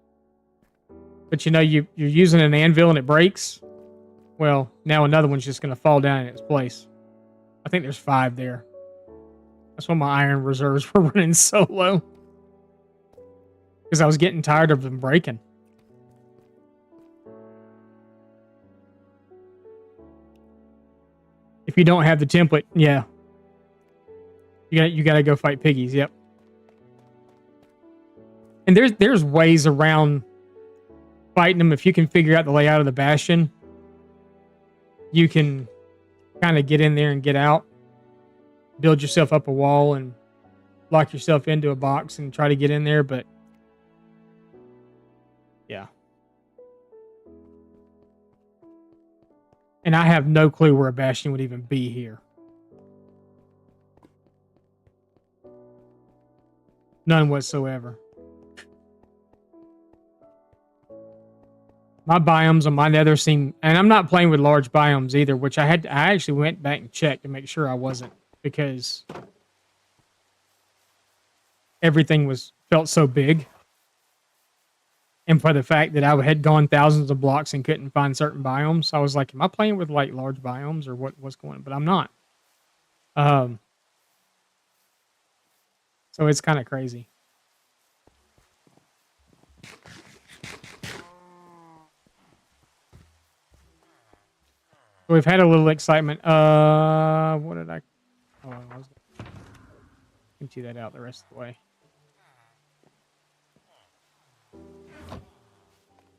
But you know, you're using an anvil and it breaks. Well, now another one's just going to fall down in its place. I think there's 5 there. That's why my iron reserves were running so low. Because I was getting tired of them breaking. If you don't have the template, yeah. You got to go fight piggies, yep. And there's ways around fighting them. If you can figure out the layout of the bastion, you can kind of get in there and get out. Build yourself up a wall and lock yourself into a box and try to get in there, but yeah. And I have no clue where a bastion would even be here. None whatsoever. My biomes on my nether seem... And I'm not playing with large biomes either, which I actually went back and checked to make sure I wasn't. Because everything felt so big. And for the fact that I had gone thousands of blocks and couldn't find certain biomes, I was like, am I playing with like large biomes or what's going on? But I'm not. So it's kind of crazy. We've had a little excitement. What did I... Oh, I was going to empty that out the rest of the way.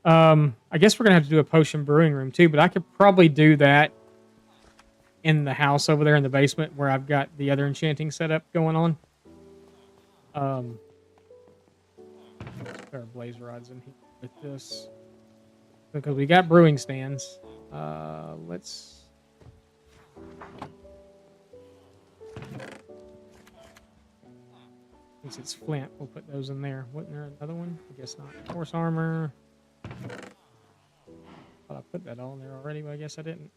I guess we're going to have to do a potion brewing room too, but I could probably do that in the house over there in the basement where I've got the other enchanting setup going on. Let's put our blaze rods in here with this. Because we got brewing stands. Let's. Since it's flint, we'll put those in there. Wasn't there another one? I guess not. Horse armor. Thought I put that all in there already, but I guess I didn't.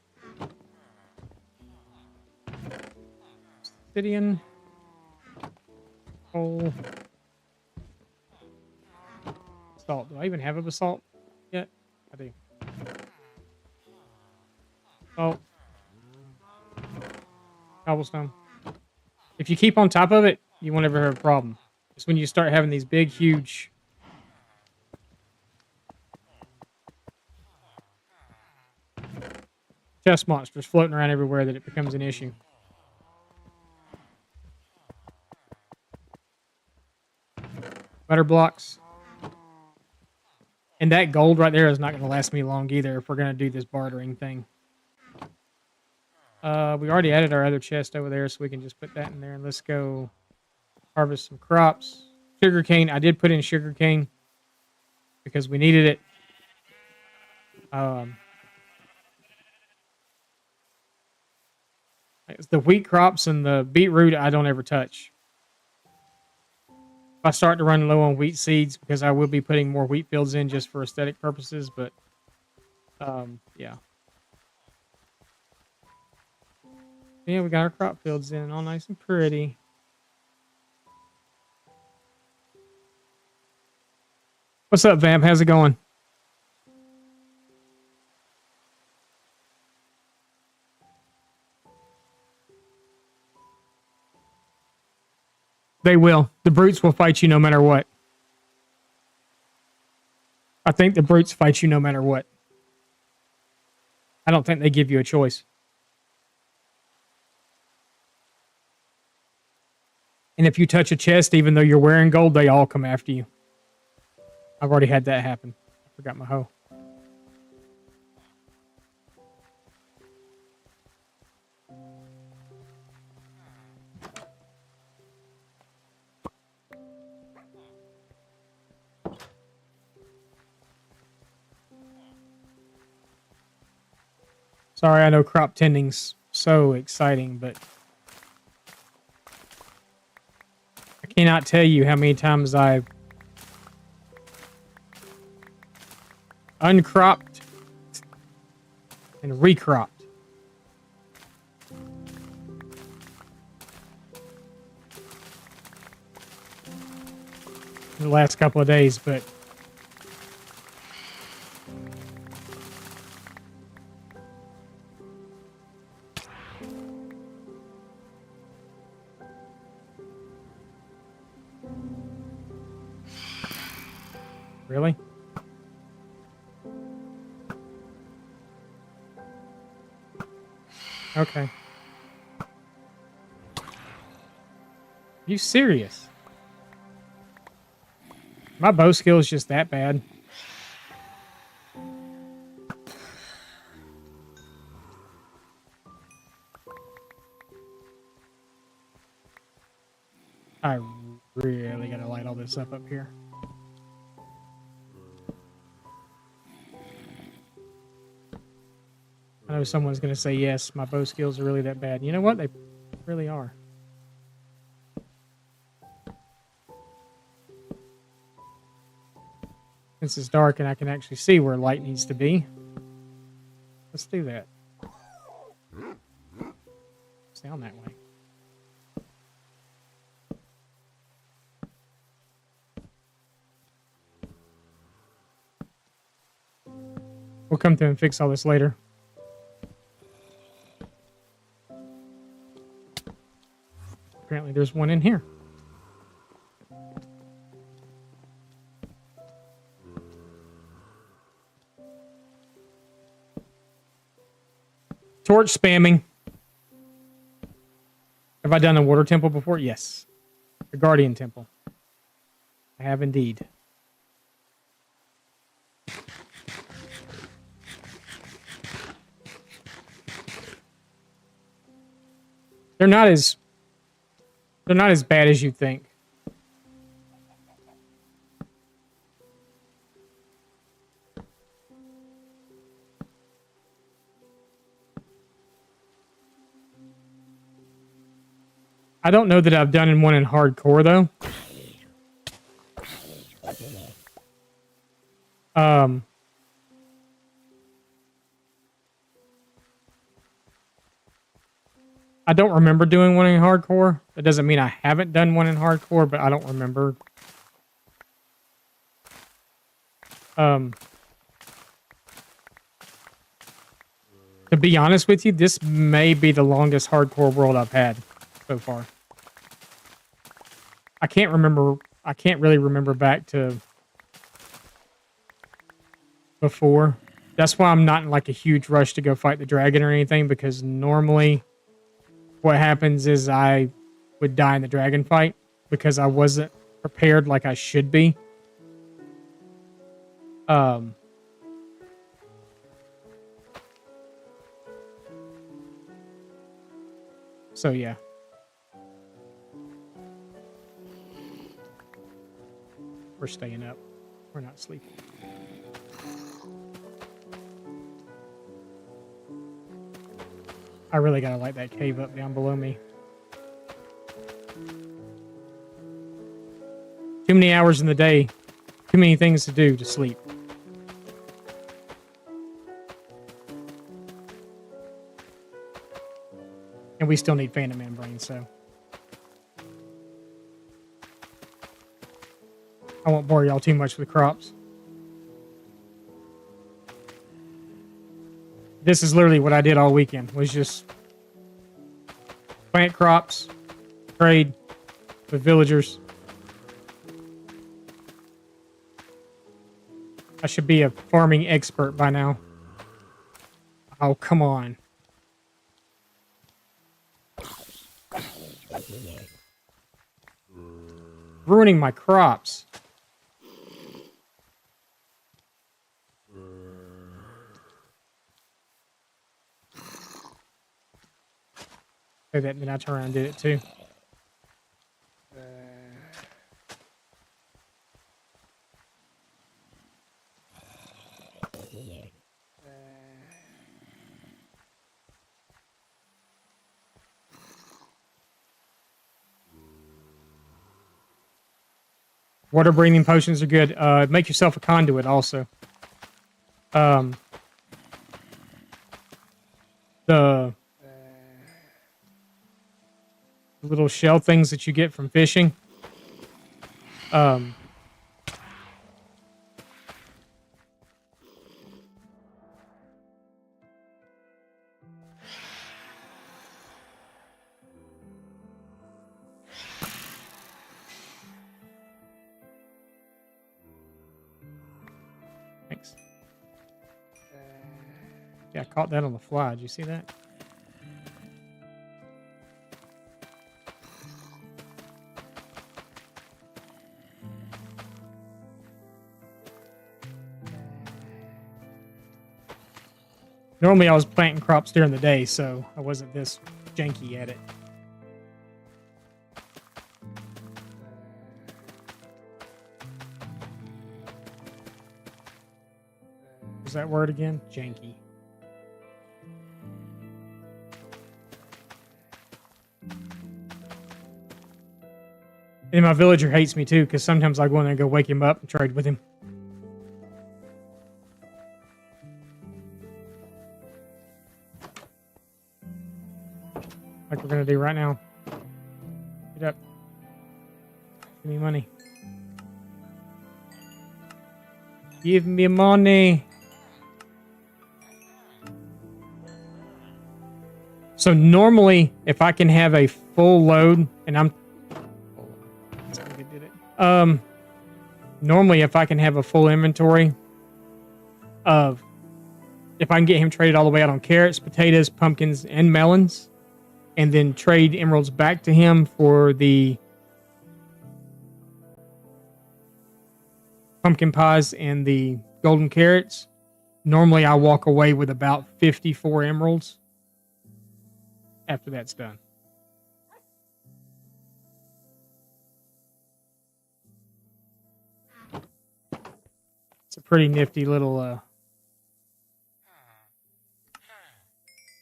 Obsidian. Coal. Basalt. Do I even have a basalt yet? I do. Oh. Cobblestone. If you keep on top of it, you won't ever have a problem. It's when you start having these big, huge chest monsters floating around everywhere that it becomes an issue. Butter blocks. And that gold right there is not going to last me long either if we're going to do this bartering thing. We already added our other chest over there, so we can just put that in there. And let's go harvest some crops. Sugarcane. I did put in sugarcane because we needed it. The wheat crops and the beetroot I don't ever touch. If I start to run low on wheat seeds, because I will be putting more wheat fields in just for aesthetic purposes, but yeah. Yeah, we got our crop fields in, all nice and pretty. What's up, Vamp? How's it going? They will. The brutes will fight you no matter what. I think the brutes fight you no matter what. I don't think they give you a choice. And if you touch a chest, even though you're wearing gold, they all come after you. I've already had that happen. I forgot my hoe. Sorry, I know crop tending's so exciting, but I cannot tell you how many times I've uncropped and recropped. In the last couple of days, but really? Okay. Are you serious? My bow skill is just that bad. I really gotta light all this up here. I know someone's gonna say, yes, my bow skills are really that bad. You know what? They really are. Since it's dark and I can actually see where light needs to be, let's do that. It's down that way. We'll come through and fix all this later. Apparently there's one in here. Torch spamming. Have I done a water temple before? Yes. The Guardian Temple. I have indeed. They're not as bad as you think. I don't know that I've done one in hardcore though. Um, I don't remember doing one in hardcore. That doesn't mean I haven't done one in hardcore, but I don't remember. To be honest with you, this may be the longest hardcore world I've had so far. I can't remember. I can't really remember back to before. That's why I'm not in like a huge rush to go fight the dragon or anything, because normally what happens is I would die in the dragon fight because I wasn't prepared like I should be. So yeah. We're staying up. We're not sleeping. I really gotta light that cave up down below me. Too many hours in the day. Too many things to do to sleep. And we still need Phantom Membrane, so. I won't bore y'all too much with crops. This is literally what I did all weekend, was just plant crops, trade with villagers. I should be a farming expert by now. Oh, come on. Ruining my crops. Okay, then I turned around and did it too. Water breathing potions are good. Make yourself a conduit also. The little shell things that you get from fishing. Thanks. Yeah, I caught that on the fly. Did you see that? Normally I was planting crops during the day, so I wasn't this janky at it. What's that word again? Janky. And my villager hates me too, because sometimes I go in there and go wake him up and trade with him. Like we're gonna do right now. Get up. Give me money. Give me money. So normally, if I can have a full load, and normally if I can have a full inventory of, if I can get him traded all the way out on carrots, potatoes, pumpkins, and melons, and then trade emeralds back to him for the pumpkin pies and the golden carrots, normally I walk away with about 54 emeralds after that's done. It's a pretty nifty little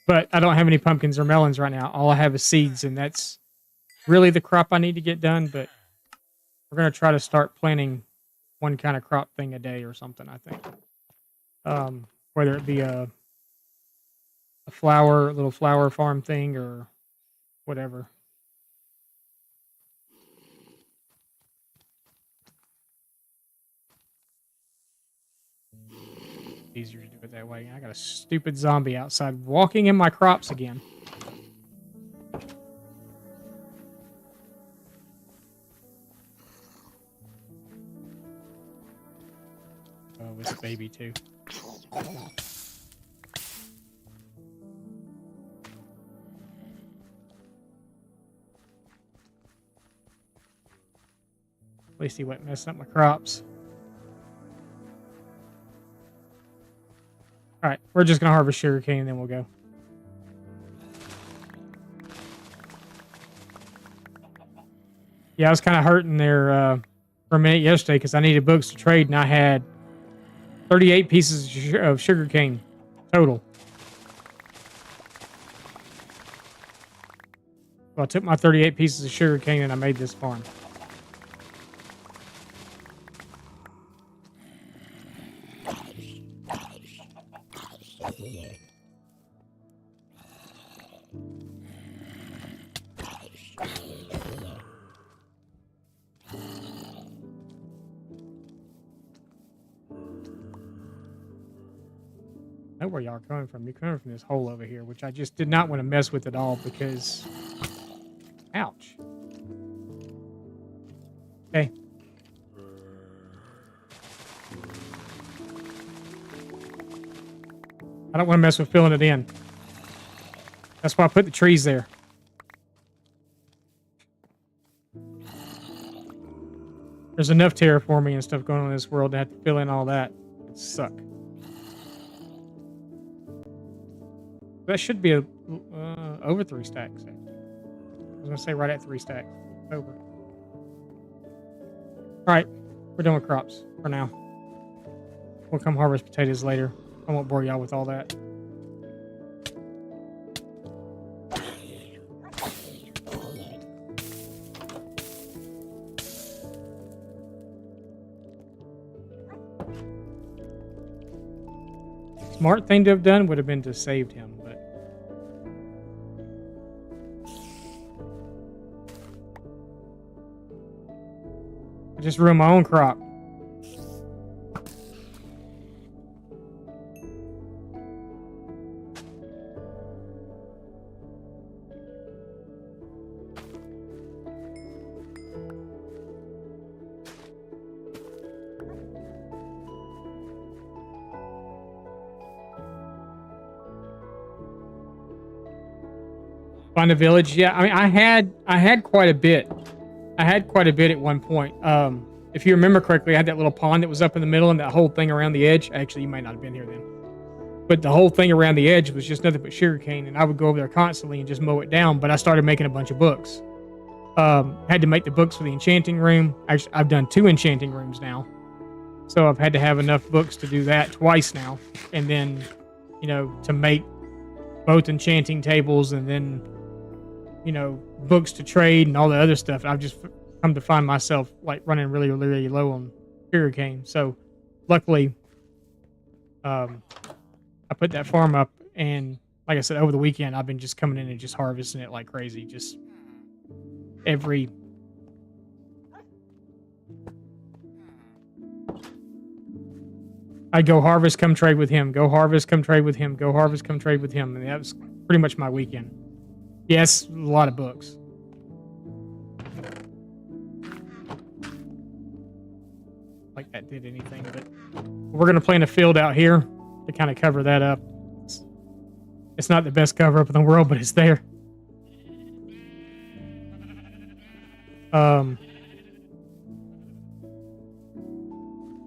but I don't have any pumpkins or melons right now. All I have is seeds, and that's really the crop I need to get done, but we're gonna try to start planting one kind of crop thing a day or something. I think, whether it be a little flower farm thing or whatever. Easier to do it that way. I got a stupid zombie outside walking in my crops again. Oh, it's a baby too. At least he wasn't messing up my crops. All right, we're just gonna harvest sugarcane and then we'll go. Yeah, I was kind of hurting there for a minute yesterday because I needed books to trade and I had 38 pieces of sugarcane total. So I took my 38 pieces of sugarcane and I made this farm. I know where y'all are coming from. You're coming from this hole over here, which I just did not want to mess with at all because... Ouch. Okay. I don't want to mess with filling it in. That's why I put the trees there. There's enough terraforming and stuff going on in this world to have to fill in all that. It suck. That should be over 3 stacks. I was going to say right at 3 stacks. Over. Alright, we're done with crops for now. We'll come harvest potatoes later. I won't bore y'all with all that. Smart thing to have done would have been to save him, but... I just ruined my own crop. Find a village, yeah. I mean, I had quite a bit. I had quite a bit at one point. If you remember correctly, I had that little pond that was up in the middle and that whole thing around the edge. Actually, you might not have been here then. But the whole thing around the edge was just nothing but sugarcane, and I would go over there constantly and just mow it down. But I started making a bunch of books. Had to make the books for the enchanting room. Actually, I've done 2 enchanting rooms now. So I've had to have enough books to do that twice now. And then, you know, to make both enchanting tables and then, you know, books to trade and all the other stuff. I've just come to find myself like running really, really, really low on sugarcane. So luckily, I put that farm up, and like I said, over the weekend, I've been just coming in and just harvesting it like crazy. Just every... I'd go harvest, come trade with him. Go harvest, come trade with him. Go harvest, come trade with him. And that was pretty much my weekend. Yes, a lot of books. Like that did anything, but we're going to plant a field out here to kind of cover that up. It's not the best cover up in the world, but it's there. What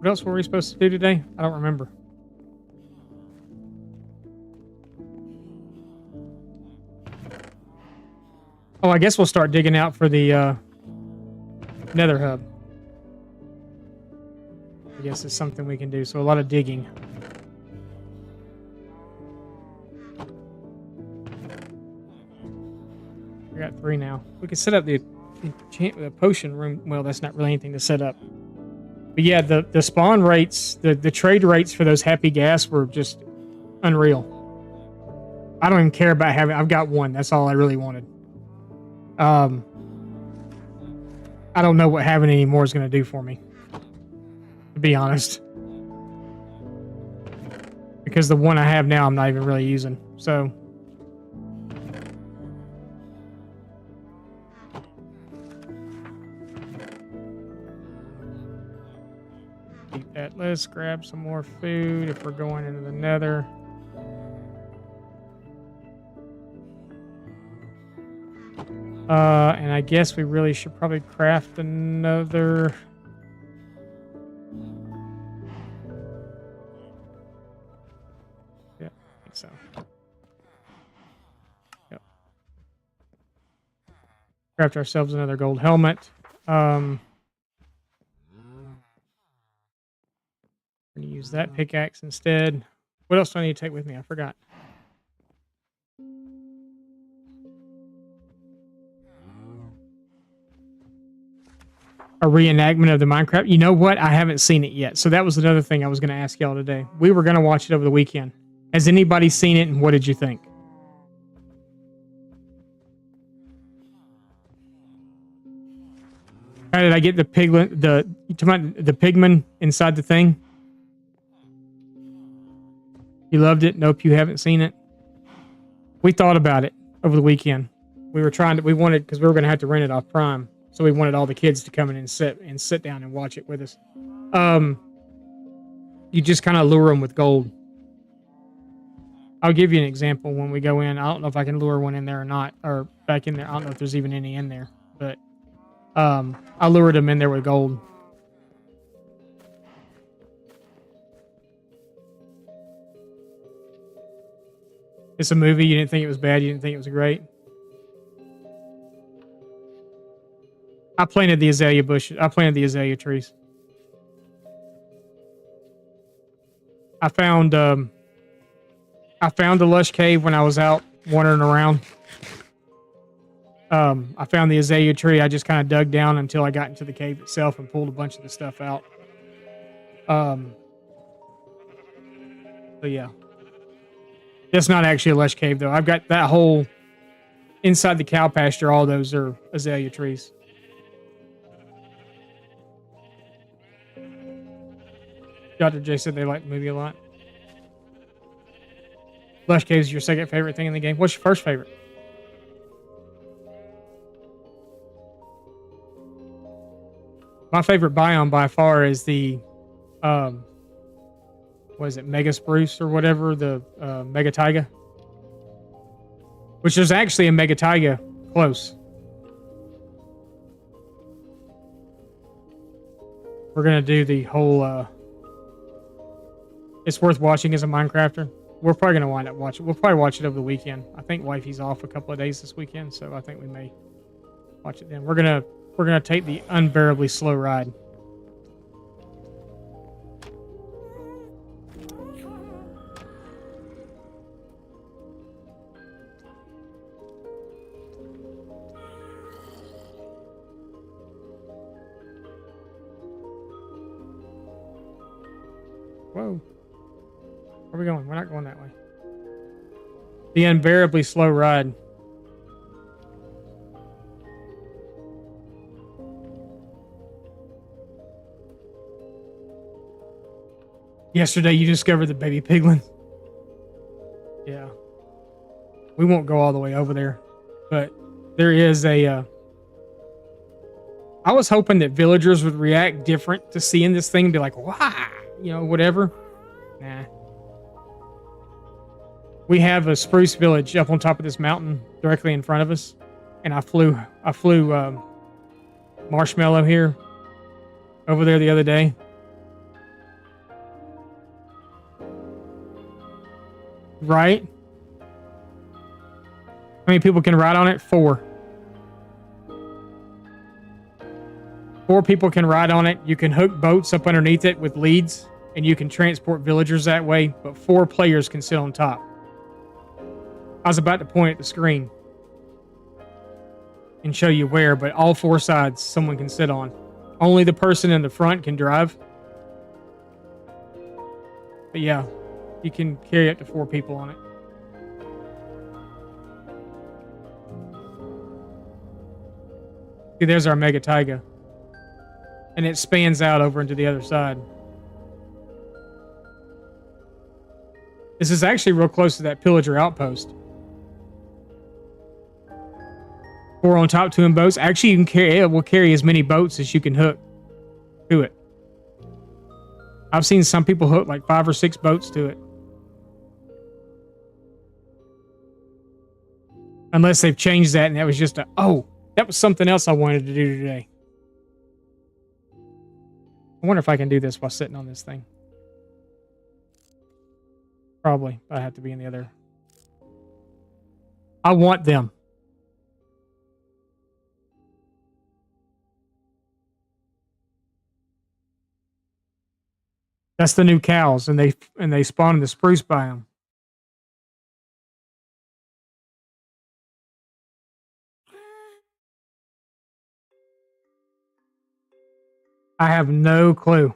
else were we supposed to do today? I don't remember. Oh, I guess we'll start digging out for the Nether hub. I guess it's something we can do. So a lot of digging. got 3 now. We can set up the potion room. Well, that's not really anything to set up. But yeah, the spawn rates, the trade rates for those happy gas were just unreal. I don't even care about having. I've got 1. That's all I really wanted. I don't know what having any more is going to do for me, to be honest. Because the 1 I have now, I'm not even really using. So. Keep that. Let's grab some more food if we're going into the Nether. And I guess we really should probably craft another. Yeah, I think so. Yep. Craft ourselves another gold helmet. We're gonna use that pickaxe instead. What else do I need to take with me? I forgot. A reenactment of the Minecraft. You know what? I haven't seen it yet. So that was another thing I was going to ask y'all today. We were going to watch it over the weekend. Has anybody seen it, and what did you think? How did I get the piglet? The pigman inside the thing? You loved it? Nope, you haven't seen it. We thought about it over the weekend. We wanted, because we were going to have to rent it off Prime. So we wanted all the kids to come in and sit down and watch it with us. You just kind of lure them with gold. I'll give you an example when we go in. I don't know if I can lure one in there or not, or back in there. I don't know if there's even any in there, but I lured them in there with gold. It's a movie. You didn't think it was bad. You didn't think it was great. I planted the azalea bushes. I planted the azalea trees. I found a lush cave when I was out wandering around. I found the azalea tree. I just kind of dug down until I got into the cave itself and pulled a bunch of the stuff out. So yeah. That's not actually a lush cave though. I've got that whole inside the cow pasture. All those are azalea trees. Dr. J said they liked the movie a lot. Lush Cave is your second favorite thing in the game. What's your first favorite? My favorite biome by far is the, what is it, Mega Spruce or whatever, the Mega Taiga. Which there's actually a Mega Taiga close. We're going to do the whole... It's worth watching as a Minecrafter. We're probably going to wind up watching. We'll probably watch it over the weekend. I think Wifey's off a couple of days this weekend, so I think we may watch it then. We're gonna take the unbearably slow ride. Whoa. Where are we going? We're not going that way. The unbearably slow ride. Yesterday you discovered the baby piglin. Yeah. We won't go all the way over there. But there is a... I was hoping that villagers would react different to seeing this thing and be like, wow, you know, whatever. Nah. We have a spruce village up on top of this mountain directly in front of us. And I flew Marshmallow here over there the other day. Right? How many people can ride on it? 4. 4 people can ride on it. You can hook boats up underneath it with leads, and you can transport villagers that way, but 4 players can sit on top. I was about to point at the screen. and show you where, but all four sides someone can sit on. Only the person in the front can drive. But yeah, you can carry up to 4 people on it. See, there's our Mega Taiga. And it spans out over into the other side. This is actually real close to that pillager outpost. 4 on top, 2 in boats. Actually, you can carry, it will carry as many boats as you can hook to it. I've seen some people hook like 5 or 6 boats to it. Unless they've changed that and that was just a, oh, that was something else I wanted to do today. I wonder if I can do this while sitting on this thing. Probably, but I have to be in the other. I want them. That's the new cows, and they spawn in the spruce biome. I have no clue.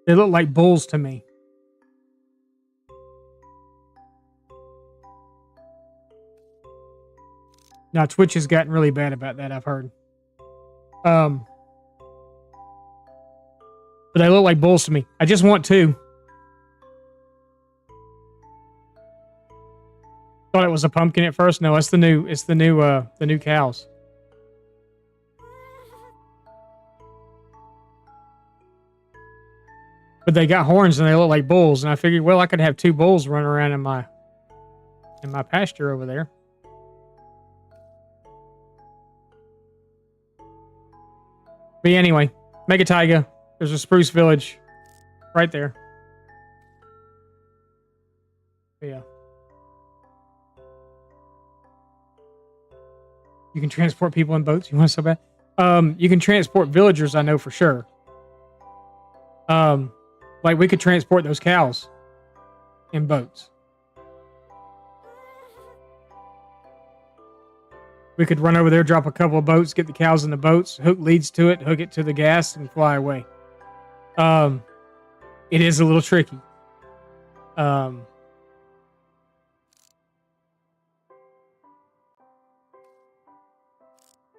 They look like bulls to me. Now Twitch has gotten really bad about that, I've heard. But they look like bulls to me. I just want 2. Thought it was a pumpkin at first. No, it's the new cows. But they got horns and they look like bulls, and I figured, well, I could have 2 bulls running around in my pasture over there. But anyway, Mega Taiga. There's a spruce village right there. But yeah. You can transport people in boats. You want so bad? You can transport villagers, I know for sure. Like we could transport those cows in boats. We could run over there, drop a couple of boats, get the cows in the boats, hook leads to it, hook it to the gas, and fly away. It is a little tricky. I don't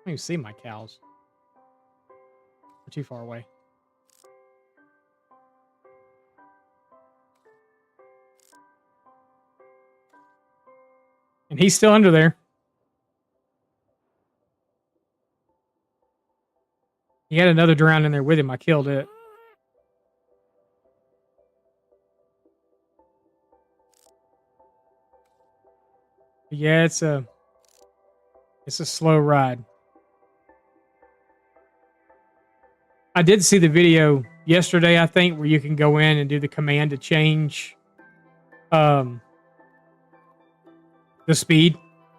even see my cows. They're too far away. And he's still under there. He had another drown in there with him. I killed it. But yeah, it's a slow ride. I did see the video yesterday, I think, where you can go in and do the command to change the speed,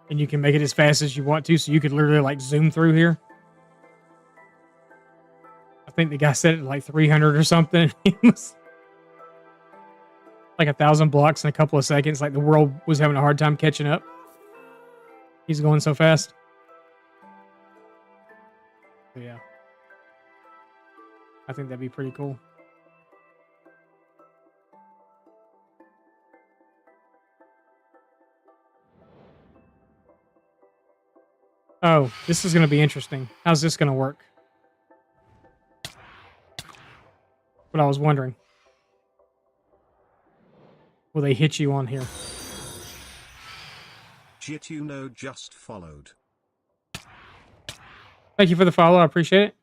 and you can make it as fast as you want to, so you could literally like zoom through here. I think the guy said it like 300 or something. It was like 1,000 blocks in a couple of seconds. Like the world was having a hard time catching up. He's going so fast. But yeah. I think that'd be pretty cool. Oh, this is going to be interesting. How's this going to work? What I was wondering. Will they hit you on here? Jit, you know, just followed. Thank you for the follow. I appreciate it.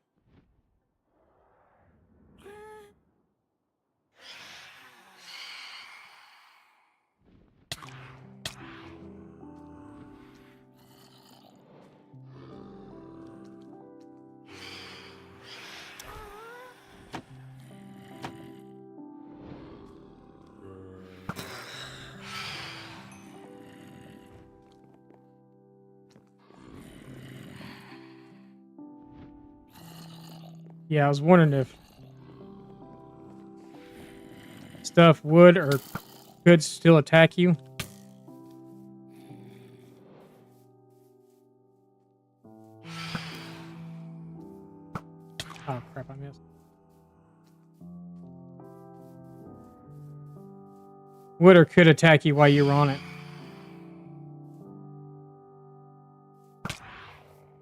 Yeah, I was wondering if stuff would or could still attack you? Oh crap, I missed. Would or could attack you while you were on it.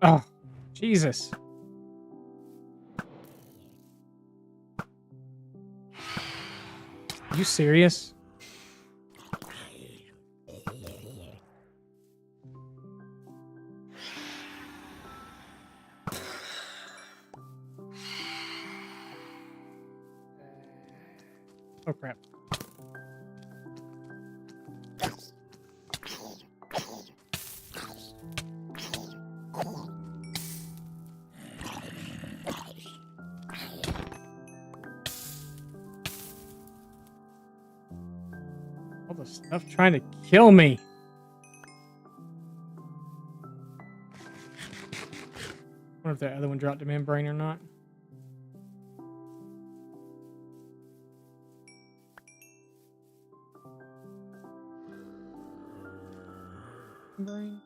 Oh, Jesus. Are you serious? Oh crap. All the stuff trying to kill me. I wonder if that other one dropped a membrane or not. Membrane.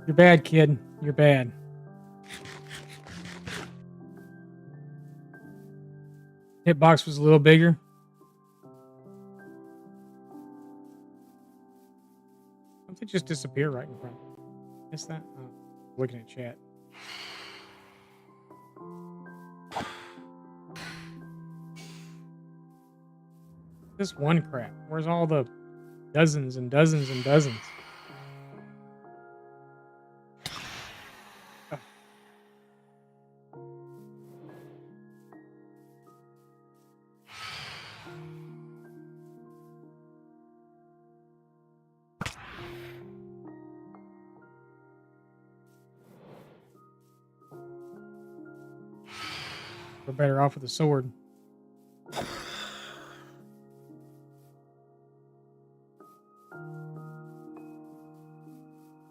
You're bad, kid. You're bad. Hitbox was a little bigger. Something just disappeared right in front. Missed that? Oh, looking at chat. This one crap. Where's all the dozens and dozens and dozens? Oh. We're better off with a sword.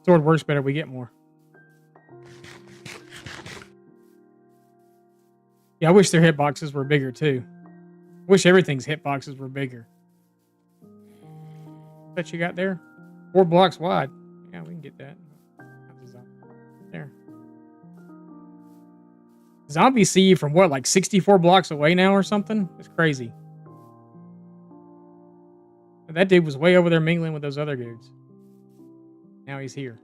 Sword works better, we get more. Yeah, I wish their hitboxes were bigger too. Wish everything's hitboxes were bigger. Bet you got there? 4 blocks wide. Yeah, we can get that. There. Zombies see you from what, like 64 blocks away now or something? It's crazy. That dude was way over there mingling with those other dudes. Now he's here.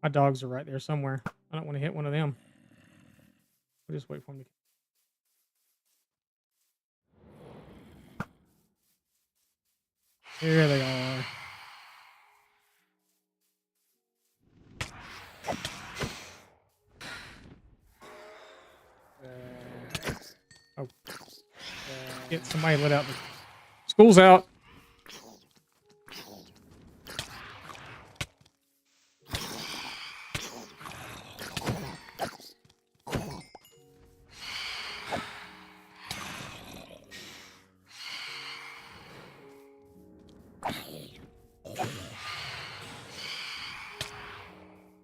My dogs are right there somewhere. I don't want to hit one of them. We'll just wait for them to... Here they are. Oh. Get somebody let out. School's out.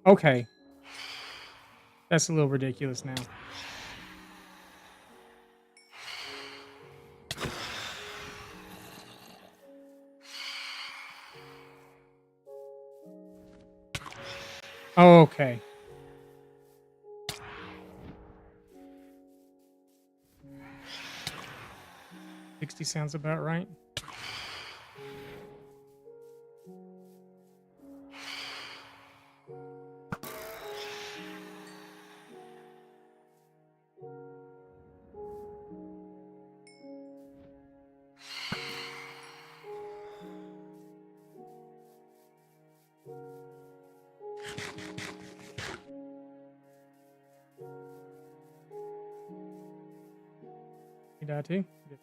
Okay. That's a little ridiculous now. Oh, okay. $60 sounds about right. You die too? Good.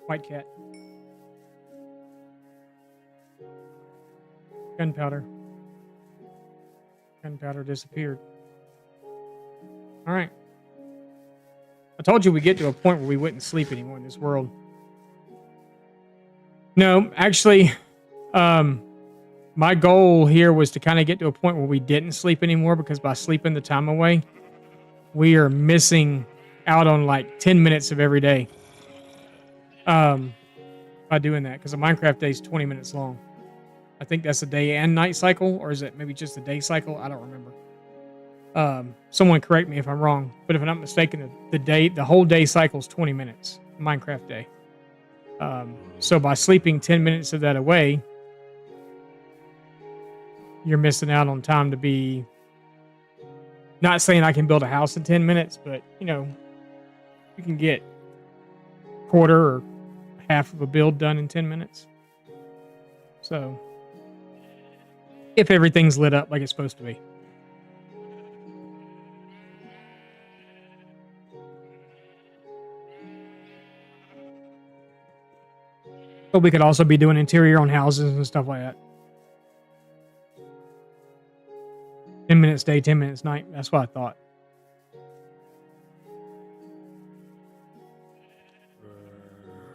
White cat. Gunpowder. Gunpowder disappeared. Alright. I told you we get to a point where we wouldn't sleep anymore in this world. No, actually, my goal here was to kind of get to a point where we didn't sleep anymore, because by sleeping the time away, we are missing out on like 10 minutes of every day. By doing that, because a Minecraft day is 20 minutes long. I think that's a day and night cycle, or is it maybe just a day cycle? I don't remember. Someone correct me if I'm wrong, but if I'm not mistaken, the whole day cycle is 20 minutes. Minecraft day. So by sleeping 10 minutes of that away, you're missing out on time to be. Not saying I can build a house in 10 minutes, but you know, you can get quarter or half of a build done in 10 minutes. So, if everything's lit up like it's supposed to be. But we could also be doing interior on houses and stuff like that. 10 minutes day, 10 minutes night. That's what I thought.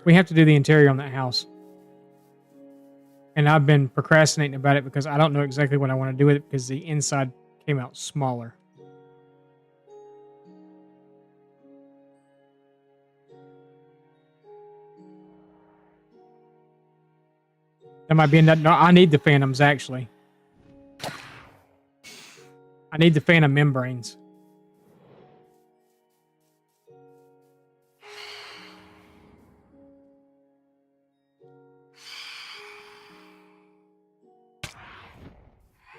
We have to do the interior on that house. And I've been procrastinating about it because I don't know exactly what I want to do with it, because the inside came out smaller. That might be enough. No, I need the phantoms, actually. I need the phantom membranes.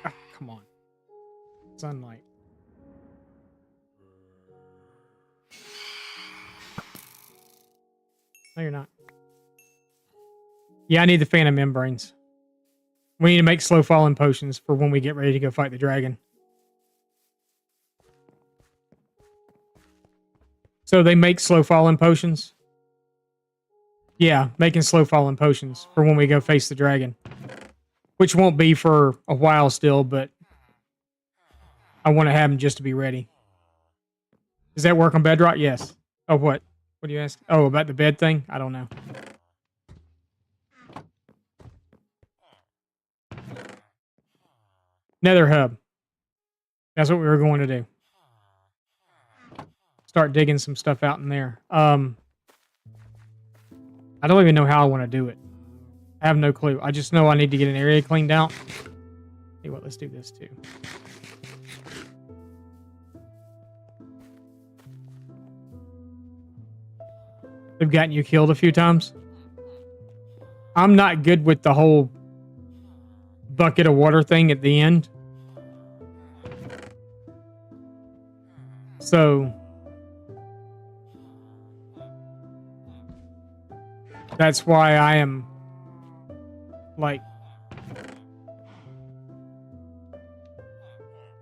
Oh, come on. Sunlight. No, you're not. Yeah, I need the phantom membranes. We need to make slow falling potions for when we get ready to go fight the dragon. So they make slow falling potions? Yeah, making slow falling potions for when we go face the dragon. Which won't be for a while still, but I want to have them just to be ready. Does that work on Bedrock? Yes. Oh, what? What do you ask? Oh, about the bed thing? I don't know. Nether hub. That's what we were going to do. Start digging some stuff out in there. I don't even know how I want to do it. I have no clue. I just know I need to get an area cleaned out. Hey, what? Let's do this too. They've gotten you killed a few times. I'm not good with the whole bucket of water thing at the end. So that's why I am like,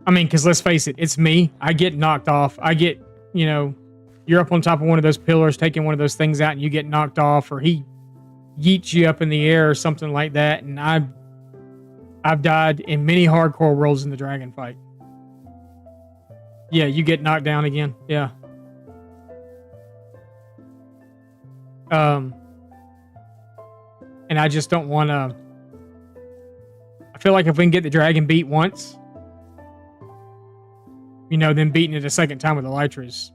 I mean, because let's face it, it's me. I get knocked off. I get, you know, you're up on top of one of those pillars taking one of those things out and you get knocked off, or he yeets you up in the air or something like that. And I've died in many hardcore worlds in the dragon fight. Yeah, you get knocked down again. Yeah. And I just don't want to. I feel like if we can get the dragon beat once, you know, then beating it a second time with Elytra is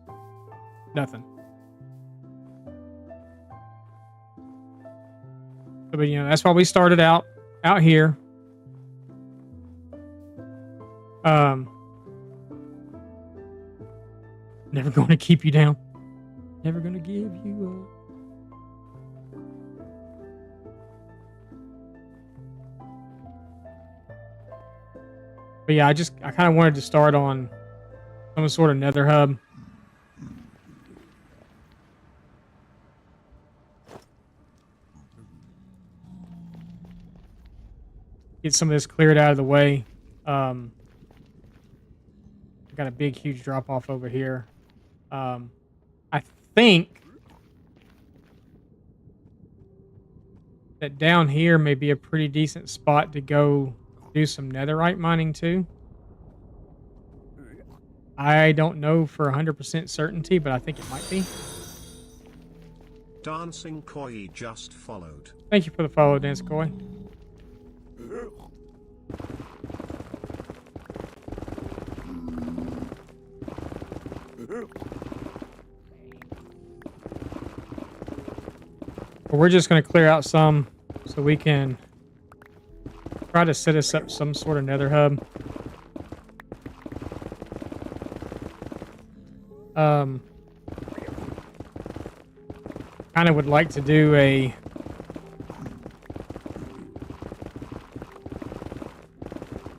nothing. But you know, that's why we started out here. Never going to keep you down. Never going to give you up. But yeah, I kind of wanted to start on some sort of nether hub. Get some of this cleared out of the way. Got a big, huge drop off over here. I think that down here may be a pretty decent spot to go do some netherite mining too. I don't know for 100% certainty, but I think it might be. Dancing Koi just followed. Thank you for the follow, Dance Koi. But we're just going to clear out some so we can try to set us up some sort of nether hub. Kind of would like to do a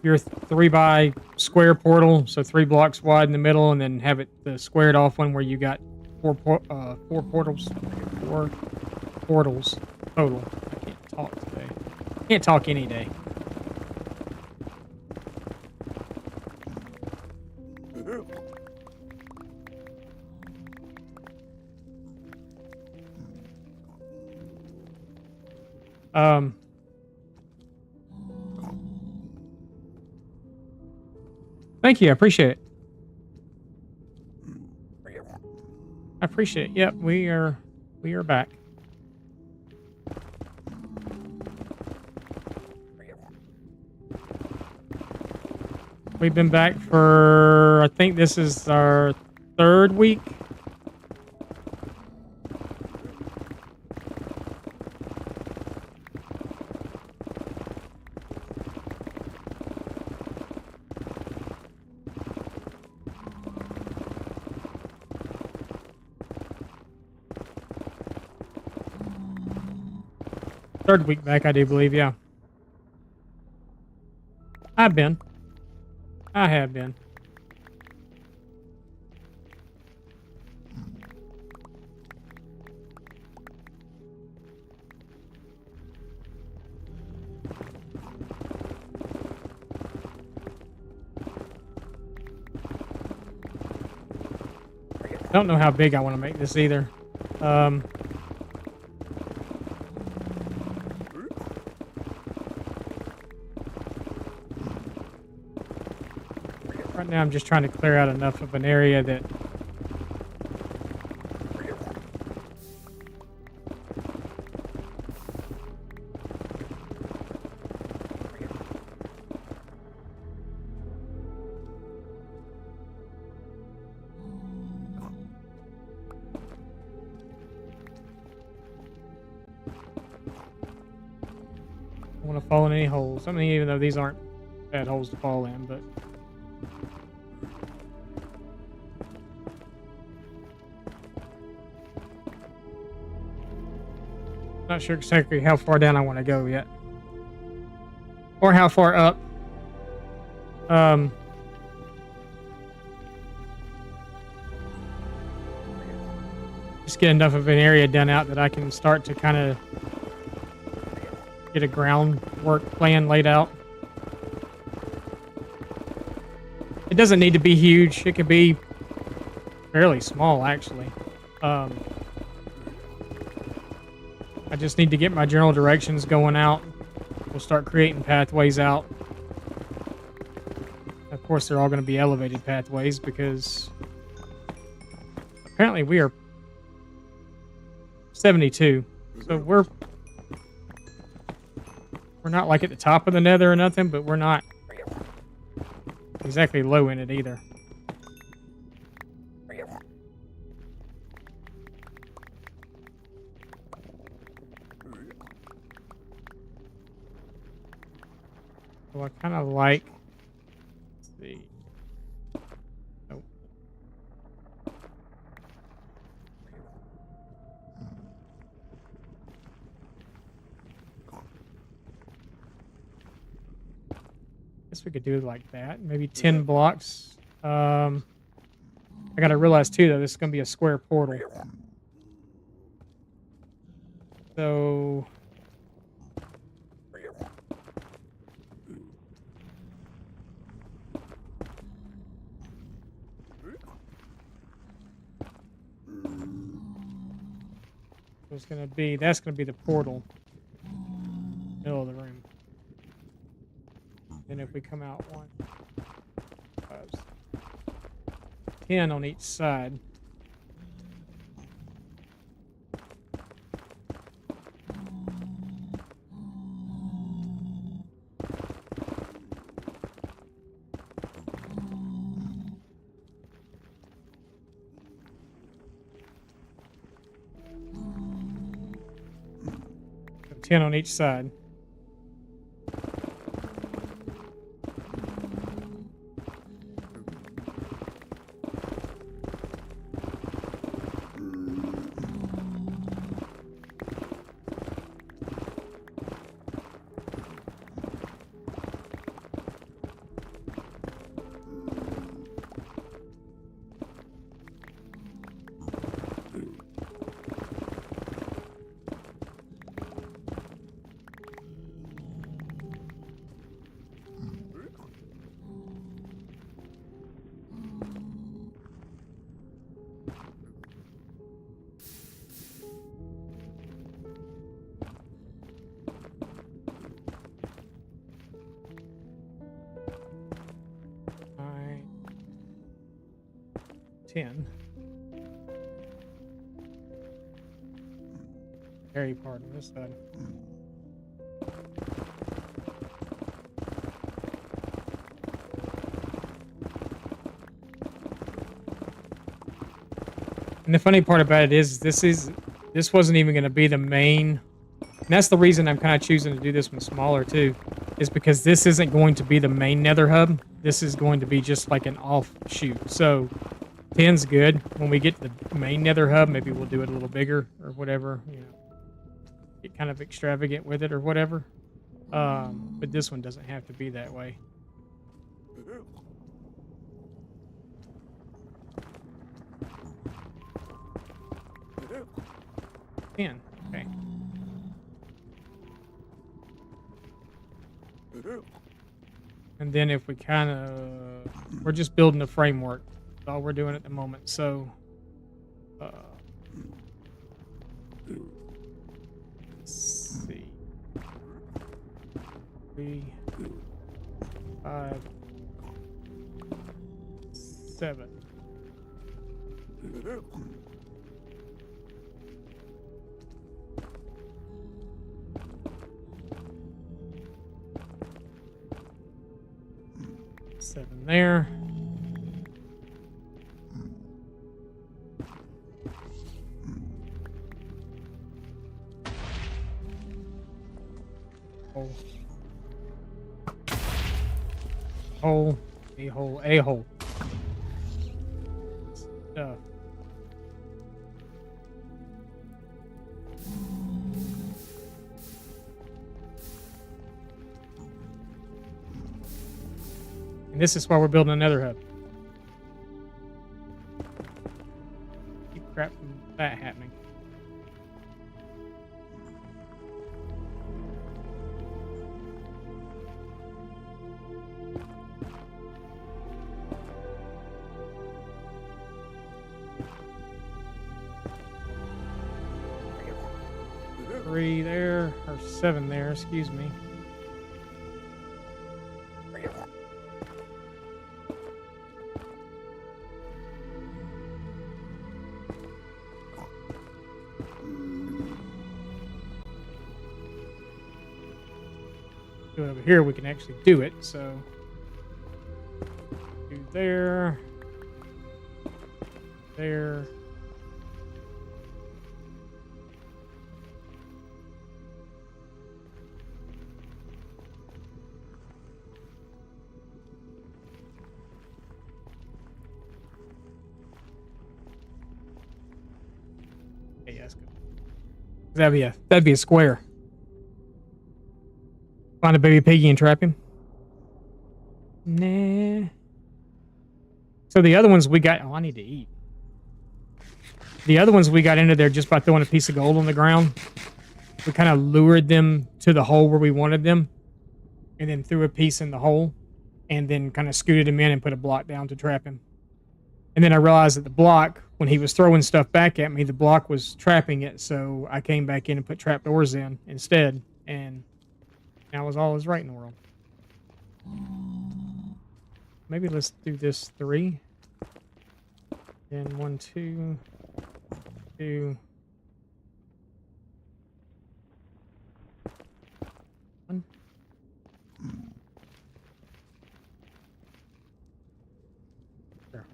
your 3 by square portal, so 3 blocks wide in the middle, and then have it the squared off one where you got four portals, 4 portals total. I can't talk today. Can't talk any day. Thank you. I appreciate it. I appreciate it. Yep, we are back. We've been back for, I think this is our 3rd week. Third week back, I do believe, yeah. I have been. I don't know how big I want to make this either. Right now I'm just trying to clear out enough of an area that I want to fall in any holes. I mean, even though these aren't bad holes to fall in, but not sure exactly how far down I want to go yet. Or how far up. Just get enough of an area done out that I can start to kind of get a groundwork plan laid out. It doesn't need to be huge. It can be fairly small, actually. I just need to get my general directions going out. We'll start creating pathways out. Of course, they're all going to be elevated pathways because apparently we are 72. So we're not like at the top of the nether or nothing, but we're not exactly low in it either. So I kind of like, let's see. Nope. Guess we could do it like that. Maybe 10 blocks. I gotta realize too, though, this is gonna be a square portal. So it's gonna be, that's gonna be the portal. middle of the room. Then if we come out 1, 5, 10 on each side. So 10 on each side. Nine, 10. Carry part on this side. And the funny part about it is this wasn't even going to be the main. And that's the reason I'm kind of choosing to do this one smaller too, is because this isn't going to be the main Nether hub. This is going to be just like an offshoot. So 10's good. When we get to the main Nether hub, maybe we'll do it a little bigger or whatever. You know, get kind of extravagant with it or whatever. But this one doesn't have to be that way. Okay. And then if we we're just building a framework. That's all we're doing at the moment. So, let's see. 3, 5, 7. Seven there. Hole. Hole. A hole. A hole. Stuff. And this is why we're building another hub. Keep crap from that happening. Three there, or 7 there, excuse me. Over here we can actually do it, so do there, there. Okay, yeah, that's good. That'd be a square. Find a baby piggy and trap him? Nah. So the other ones we got... Oh, I need to eat. The other ones we got into there just by throwing a piece of gold on the ground. We kind of lured them to the hole where we wanted them. And then threw a piece in the hole. And then kind of scooted him in and put a block down to trap him. And then I realized that the block, when he was throwing stuff back at me, the block was trapping it. So I came back in and put trapdoors in instead. And... Now is all is right in the world. Maybe let's do this 3. And 1, 2, 2, 1. There.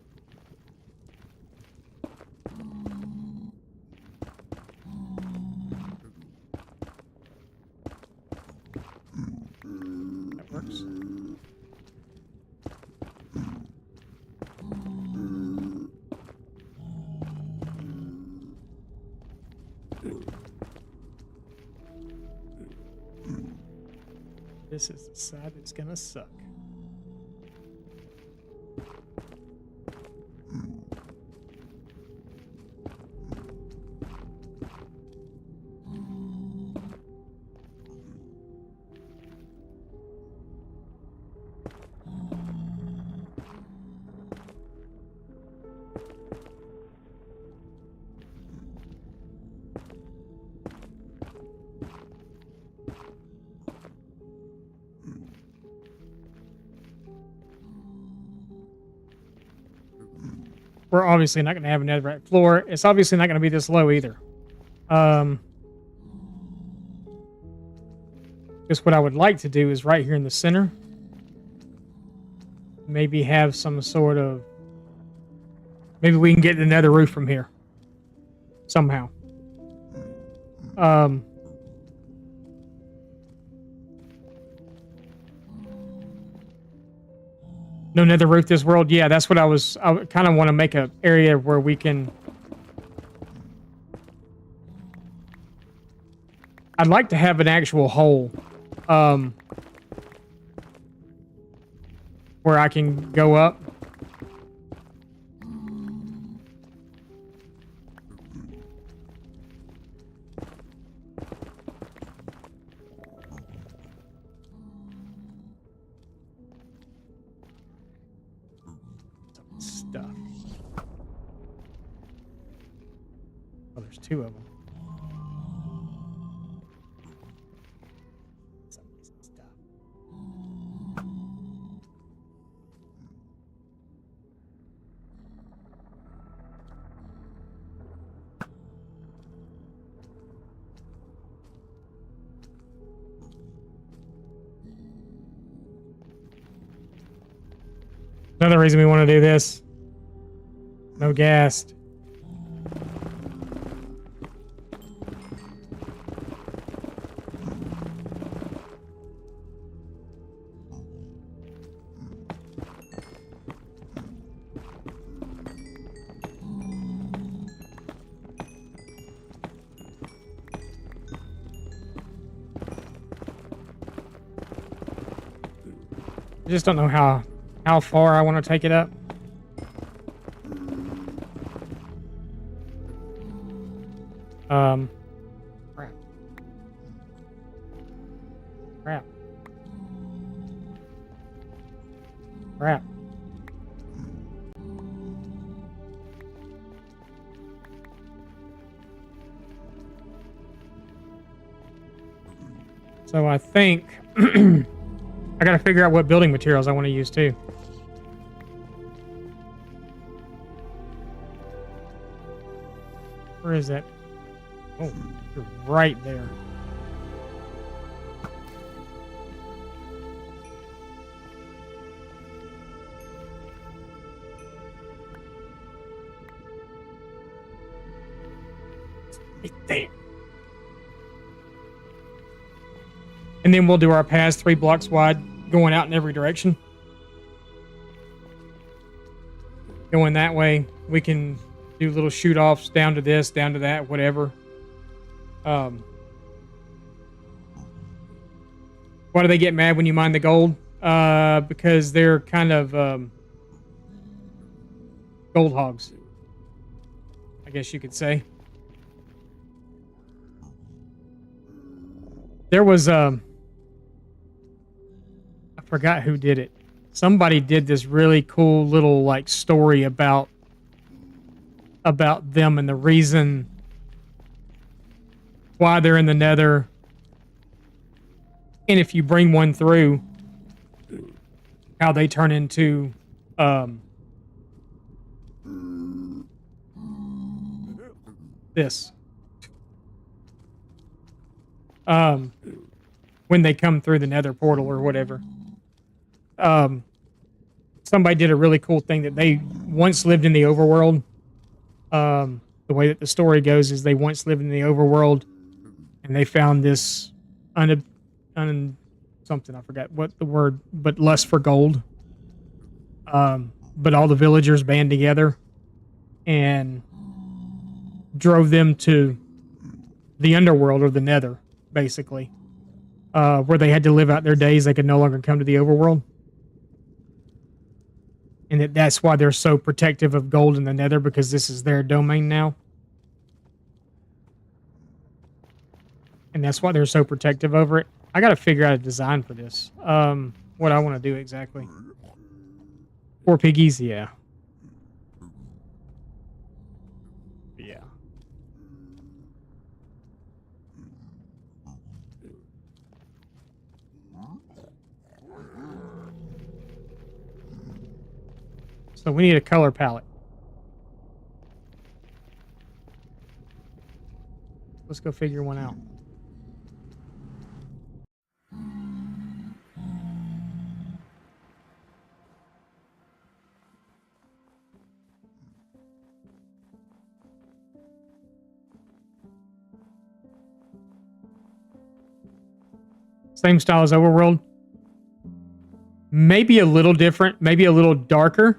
That works. This is the side that's gonna suck. We're obviously not going to have a netherrack floor. It's obviously not going to be this low either. Just what I would like to do is right here in the center, maybe have some sort of, maybe we can get the nether roof from here somehow. No nether roof this world. Yeah, that's what I kind of want to make an area where we can. I'd like to have an actual hole, where I can go up. Stuff. Oh, there's 2 of them. Some decent stuff. Another reason we want to do this. No gas. I just don't know how far I want to take it up. Crap. Crap. Crap. So I think I gotta figure out what building materials I want to use too. Where is that? Oh, you're right there. Right there. And then we'll do our paths 3 blocks wide, going out in every direction. Going that way, we can do little shoot-offs down to this, down to that, whatever. Why do they get mad when you mine the gold? Because they're kind of gold hogs, I guess you could say. There was I forgot who did it. Somebody did this really cool little like story about them and the reason why they're in the Nether. And if you bring one through, how they turn into this. When they come through the Nether portal or whatever. Somebody did a really cool thing that they once lived in the overworld. The way that the story goes is they once lived in the overworld and they found this something, I forgot what the word, but lust for gold. But all the villagers band together and drove them to the underworld or the Nether, basically, where they had to live out their days. They could no longer come to the overworld. And that's why they're so protective of gold in the Nether, because this is their domain now. And that's why they're so protective over it. I got to figure out a design for this. What I want to do exactly. 4 piggies, yeah. Yeah. So we need a color palette. Let's go figure one out. Same style as Overworld. Maybe a little different. Maybe a little darker.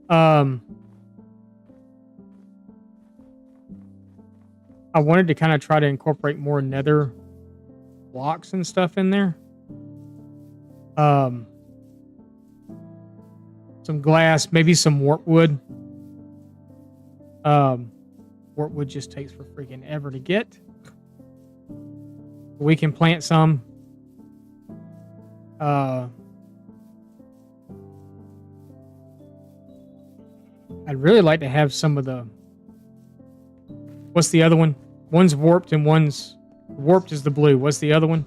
I wanted to kind of try to incorporate more Nether blocks and stuff in there. Some glass, maybe some warp wood. Warp wood just takes for freaking ever to get. We can plant some. I'd really like to have some of the... What's the other one? One's warped and one's... Warped is the blue. What's the other one?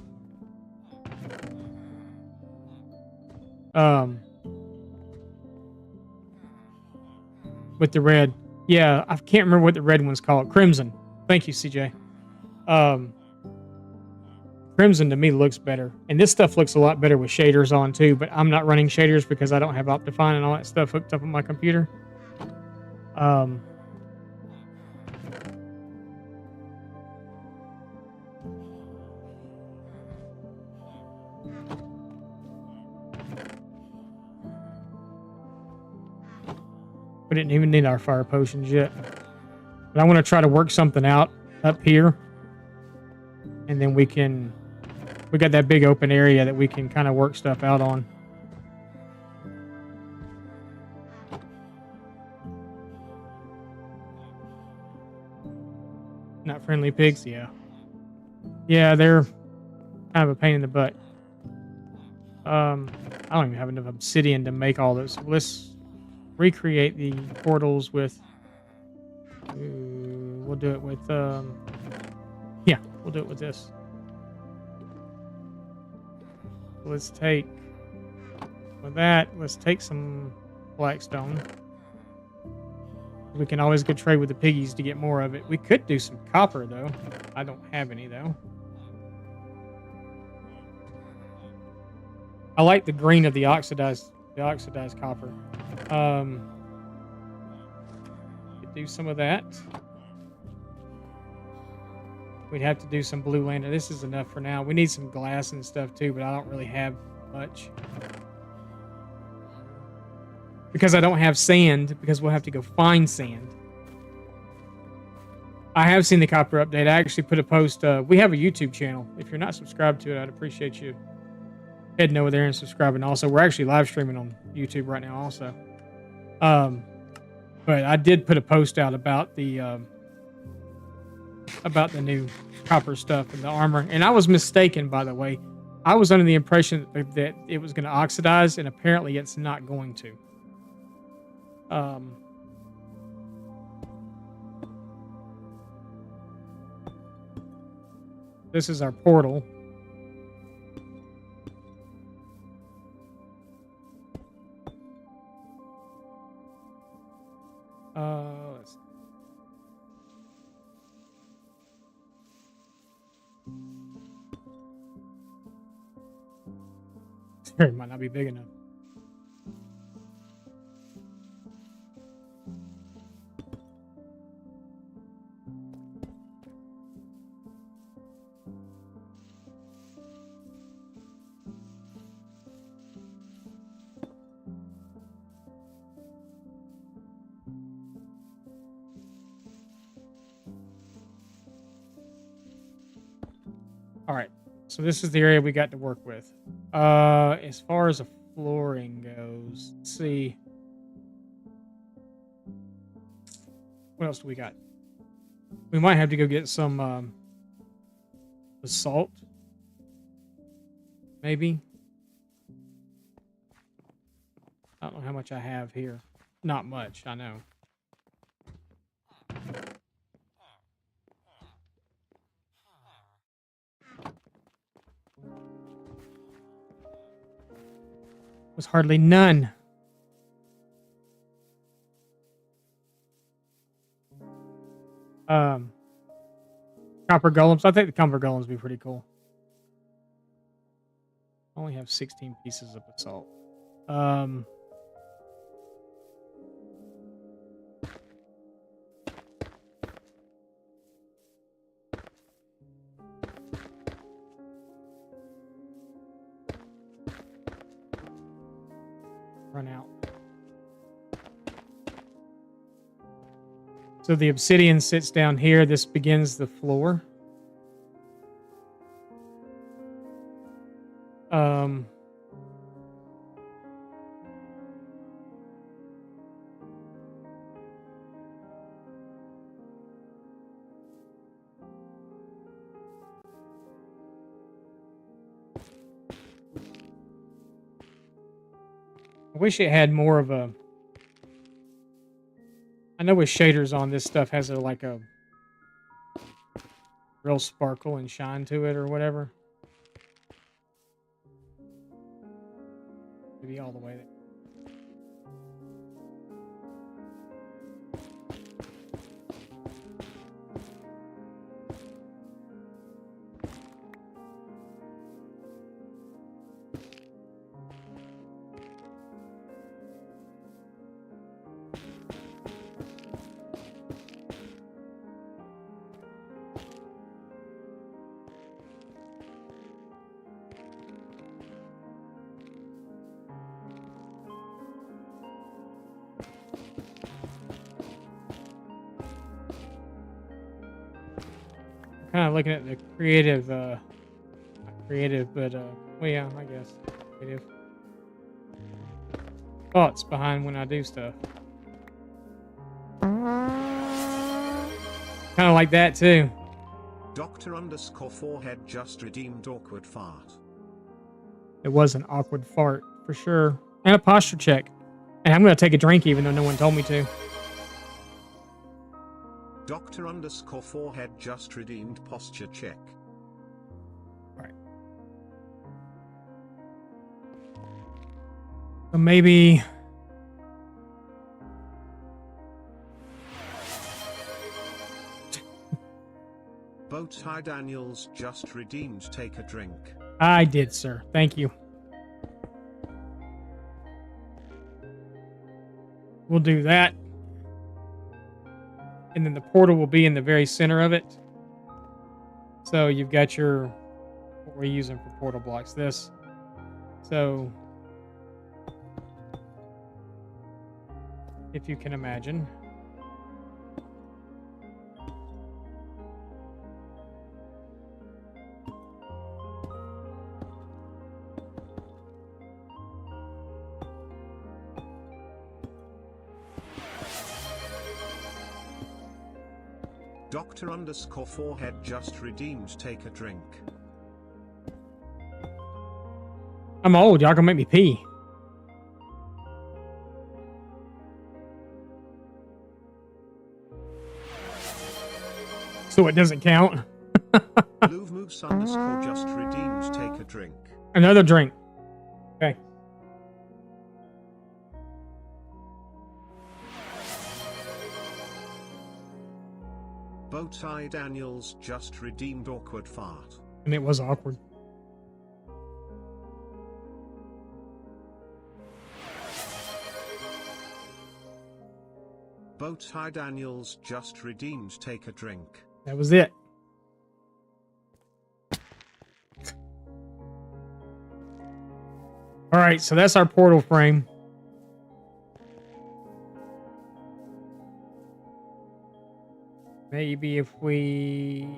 With the red. Yeah, I can't remember what the red one's called. Crimson. Thank you, CJ. Crimson to me looks better. And this stuff looks a lot better with shaders on too, but I'm not running shaders because I don't have Optifine and all that stuff hooked up on my computer. We didn't even need our fire potions yet. But I want to try to work something out up here. And then we got that big open area that we can kind of work stuff out on. Not friendly pigs? Yeah. Yeah, they're kind of a pain in the butt. I don't even have enough obsidian to make all this. Let's recreate the portals with... we'll do it with... yeah, we'll do it with this. Let's take... With that, let's take some blackstone. We can always go trade with the piggies to get more of it. We could do some copper, though. I don't have any, though. I like the green of the oxidized copper. Could do some of that. We'd have to do some blue lantern. This is enough for now. We need some glass and stuff, too, but I don't really have much. Because I don't have sand, because we'll have to go find sand. I have seen the copper update. I actually put a post. We have a YouTube channel. If you're not subscribed to it, I'd appreciate you heading over there and subscribing. Also, we're actually live streaming on YouTube right now also. But I did put a post out about the new copper stuff and the armor. And I was mistaken, by the way. I was under the impression that it was going to oxidize, and apparently it's not going to. This is our portal. Let's see. This area might not be big enough. All right, so this is the area we got to work with. As far as the flooring goes, let's see. What else do we got? We might have to go get some basalt. Maybe. I don't know how much I have here. Not much, I know. Was hardly none. Copper golems. I think the copper golems would be pretty cool. I only have 16 pieces of basalt. Run out. So the obsidian sits down here. This begins the floor. I wish it had more of a... I know with shaders on, this stuff has like a real sparkle and shine to it or whatever. Maybe all the way there. Kind of looking at the creative, not creative, but, well, yeah, I guess creative thoughts behind when I do stuff. Kind of like that, too. Doctor_forehead just redeemed awkward fart. It was an awkward fart, for sure. And a posture check. And I'm going to take a drink even though no one told me to. Doctor_forehead just redeemed posture check. Alright. So maybe... Bowtie Daniels just redeemed take a drink. I did, sir. Thank you. We'll do that. And then the portal will be in the very center of it. So you've got your, what we're using for portal blocks, this. So, if you can imagine. Doctor_forehead just redeemed take a drink. I'm old, y'all gonna make me pee. So it doesn't count? Louvmoose_ just redeemed take a drink. Another drink. Okay. Bowtie Daniels just redeemed awkward fart. And it was awkward. Bowtie Daniels just redeemed take a drink. That was it. All right, so that's our portal frame. Maybe if we...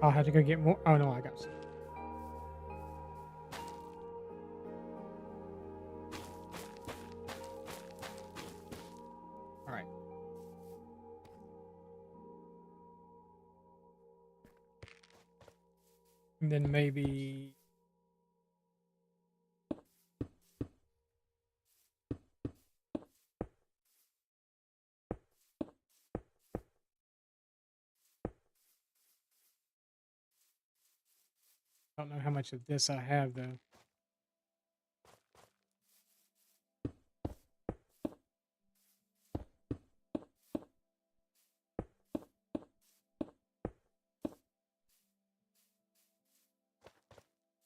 I'll have to go get more. Oh, no, I got some. All right. And then maybe... I don't know how much of this I have, though.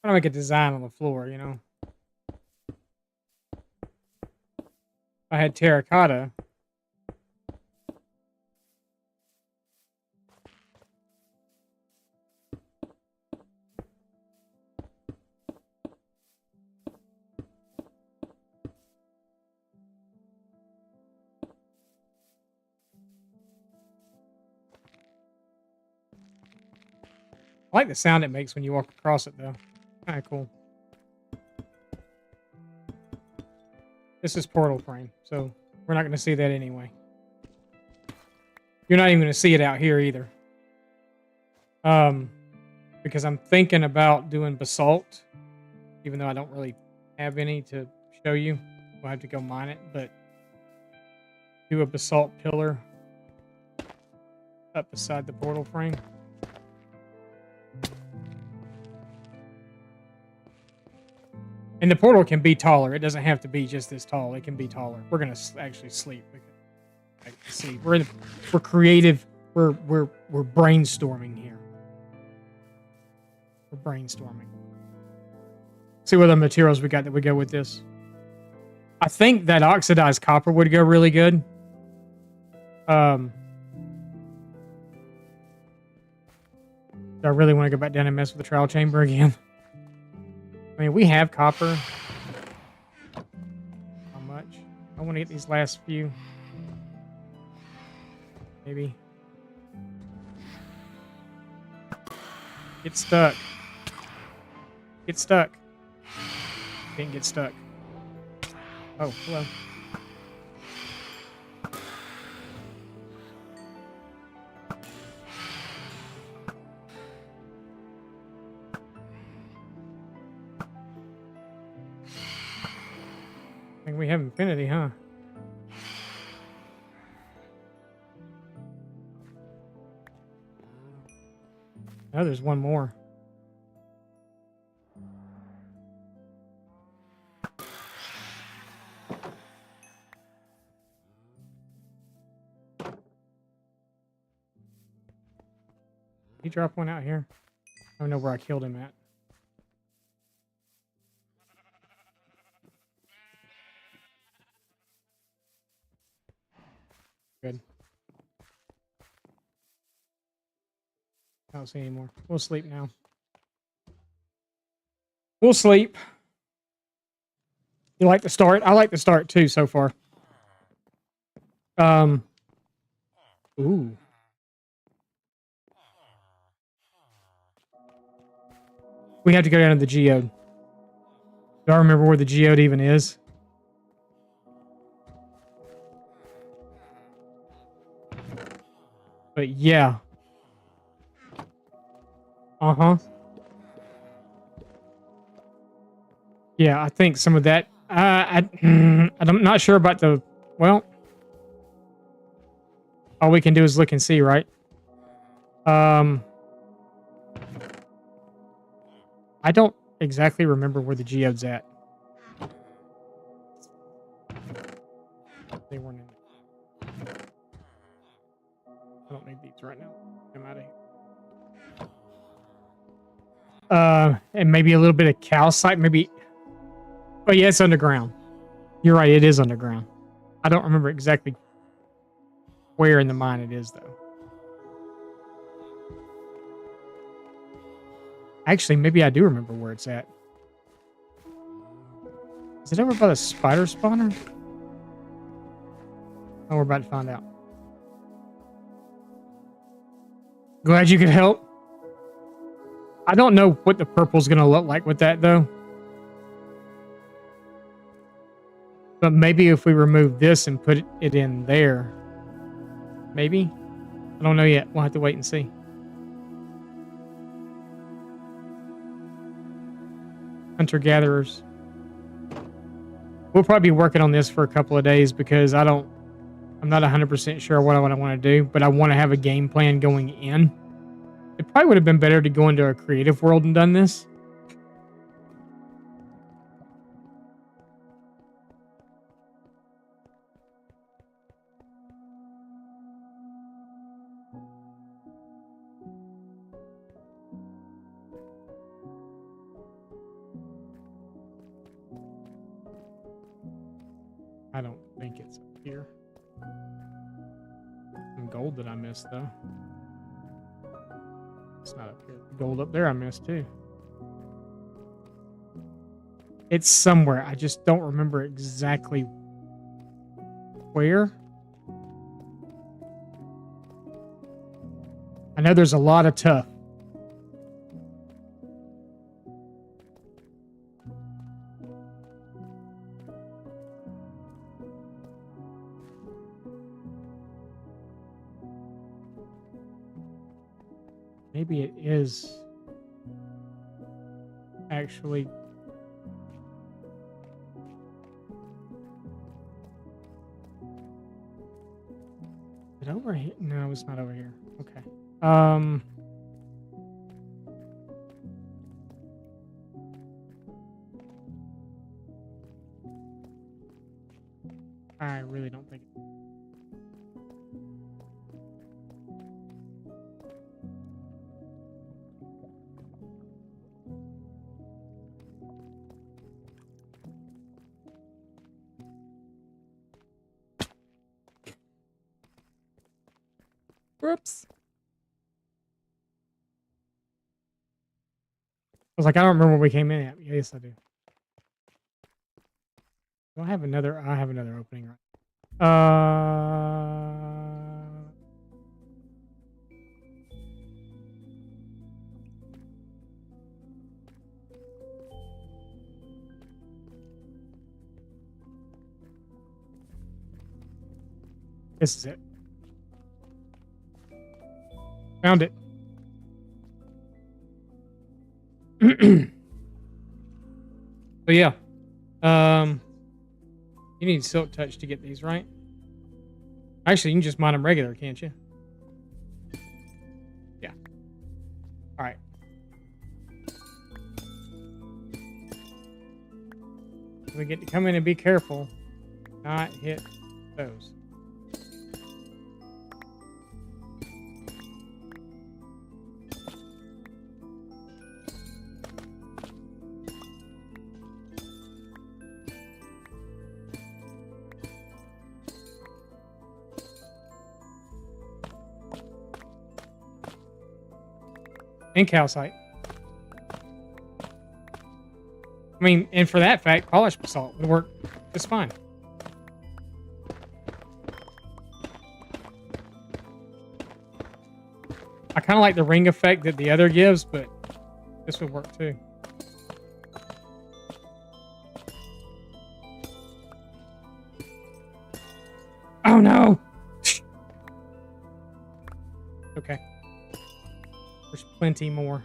I don't make a design on the floor, you know? If I had terracotta... I like the sound it makes when you walk across it, though. Kind of cool. This is portal frame, so we're not going to see that anyway. You're not even going to see it out here either. Because I'm thinking about doing basalt, even though I don't really have any to show you. We'll have to go mine it, but do a basalt pillar up beside the portal frame. And the portal can be taller. It doesn't have to be just this tall. It can be taller. We're gonna actually sleep. See, we're creative. We're brainstorming here. We're brainstorming. See what other materials we got that would go with this. I think that oxidized copper would go really good. Do I really want to go back down and mess with the trial chamber again? I mean, we have copper. How much? I want to get these last few. Maybe. Get stuck. Get stuck. Didn't get stuck. Oh, hello. I think we have infinity, huh? Oh, there's one more. He dropped one out here. I don't know where I killed him at. Good. I don't see any more. We'll sleep now. We'll sleep. You like the start? I like the start too so far. Ooh. We have to go down to the geode. Do I remember where the geode even is? But yeah. Uh-huh. Yeah, I think some of that. I'm not sure about the. Well, all we can do is look and see, right? I don't exactly remember where the geode's at. They weren't in it. I don't need these right now. I'm out of here. And maybe a little bit of calcite, maybe. Oh yeah, it's underground. You're right, it is underground. I don't remember exactly where in the mine it is, though. Actually, maybe I do remember where it's at. Is it over by the spider spawner? Oh, we're about to find out. Glad you could help. I don't know what the purple's going to look like with that, though. But maybe if we remove this and put it in there. Maybe? I don't know yet. We'll have to wait and see. Hunter-gatherers. We'll probably be working on this for a couple of days because I'm not 100% sure what I want to do, but I want to have a game plan going in. It probably would have been better to go into a creative world and done this. I don't think it's up here. Some gold that I missed, though. It's not up here. The gold up there I missed, too. It's somewhere. I just don't remember exactly where. I know there's a lot of tuff. Maybe it is actually. Is it over here? No, it's not over here. Okay. I really don't think. Whoops. I was like, I don't remember where we came in at. Yes, I do. Do I have another? I have another opening, right? This is it. Found it. So yeah. You need silk touch to get these, right? Actually, you can just mine them regular, can't you? Yeah. All right. We get to come in and be careful, not hit those. And calcite. I mean, and for that fact, polished basalt would work just fine. I kind of like the ring effect that the other gives, but this would work too. Oh no! Okay. There's plenty more.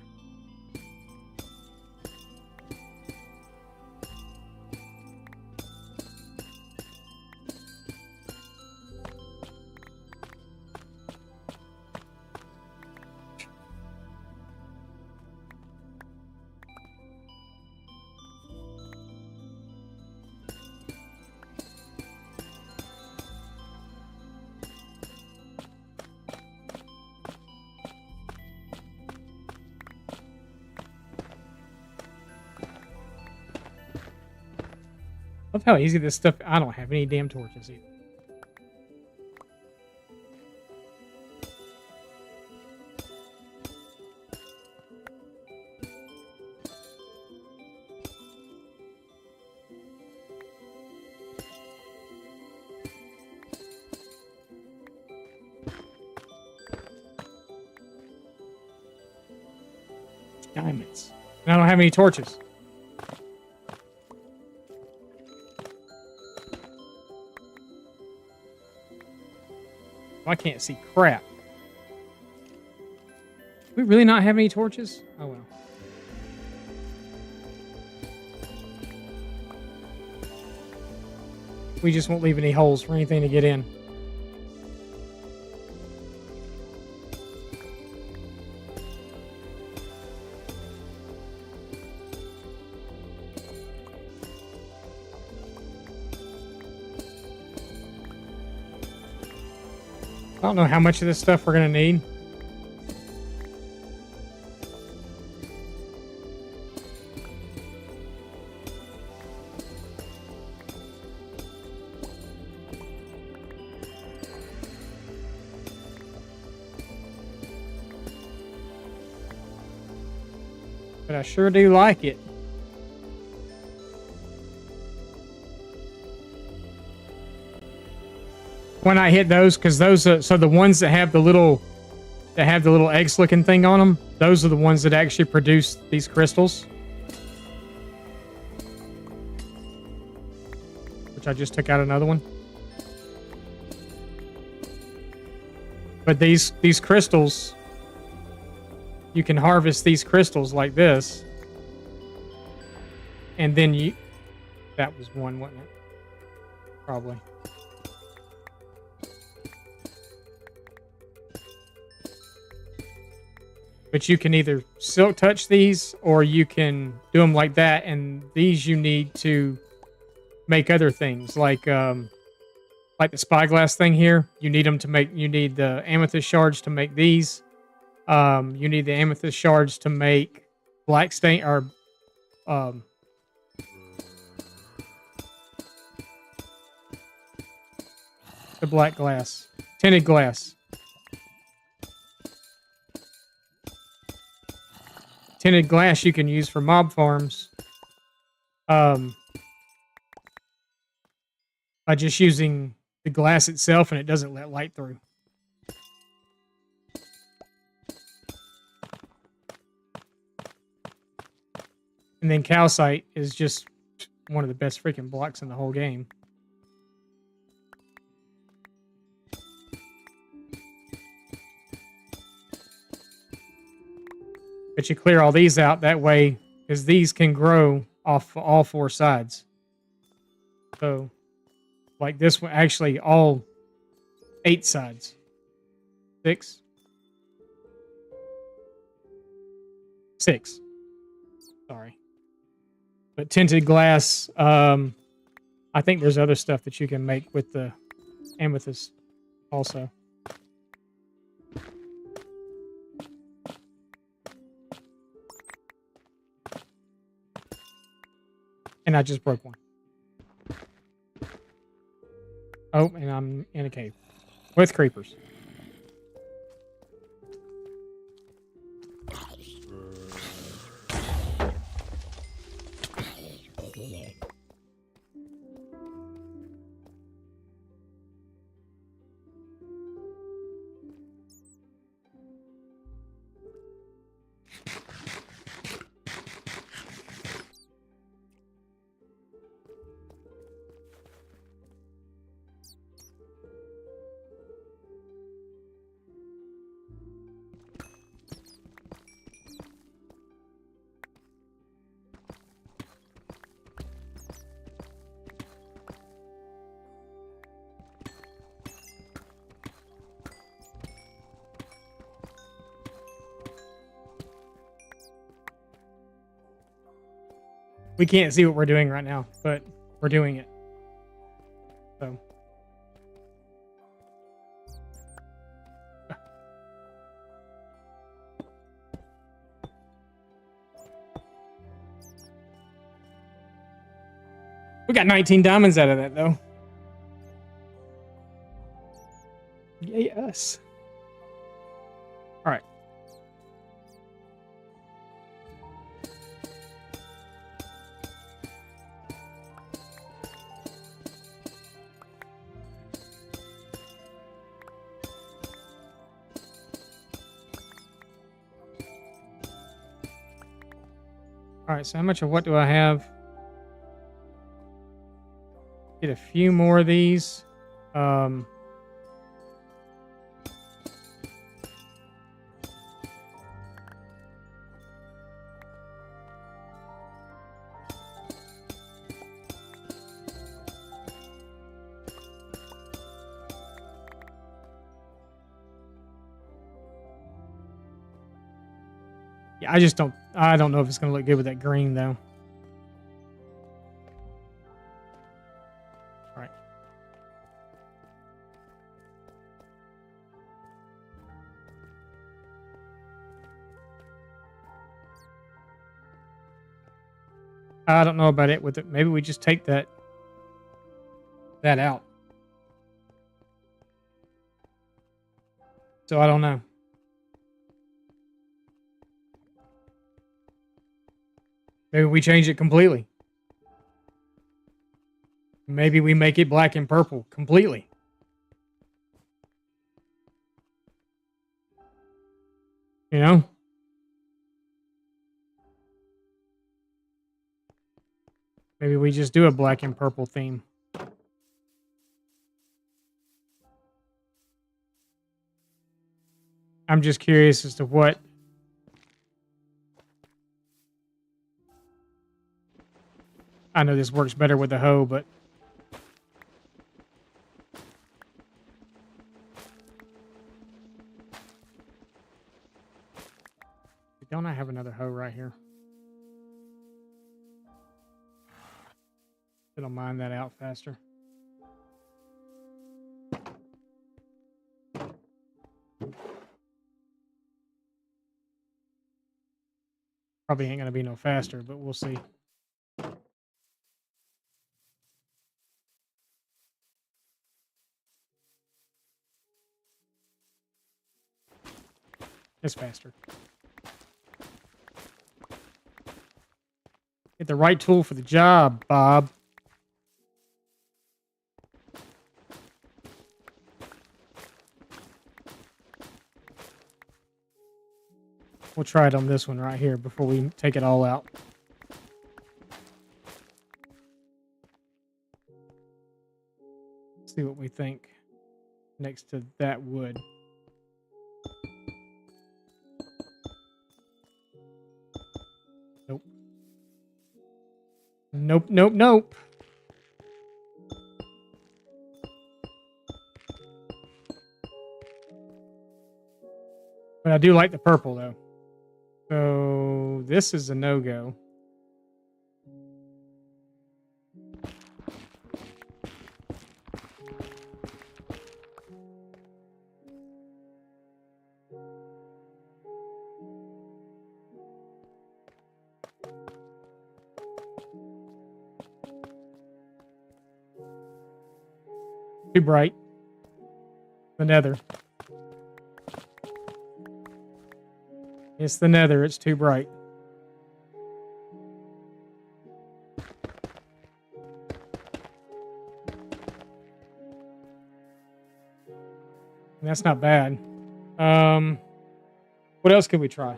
Love how easy this stuff. I don't have any damn torches either. Diamonds. And I don't have any torches. I can't see crap. Do we really not have any torches? Oh well. We just won't leave any holes for anything to get in. I don't know how much of this stuff we're going to need. But I sure do like it. When I hit those, because those are, so the ones that have the little eggs looking thing on them, those are the ones that actually produce these crystals. Which I just took out another one. But these crystals, you can harvest these crystals like this. And then you, that was one, wasn't it? Probably. But you can either silk touch these or you can do them like that. And these you need to make other things like the spyglass thing here. You need them to make, you need the amethyst shards to make these. You need the amethyst shards to make black stain or the black glass, tinted glass. Tinted glass you can use for mob farms by just using the glass itself, and it doesn't let light through. And then calcite is just one of the best freaking blocks in the whole game. But you clear all these out that way, because these can grow off all four sides. So, like this one, actually all 8 sides. 6. 6. Sorry. But tinted glass, I think there's other stuff that you can make with the amethyst also. And I just broke one. Oh, and I'm in a cave. With creepers. We can't see what we're doing right now, but we're doing it. So. We got 19 diamonds out of that, though. Yay, us. All right. All right, so how much of what do I have? Get a few more of these. Yeah, I don't know if it's going to look good with that green, though. All right. I don't know about it with it. Maybe we just take that out. So I don't know. Maybe we change it completely. Maybe we make it black and purple completely. You know? Maybe we just do a black and purple theme. I'm just curious as to what. I know this works better with the hoe, but don't I have another hoe right here? It'll mine that out faster. Probably ain't gonna be no faster, but we'll see. It's faster. Get the right tool for the job, Bob. We'll try it on this one right here before we take it all out. See what we think next to that wood. Nope. Nope, nope, nope. But I do like the purple, though. So this is a no-go. Too bright. The Nether. It's the Nether. It's too bright. And that's not bad. What else could we try?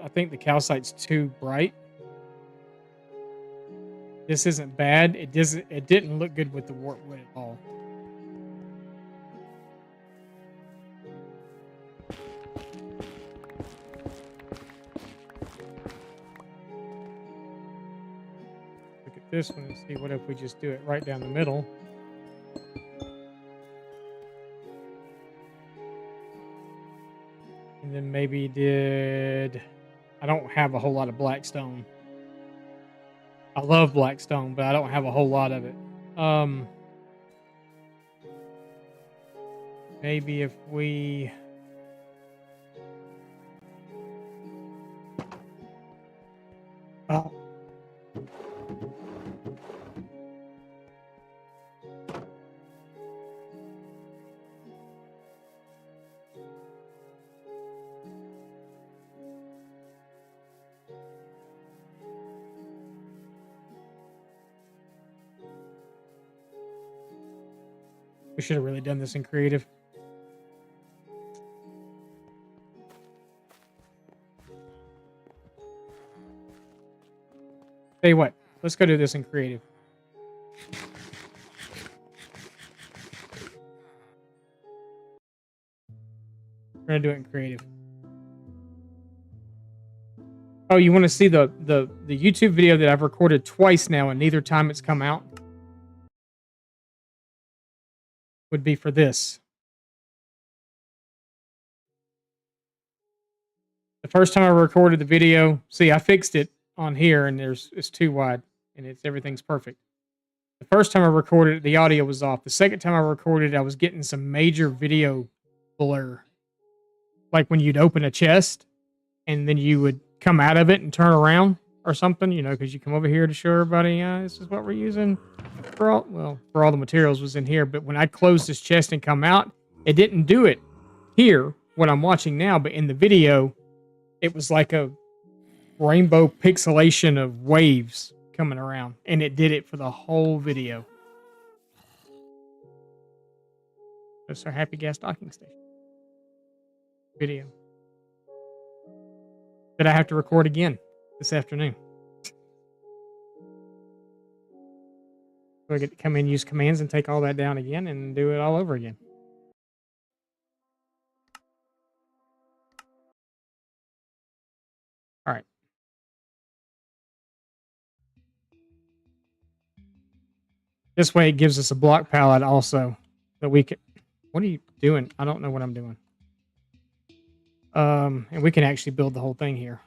I think the calcite's too bright. This isn't bad. It didn't look good with the warp wood at all. this one and see what if we just do it right down the middle. And then maybe I don't have a whole lot of black stone. I love black stone, but I don't have a whole lot of it. Maybe if we... Oh. We should have really done this in creative. Tell you what, let's go do this in creative. We're gonna do it in creative. Oh, you want to see the YouTube video that I've recorded twice now, and neither time it's come out? Would be for this. The first time I recorded the video, see, I fixed it on here, and it's too wide, and everything's perfect. The first time I recorded it, the audio was off. The second time I recorded it, I was getting some major video blur. Like when you'd open a chest, and then you would come out of it and turn around or something, you know, because you come over here to show everybody, this is what we're using for all the materials was in here. But when I closed this chest and come out, it didn't do it here, what I'm watching now. But in the video, it was like a rainbow pixelation of waves coming around, and it did it for the whole video. That's our Happy Gas docking station video that I have to record again this afternoon. So I get to come in, use commands, and take all that down again and do it all over again. All right. This way it gives us a block palette also that we can... What are you doing? I don't know what I'm doing. And we can actually build the whole thing here.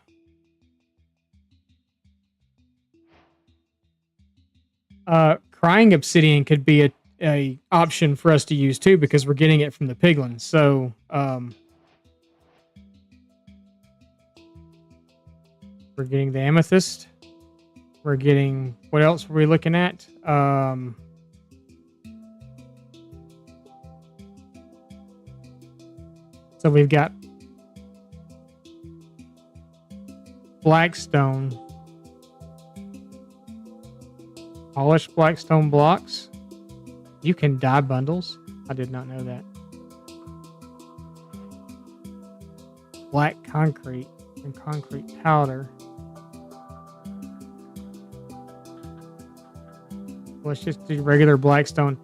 Crying obsidian could be a option for us to use too, because we're getting it from the piglins. So we're getting the amethyst. We're getting, what else were we looking at? So we've got blackstone, polished blackstone blocks. You can dye bundles. I did not know that. Black concrete and concrete powder. Let's just do regular blackstone.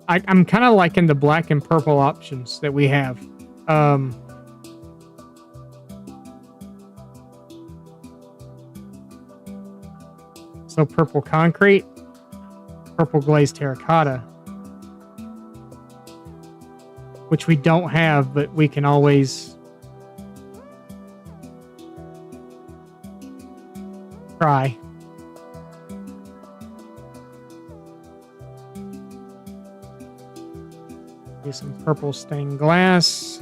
I'm kind of liking the black and purple options that we have. So purple concrete, purple glazed terracotta, which we don't have, but we can always try. Do some purple stained glass.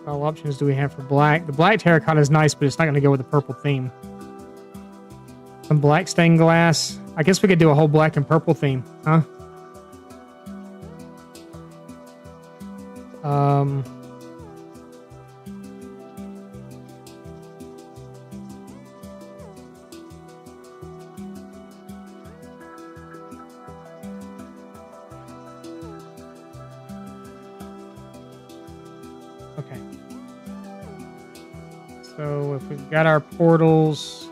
What options do we have for black? The black terracotta is nice, but it's not going to go with the purple theme. Some black stained glass. I guess we could do a whole black and purple theme, huh? Okay. So if we've got our portals...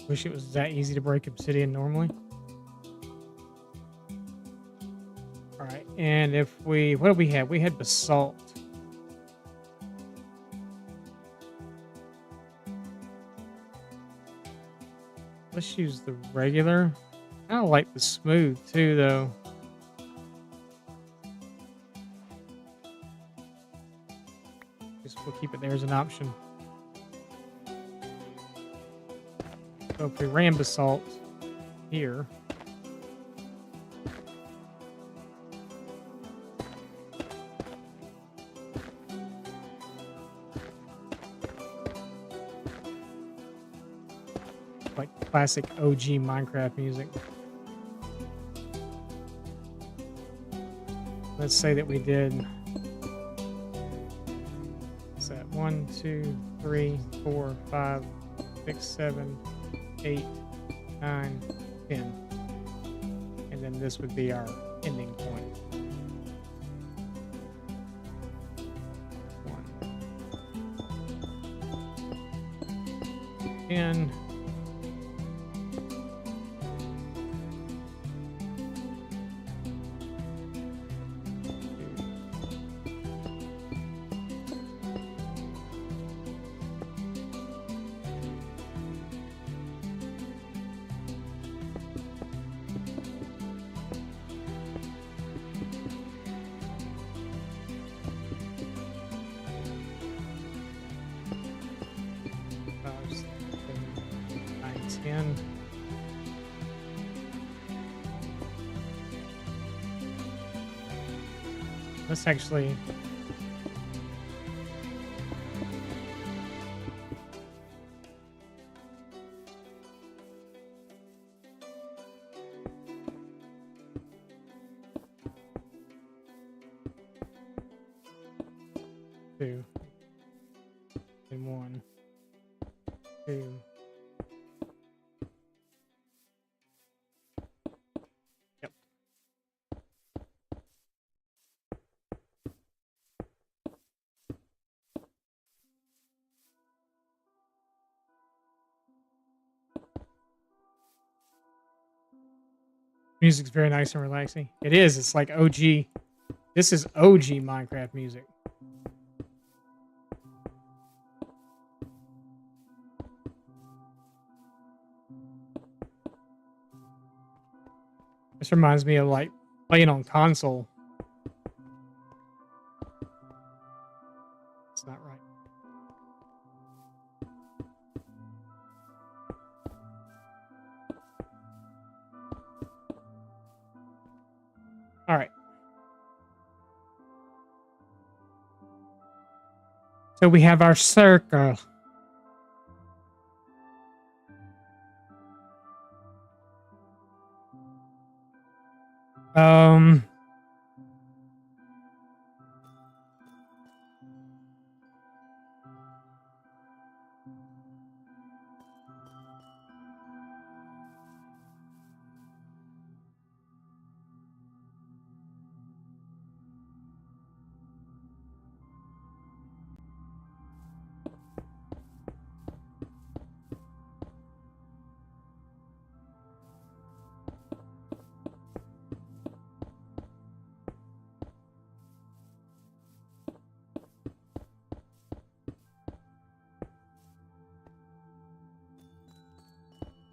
Wish it was that easy to break obsidian normally. All right, and if we, what did we have? We had basalt. Let's use the regular. I don't like the smooth too, though. Guess we'll keep it there as an option. So if we ran basalt here, like classic OG Minecraft music. Let's say that we did. What's that? 1, 2, 3, 4, 5, 6, 7, 8, 9, 10. And then this would be our ending point. 1, 10. Let's actually two and 1, 2. Yep. Music's very nice and relaxing. It is. It's like OG. This is OG Minecraft music. This reminds me of like playing on console. It's not right. All right. So we have our circle. Um,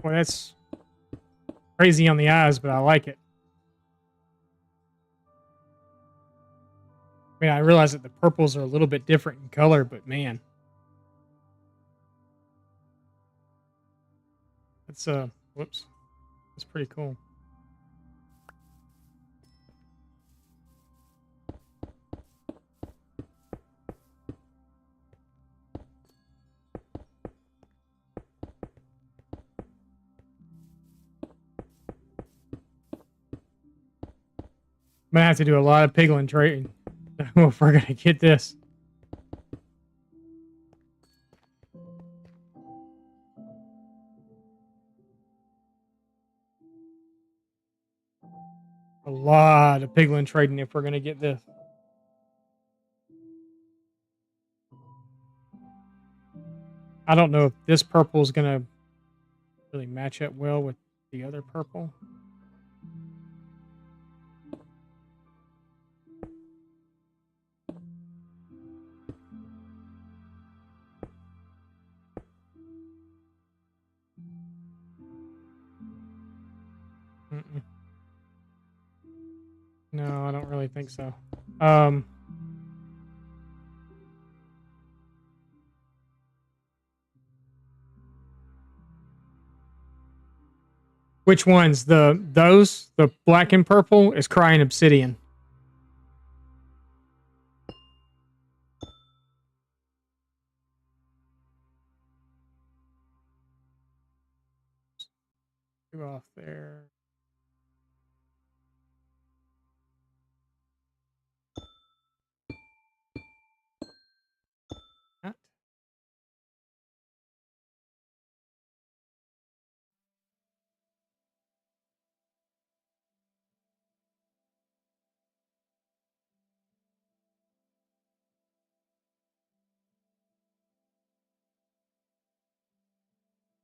well, that's crazy on the eyes, but I like it. I mean, I realize that the purples are a little bit different in color, but man, that's whoops, that's pretty cool. I'm gonna have to do a lot of piglin trading if we're gonna get this. A lot of piglin trading if we're gonna get this. I don't know if this purple is gonna really match up well with the other purple. Mm-mm. No, I don't really think so. Which ones? The black and purple is crying obsidian. Go off there. That.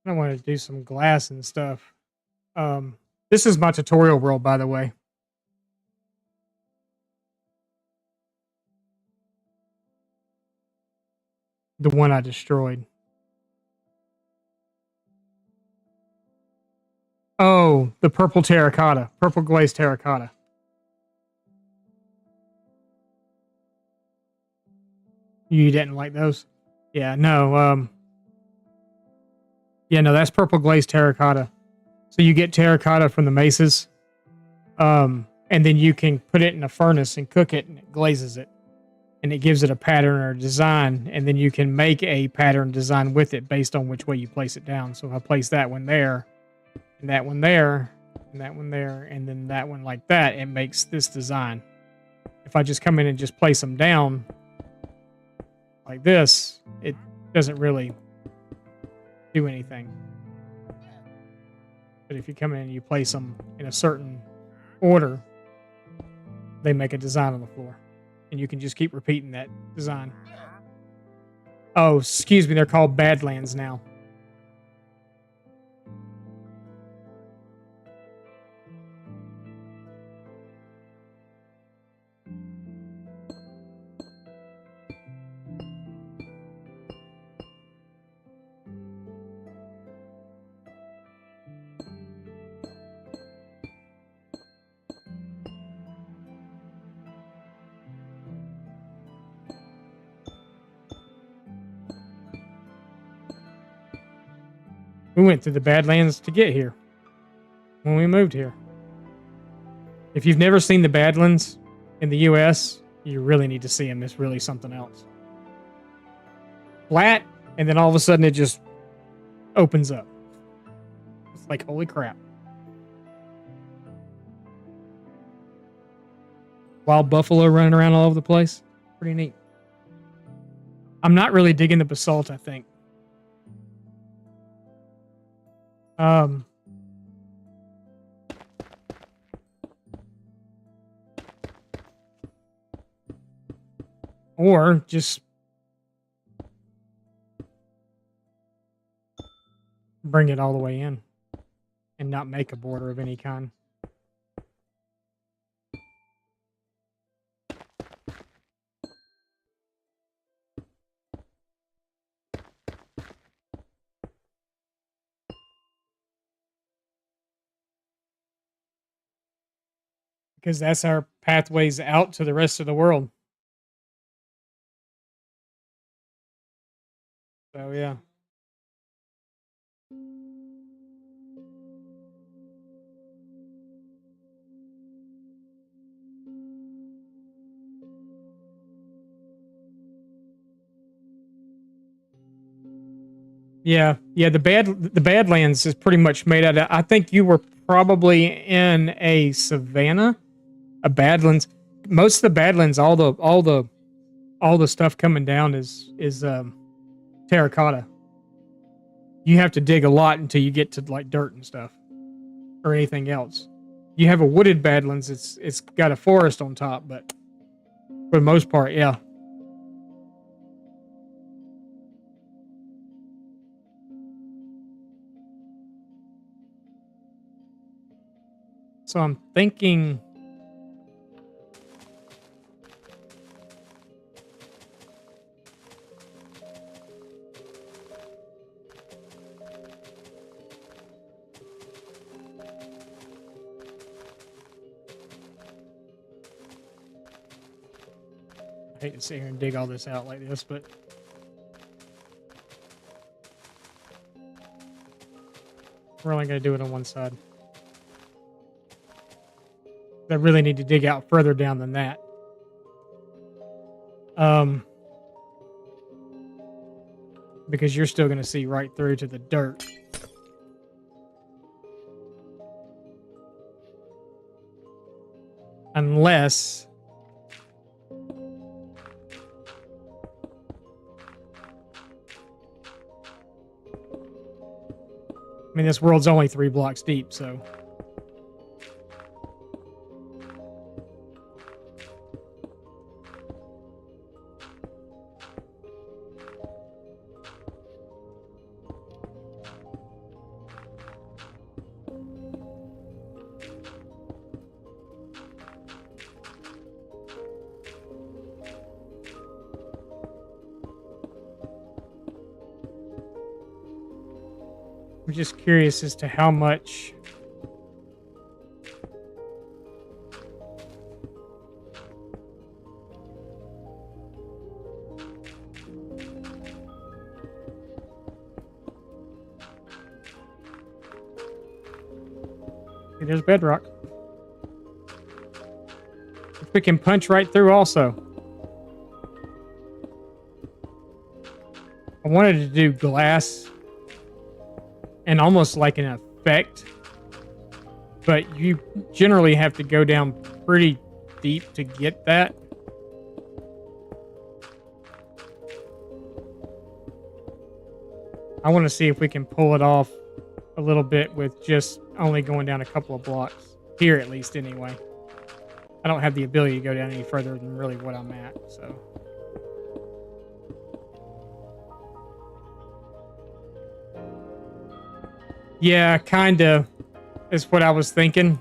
I want to do some glass and stuff. This is my tutorial world, by the way. The one I destroyed. Oh, the purple terracotta. Purple glazed terracotta. You didn't like those? Yeah, no. Yeah, no, that's purple glazed terracotta. So you get terracotta from the mesas. And then you can put it in a furnace and cook it and it glazes it. And it gives it a pattern or a design. And then you can make a pattern design with it based on which way you place it down. So if I place that one there, and that one there, and that one there, and then that one like that, it makes this design. If I just come in and just place them down like this, it doesn't really do anything. But if you come in and you place them in a certain order, they make a design on the floor. And you can just keep repeating that design. Oh, excuse me, they're called Badlands now. We went through the Badlands to get here when we moved here. If you've never seen the Badlands in the U.S., you really need to see them. It's really something else. Flat, and then all of a sudden it just opens up. It's like, holy crap. Wild buffalo running around all over the place. Pretty neat. I'm not really digging the basalt, I think. Or just bring it all the way in and not make a border of any kind. Because that's our pathways out to the rest of the world. So, yeah. Yeah, yeah. The Badlands is pretty much made out of. I think you were probably in a savanna, a Badlands. Most of the Badlands, all the stuff coming down is terracotta. You have to dig a lot until you get to like dirt and stuff or anything else. You have a wooded Badlands. It's got a forest on top, but for the most part, yeah. So I'm thinking... I hate to sit here and dig all this out like this, but... we're only going to do it on one side. I really need to dig out further down than that. Because you're still going to see right through to the dirt. Unless... I mean, this world's only 3 blocks deep, so... I'm just curious as to how much... See, there's bedrock. We can punch right through also. I wanted to do glass and almost like an effect, but you generally have to go down pretty deep to get that. I want to see if we can pull it off a little bit with just only going down a couple of blocks. Here, at least, anyway. I don't have the ability to go down any further than really what I'm at, so... Yeah, kinda is what I was thinking.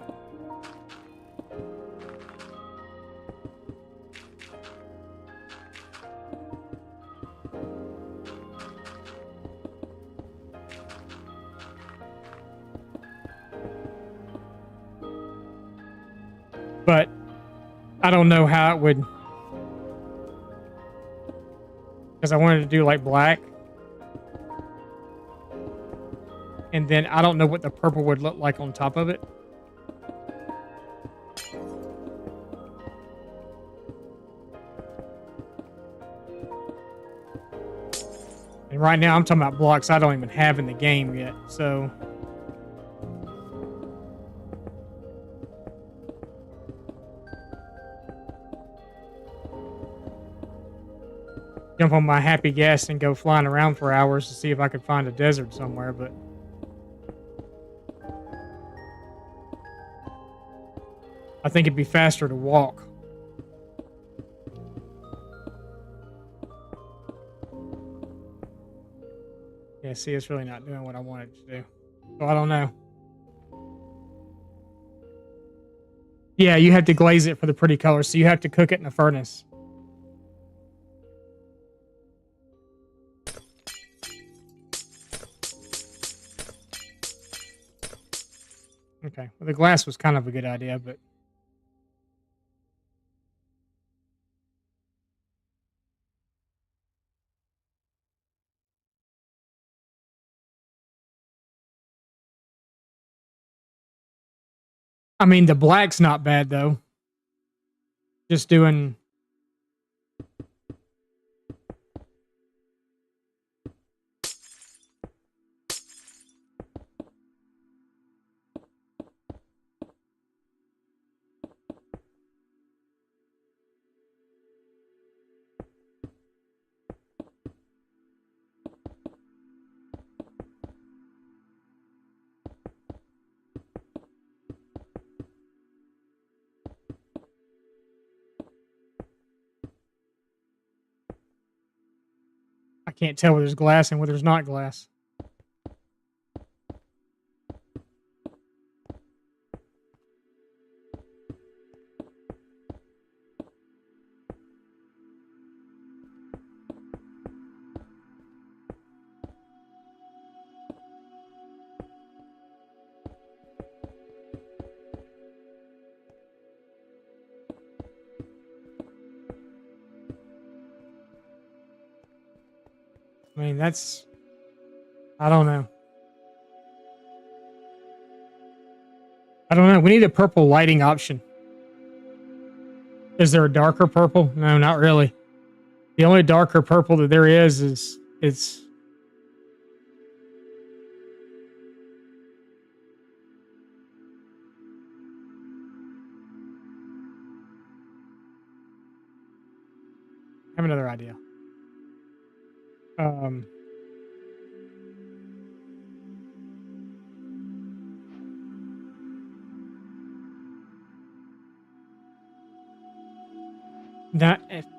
But I don't know how it would... because I wanted to do like black. And then I don't know what the purple would look like on top of it. And right now I'm talking about blocks I don't even have in the game yet, so... jump on my happy gas and go flying around for hours to see if I could find a desert somewhere, but... I think it'd be faster to walk. Yeah, see, it's really not doing what I wanted to do. So I don't know. Yeah, you have to glaze it for the pretty color, so you have to cook it in a furnace. Okay, well, the glass was kind of a good idea, but... I mean, the black's not bad, though. Just doing... I can't tell where there's glass and where there's not glass. I mean, that's... I don't know. I don't know. We need a purple lighting option. Is there a darker purple? No, not really. The only darker purple that there is it's... I have another idea.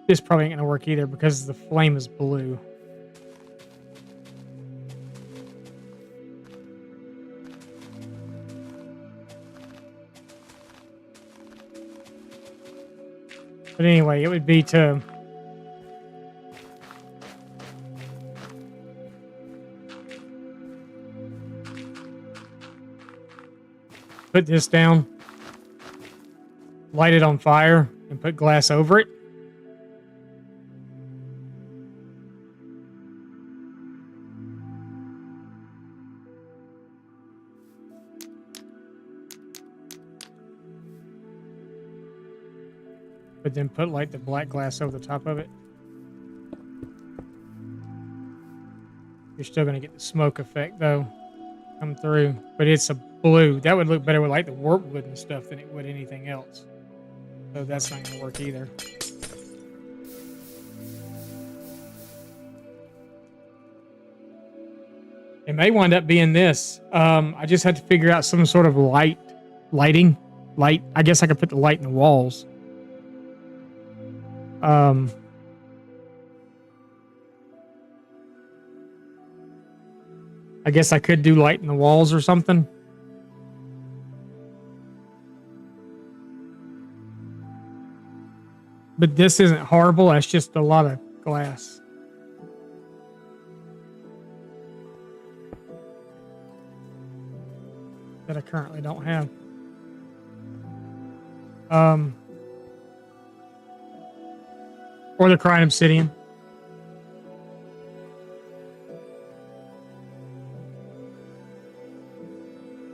This probably ain't gonna work either because the flame is blue. But anyway, it would be to put this down, light it on fire, and put glass over it. But then put like the black glass over the top of it. You're still going to get the smoke effect though come through, but it's a blue. That would look better with like the warp wood and stuff than it would anything else. So that's not going to work either. It may wind up being this. I just had to figure out some sort of lighting. I guess I could put the light in the walls. I guess I could do light in the walls or something. But this isn't horrible. That's just a lot of glass. That I currently don't have. Or the crying obsidian.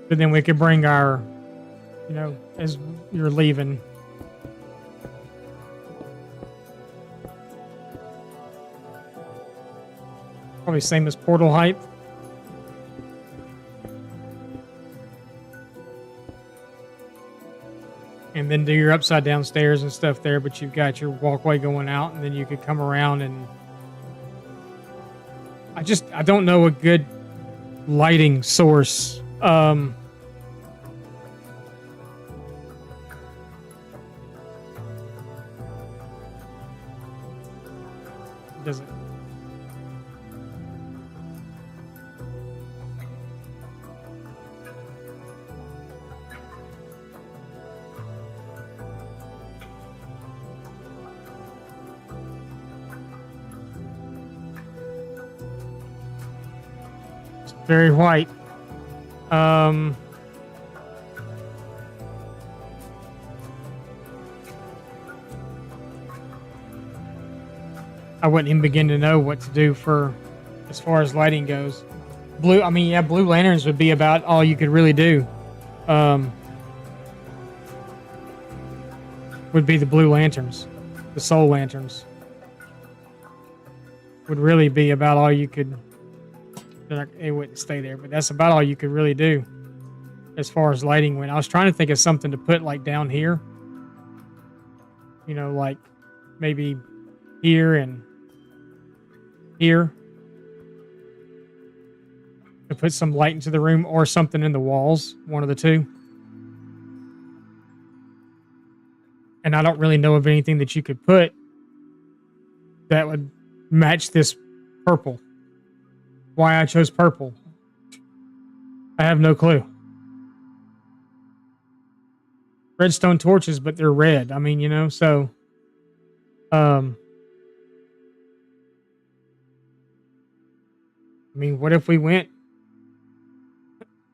But then we could bring our, as you're leaving. Probably same as portal height. And then do your upside down stairs and stuff there, but you've got your walkway going out, and then you could come around and... I don't know a good lighting source. Does it? Very white. I wouldn't even begin to know what to do for as far as lighting goes. Blue lanterns would be about all you could really do. Would be the blue lanterns. The soul lanterns. Would really be about all you could... It wouldn't stay there, but that's about all you could really do as far as lighting went. I was trying to think of something to put like down here. Like maybe here and here. To put some light into the room or something in the walls, one of the two. And I don't really know of anything that you could put that would match this purple. Why I chose purple, I have no clue. Redstone torches, but they're red. I mean, so... what if we went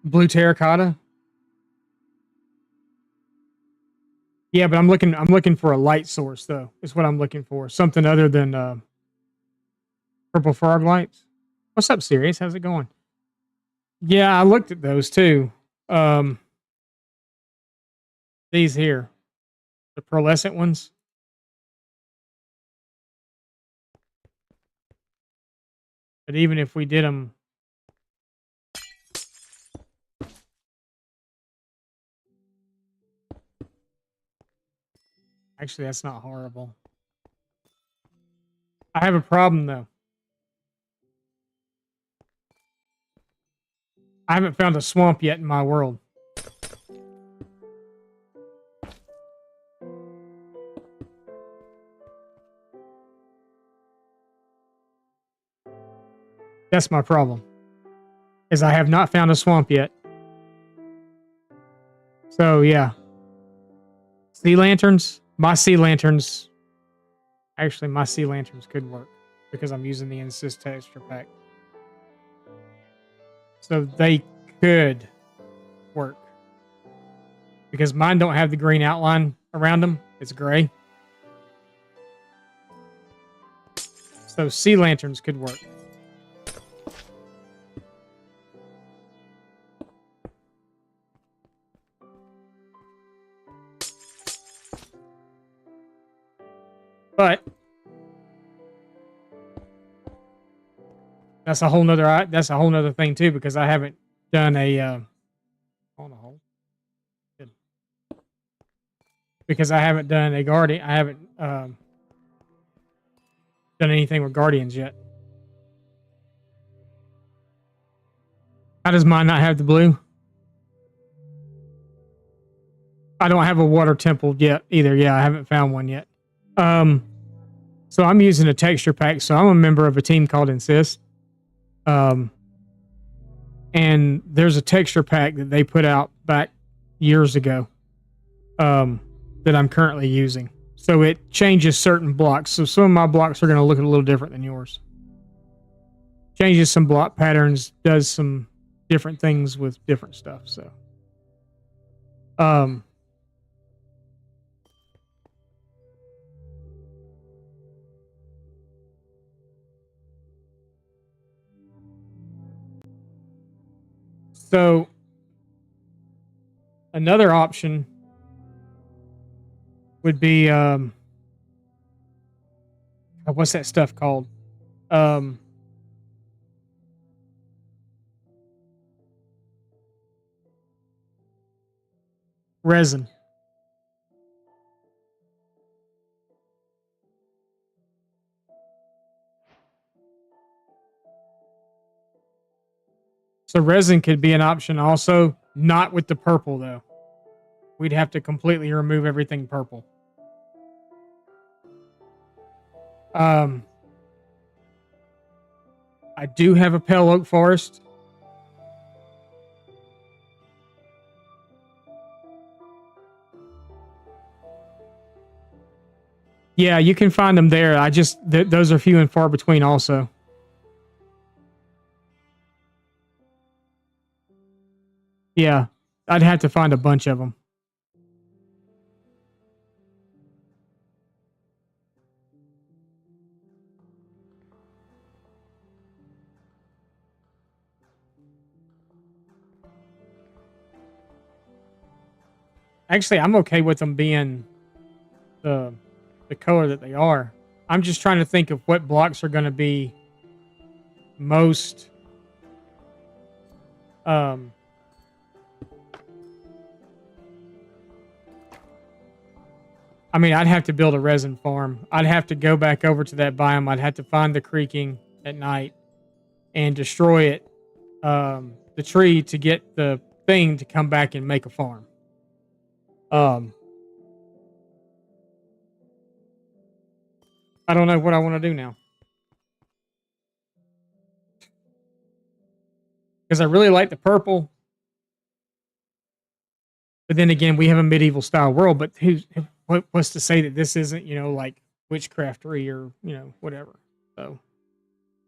blue terracotta? Yeah, but I'm looking for a light source though. Is what I'm looking for. Something other than purple frog lights. What's up, Sirius? How's it going? Yeah, I looked at those too. Um, these here, the pearlescent ones. But even if we did them, actually, that's not horrible. I have a problem though. I haven't found a swamp yet in my world. That's my problem. Is I have not found a swamp yet. So yeah. Sea lanterns. My sea lanterns. Actually, my sea lanterns could work because I'm using the Insist texture pack. So they could work. Because mine don't have the green outline around them. It's gray. So sea lanterns could work. But that's a whole nother thing too, because I haven't done a on a hole. Good. Because I haven't done a guardian. I haven't done anything with guardians yet. How does mine not have the blue? I don't have a water temple yet either. Yeah, I haven't found one yet. So I'm using a texture pack. So I'm a member of a team called Insist. And there's a texture pack that they put out back years ago that I'm currently using. So it changes certain blocks. So some of my blocks are going to look a little different than yours. Changes some block patterns, does some different things with different stuff. So, so another option would be what's that stuff called? Resin. So resin could be an option also, not with the purple though. We'd have to completely remove everything purple. I do have a pale oak forest. Yeah, you can find them there. I just those are few and far between also. Yeah, I'd have to find a bunch of them. Actually, I'm okay with them being the color that they are. I'm just trying to think of what blocks are going to be most I mean, I'd have to build a resin farm. I'd have to go back over to that biome. I'd have to find the creaking at night and destroy it, the tree, to get the thing to come back and make a farm. I don't know what I want to do now. Because I really like the purple. But then again, we have a medieval style world, but what's to say that this isn't, like witchcraftery or, whatever. So,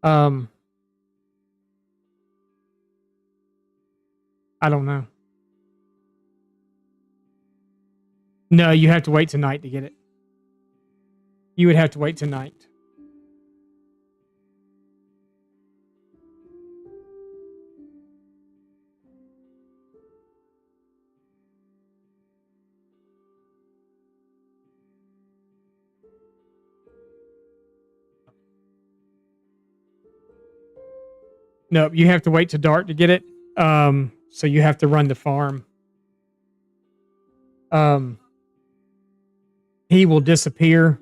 I don't know. No, you have to wait tonight to get it. You would have to wait tonight. Nope, you have to wait to dark to get it. So you have to run the farm. Um, he will disappear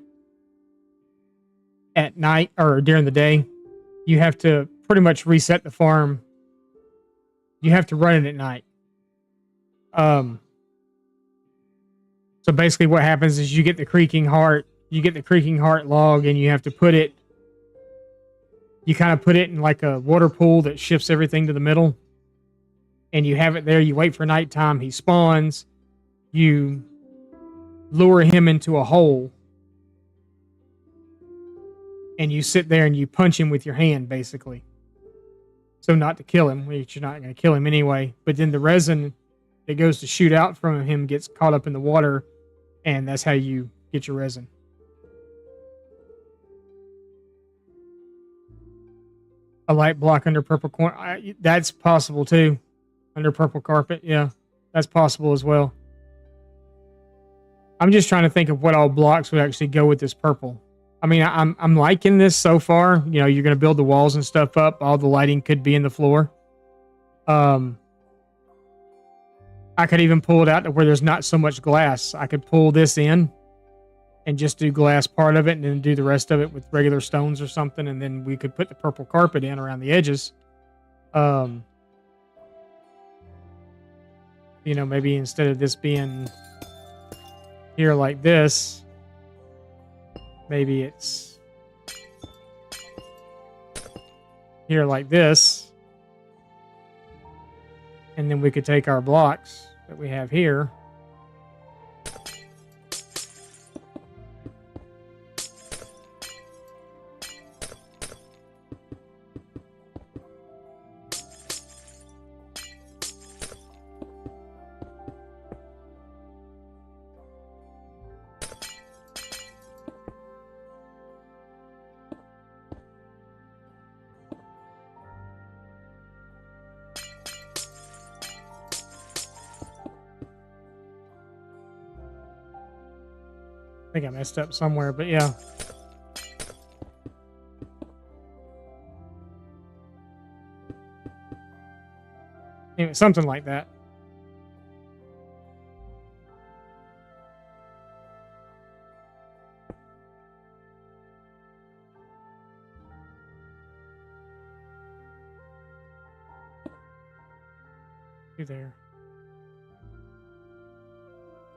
at night or during the day. You have to pretty much reset the farm. You have to run it at night. Um, so basically what happens is you get the creaking heart, log, and you have to put it, you kind of put it in like a water pool that shifts everything to the middle. And you have it there. You wait for nighttime. He spawns. You lure him into a hole. And you sit there and you punch him with your hand, basically. So not to kill him, which you're not going to kill him anyway. But then the resin that goes to shoot out from him gets caught up in the water. And that's how you get your resin. A light block under purple corn. That's possible too. Under purple carpet. Yeah, that's possible as well. I'm just trying to think of what all blocks would actually go with this purple. I mean, I'm liking this so far. You know, you're going to build the walls and stuff up. All the lighting could be in the floor. I could even pull it out to where there's not so much glass. I could pull this in and just do glass part of it and then do the rest of it with regular stones or something. And then we could put the purple carpet in around the edges. You know, maybe instead of this being here like this, maybe it's here like this. And then we could take our blocks that we have here. I think I messed up somewhere, but yeah. Anyway, something like that. There.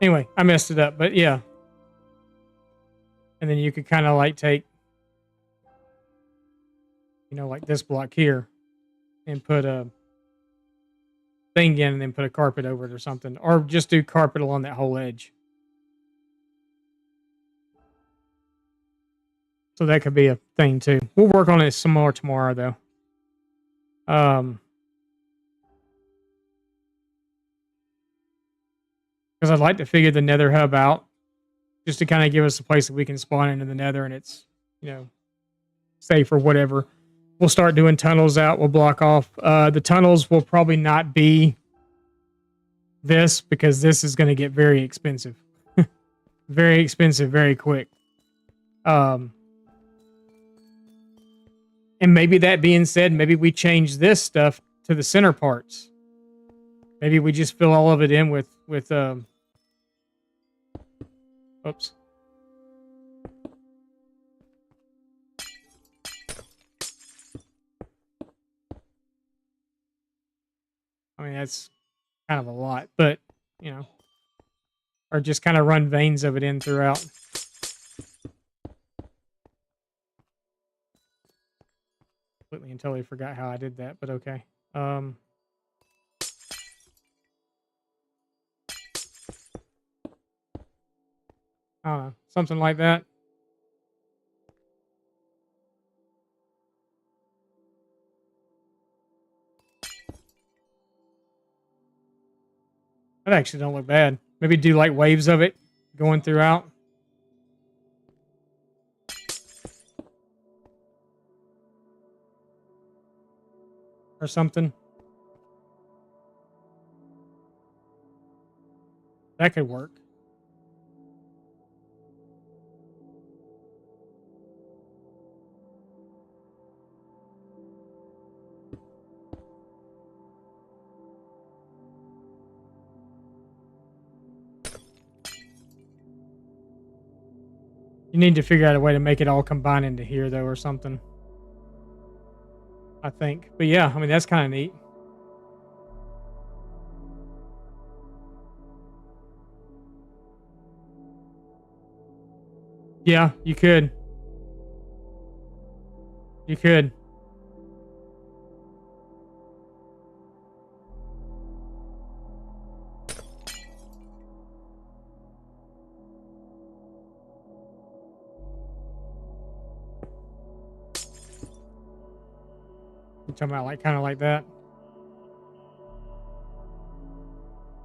Anyway, I messed it up, but yeah. And then you could kind of like take, you know, like this block here and put a thing in and then put a carpet over it or something. Or just do carpet along that whole edge. So that could be a thing too. We'll work on it some more tomorrow though. Because I'd like to figure the Nether hub out just to kind of give us a place that we can spawn into the Nether and it's, you know, safe or whatever. We'll start doing tunnels out. We'll block off. The tunnels will probably not be this because this is going to get very expensive. Very expensive, very quick. And maybe that being said, maybe we change this stuff to the center parts. Maybe we just fill all of it in with oops. I mean, that's kind of a lot, but, you know, or just kind of run veins of it in throughout. Completely and totally forgot how I did that, but okay. I don't know, something like that. That actually don't look bad. Maybe do like waves of it going throughout. Or something. That could work. You need to figure out a way to make it all combine into here, though, or something. I think. But yeah, I mean, that's kind of neat. Yeah, you could. You could. You're talking about like kind of like that?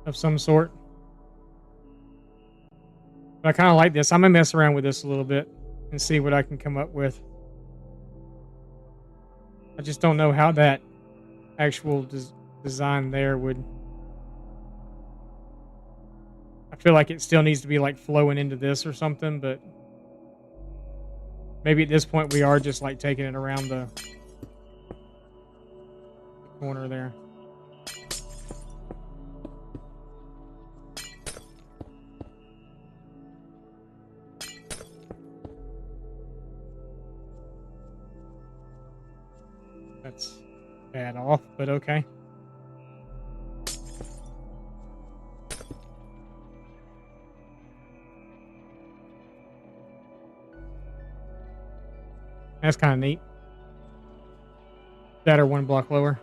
Of some sort. But I kind of like this. I'm going to mess around with this a little bit and see what I can come up with. I just don't know how that actual design there would... I feel like it still needs to be like flowing into this or something, but maybe at this point we are just like taking it around the corner there. That's bad off, but okay. That's kind of neat. That or one block lower.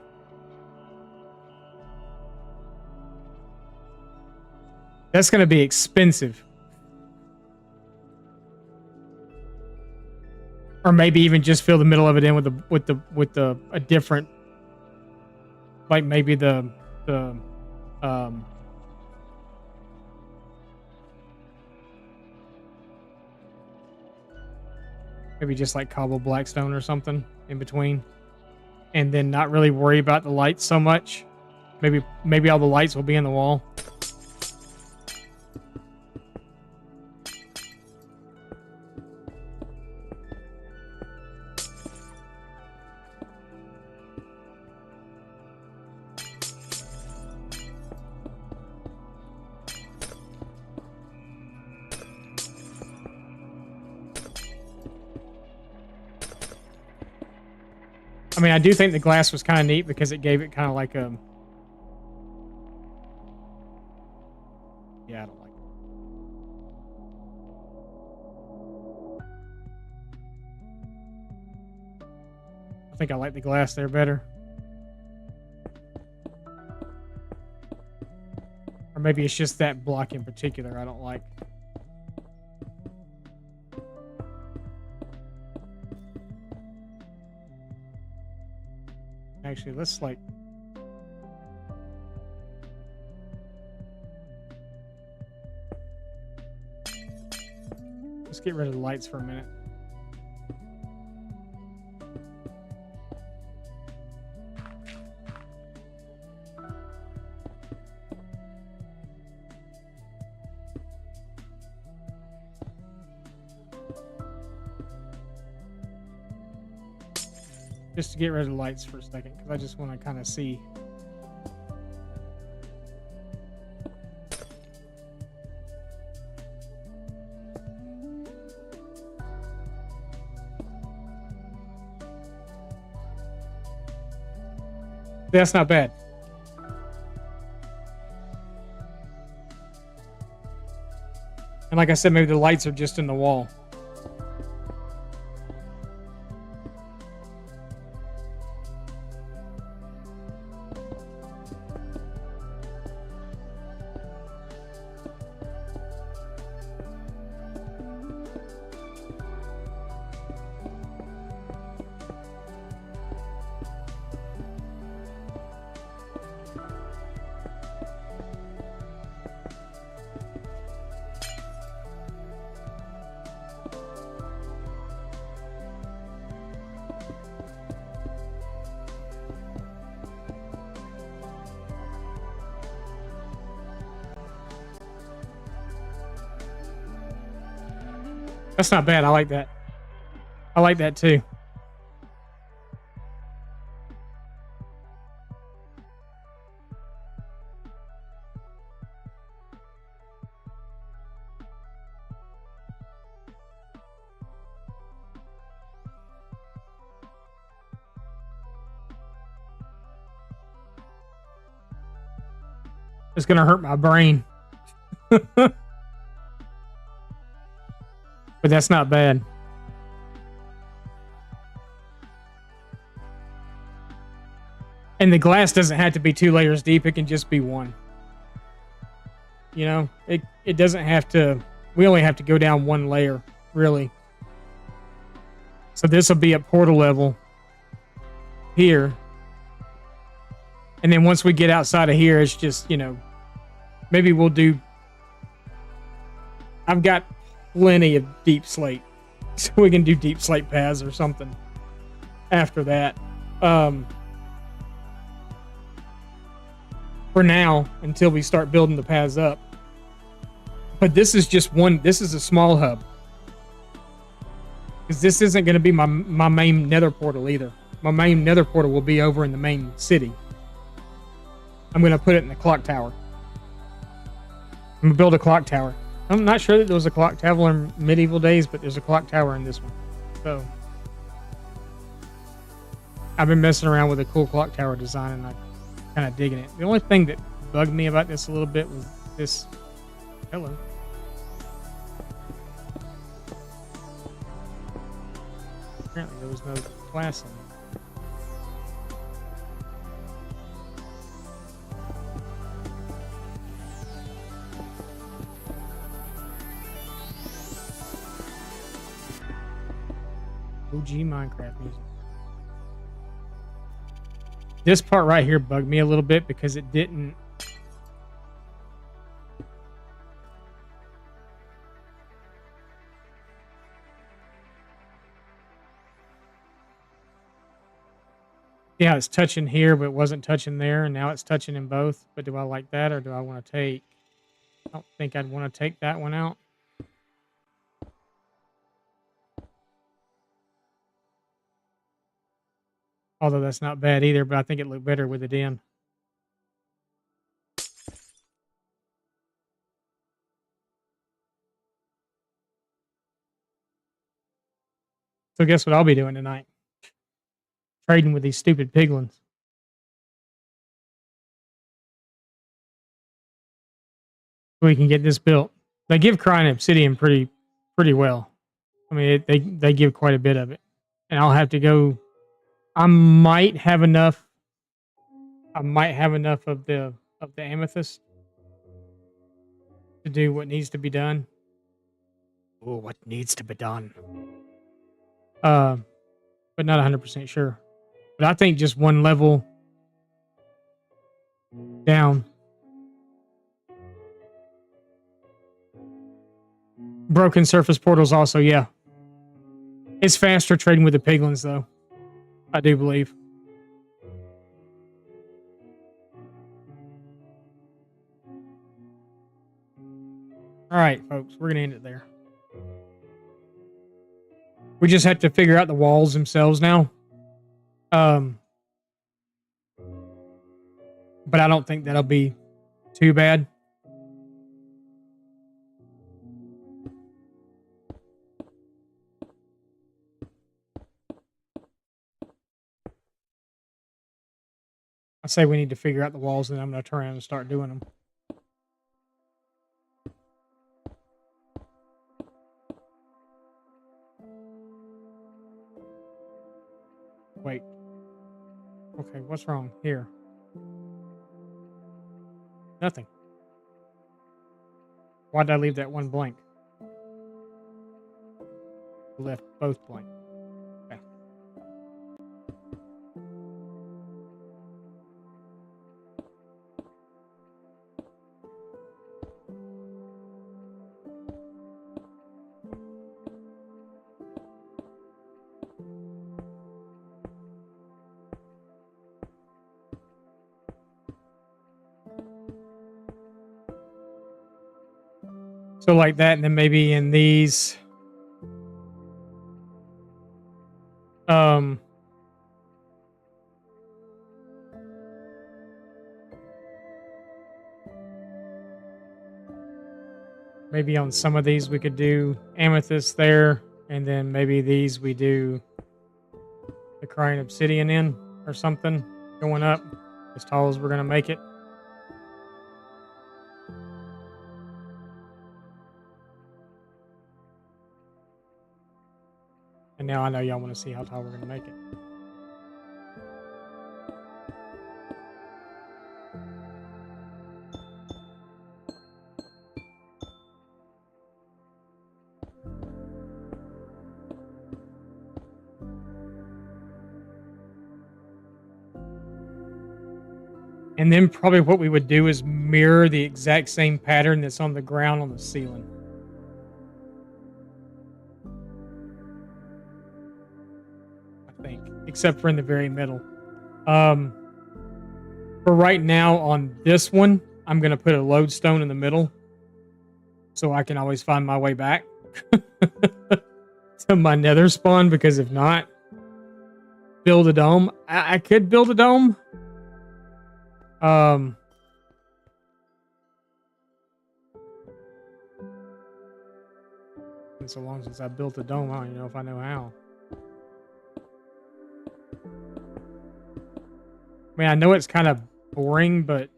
That's going to be expensive. Or maybe even just fill the middle of it in with a different, like maybe the maybe just like cobble blackstone or something in between, and then not really worry about the lights so much. Maybe all the lights will be in the wall. I mean, I do think the glass was kind of neat because it gave it kind of like a... Yeah, I don't like it. I think I like the glass there better. Or maybe it's just that block in particular I don't like. Actually, let's like... Let's get rid of the lights for a minute. Just to get rid of the lights for a second, because I just want to kind of see. That's not bad. And like I said, maybe the lights are just in the wall. That's not bad. I like that. I like that too. It's gonna hurt my brain. But that's not bad. And the glass doesn't have to be 2 layers deep. It can just be one. You know, it doesn't have to. We only have to go down 1 layer, really. So this will be at portal level here. And then once we get outside of here, it's just, you know, maybe we'll do. I've got plenty of deep slate. So we can do deep slate paths or something after that. For now, until we start building the paths up. But this is just one. This is a small hub. Because this isn't going to be my main nether portal either. My main nether portal will be over in the main city. I'm going to put it in the clock tower. I'm going to build a clock tower. I'm not sure that there was a clock tower in medieval days, but there's a clock tower in this one. So I've been messing around with a cool clock tower design, and I'm kind of digging it. The only thing that bugged me about this a little bit was this. Hello. Apparently there was no glass in it. OG Minecraft music. This part right here bugged me a little bit because it didn't. Yeah, it's touching here, but it wasn't touching there, and now it's touching in both. But do I like that, or do I want to take... I don't think I'd want to take that one out. Although that's not bad either, but I think it looked better with it in. So guess what I'll be doing tonight? Trading with these stupid piglins. We can get this built. They give crying obsidian pretty well. I mean, they give quite a bit of it. And I'll have to go... I might have enough of the amethyst to do what needs to be done. Oh, what needs to be done? But not 100% sure. But I think just 1 level down. Broken surface portals also, yeah. It's faster trading with the piglins though. I do believe. All right, folks, we're going to end it there. We just have to figure out the walls themselves now. But I don't think that'll be too bad. I say we need to figure out the walls, and I'm going to turn around and start doing them. Wait. Okay, what's wrong here? Nothing. Why did I leave that one blank? Left both blank. Okay. So like that, and then maybe in these, maybe on some of these we could do amethyst there, and then maybe these we do the crying obsidian in or something, going up as tall as we're gonna make it. And now I know y'all want to see how tall we're going to make it. And then probably what we would do is mirror the exact same pattern that's on the ground on the ceiling. I think, except for in the very middle. For right now on this one, I'm going to put a lodestone in the middle so I can always find my way back to my nether spawn, because if not, build a dome. I could build a dome. Been so long since I built a dome, I don't even know if I know how. I mean, I know it's kind of boring, but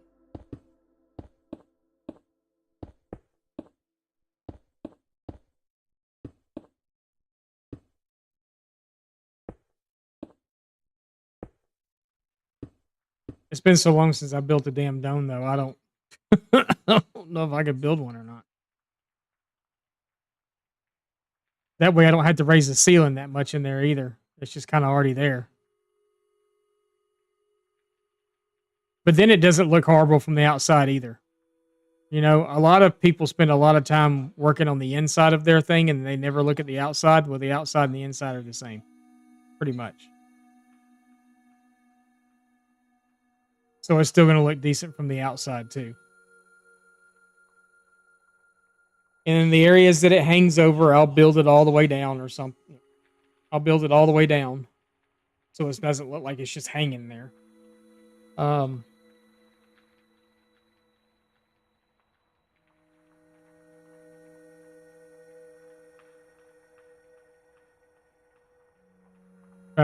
it's been so long since I built a damn dome, though. I don't, I don't know if I could build one or not. That way I don't have to raise the ceiling that much in there either. It's just kind of already there. But then it doesn't look horrible from the outside either. You know, a lot of people spend a lot of time working on the inside of their thing and they never look at the outside. Well, the outside and the inside are the same, pretty much. So it's still going to look decent from the outside too. And in the areas that it hangs over, I'll build it all the way down or something. I'll build it all the way down so it doesn't look like it's just hanging there. I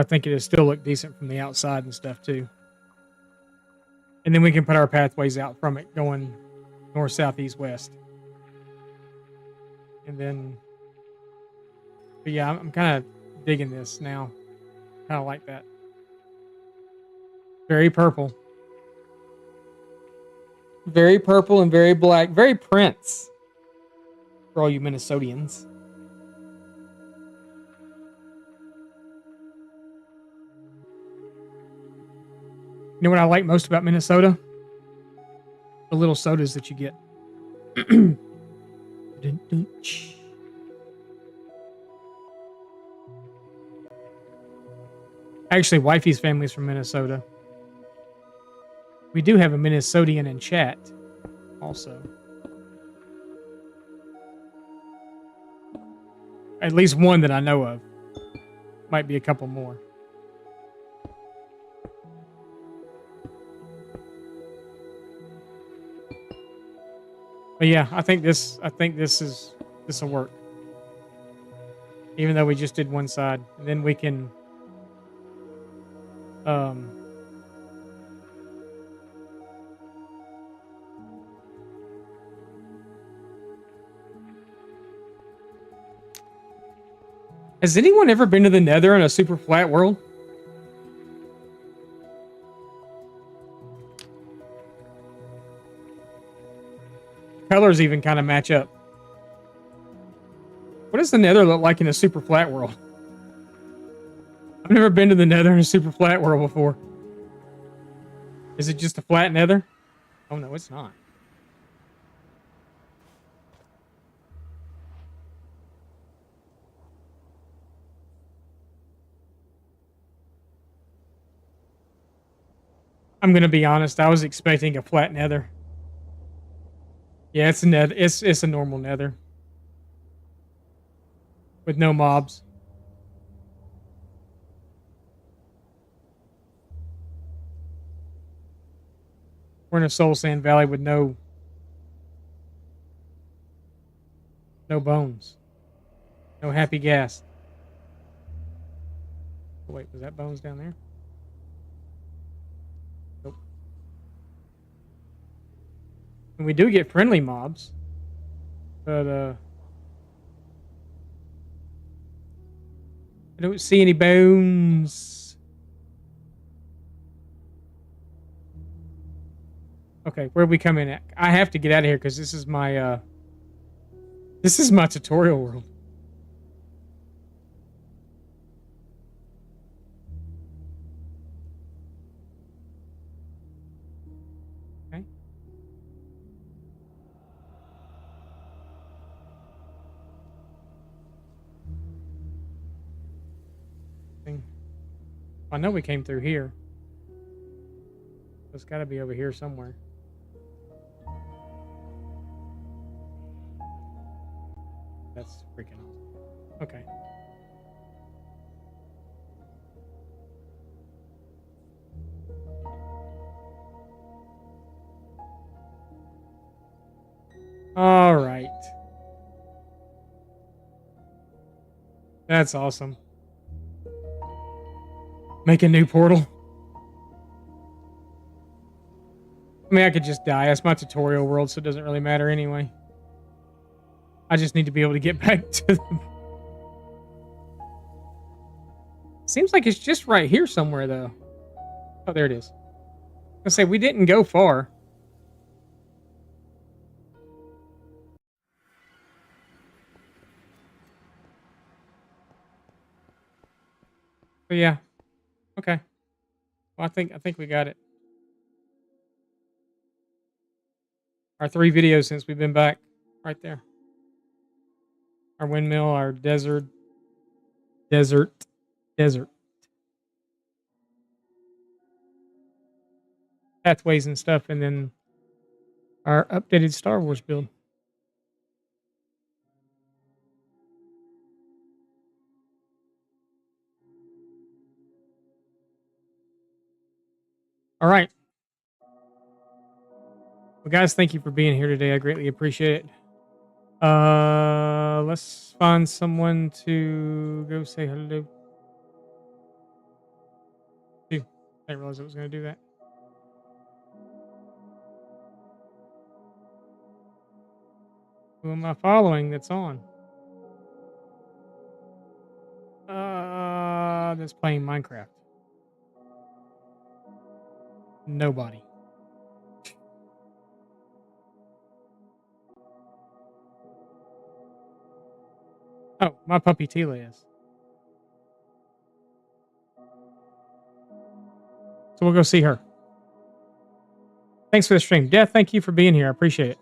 think it'll still look decent from the outside and stuff too. And then we can put our pathways out from it going north, south, east, west. And then, but yeah, I'm kind of digging this now. Kind of like that. Very purple. Very purple and very black. Very Prince. For all you Minnesotians. You know what I like most about Minnesota? The little sodas that you get. Actually, wifey's family's from Minnesota. We do have a Minnesotian in chat, also. At least one that I know of. Might be a couple more. But yeah, I think this will work. Even though we just did one side, and then we can has anyone ever been to the Nether in a super flat world? Colors even kind of match up. What does the Nether look like in a super flat world? I've never been to the Nether in a super flat world before. Is it just a flat Nether? Oh no, it's not. I'm gonna be honest, I was expecting a flat Nether. Yeah, it's a nether. It's a normal Nether with no mobs. We're in a soul sand valley with no bones, no happy gas. Oh, wait, was that bones down there? Nope. And we do get friendly mobs, but I don't see any bones. Okay, where we come in at? I have to get out of here because this is my tutorial world. Okay. I know we came through here. It's got to be over here somewhere. That's freaking awesome. Okay. All right. That's awesome. Make a new portal. I mean, I could just die. That's my tutorial world, so it doesn't really matter anyway. I just need to be able to get back to them. Seems like it's just right here somewhere, though. Oh, there it is. I say we didn't go far. But yeah. Okay. Well, I think we got it. Our 3 videos since we've been back. Right there. Our windmill, our desert. Pathways and stuff, and then our updated Star Wars build. All right. Well, guys, thank you for being here today. I greatly appreciate it. Let's find someone to go say hello to. I didn't realize I was going to do that. Who am I following that's on? That's playing Minecraft. Nobody. Oh, my puppy Tila is. So we'll go see her. Thanks for the stream. Death, thank you for being here. I appreciate it.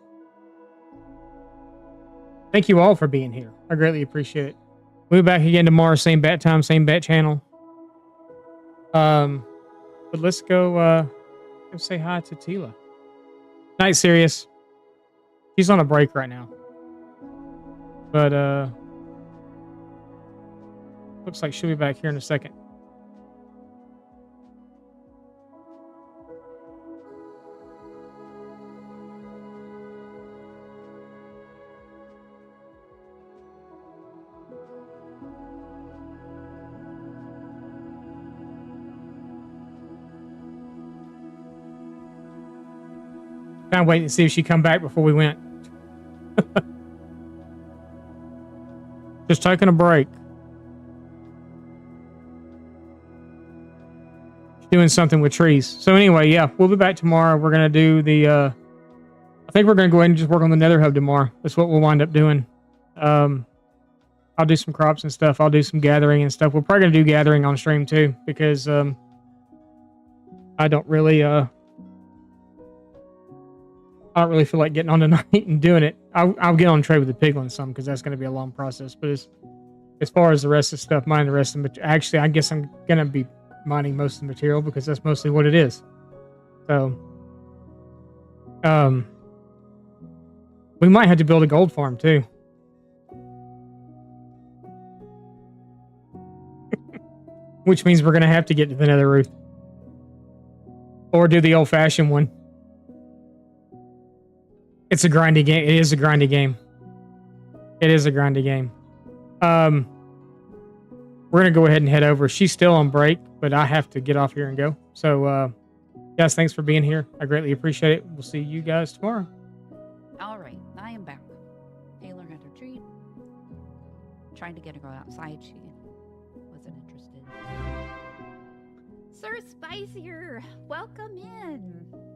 Thank you all for being here. I greatly appreciate it. We'll be back again tomorrow, same bat time, same bat channel. But let's go say hi to Tila. Night, Sirius. She's on a break right now. But looks like she'll be back here in a second. Kind of waiting to see if she'd come back before we went. Just taking a break. She's doing something with trees. So anyway, yeah, we'll be back tomorrow. We're going to do the... I think we're going to go ahead and just work on the Nether hub tomorrow. That's what we'll wind up doing. I'll do some crops and stuff. I'll do some gathering and stuff. We're probably going to do gathering on stream too, because I don't really feel like getting on tonight and doing it. I'll get on trade with the piglins some because that's going to be a long process. But as far as the rest of the stuff, mining the rest of the actually, I guess I'm going to be mining most of the material because that's mostly what it is. So, we might have to build a gold farm too. Which means we're going to have to get to the Nether roof. Or do the old-fashioned one. It's a grindy game. It is a grindy game. It is a grindy game. We're going to go ahead and head over. She's still on break, but I have to get off here and go. So, guys, thanks for being here. I greatly appreciate it. We'll see you guys tomorrow. All right, I am back. Taylor had her treat. Tried to get her go outside. She was Sir Spicier, welcome in.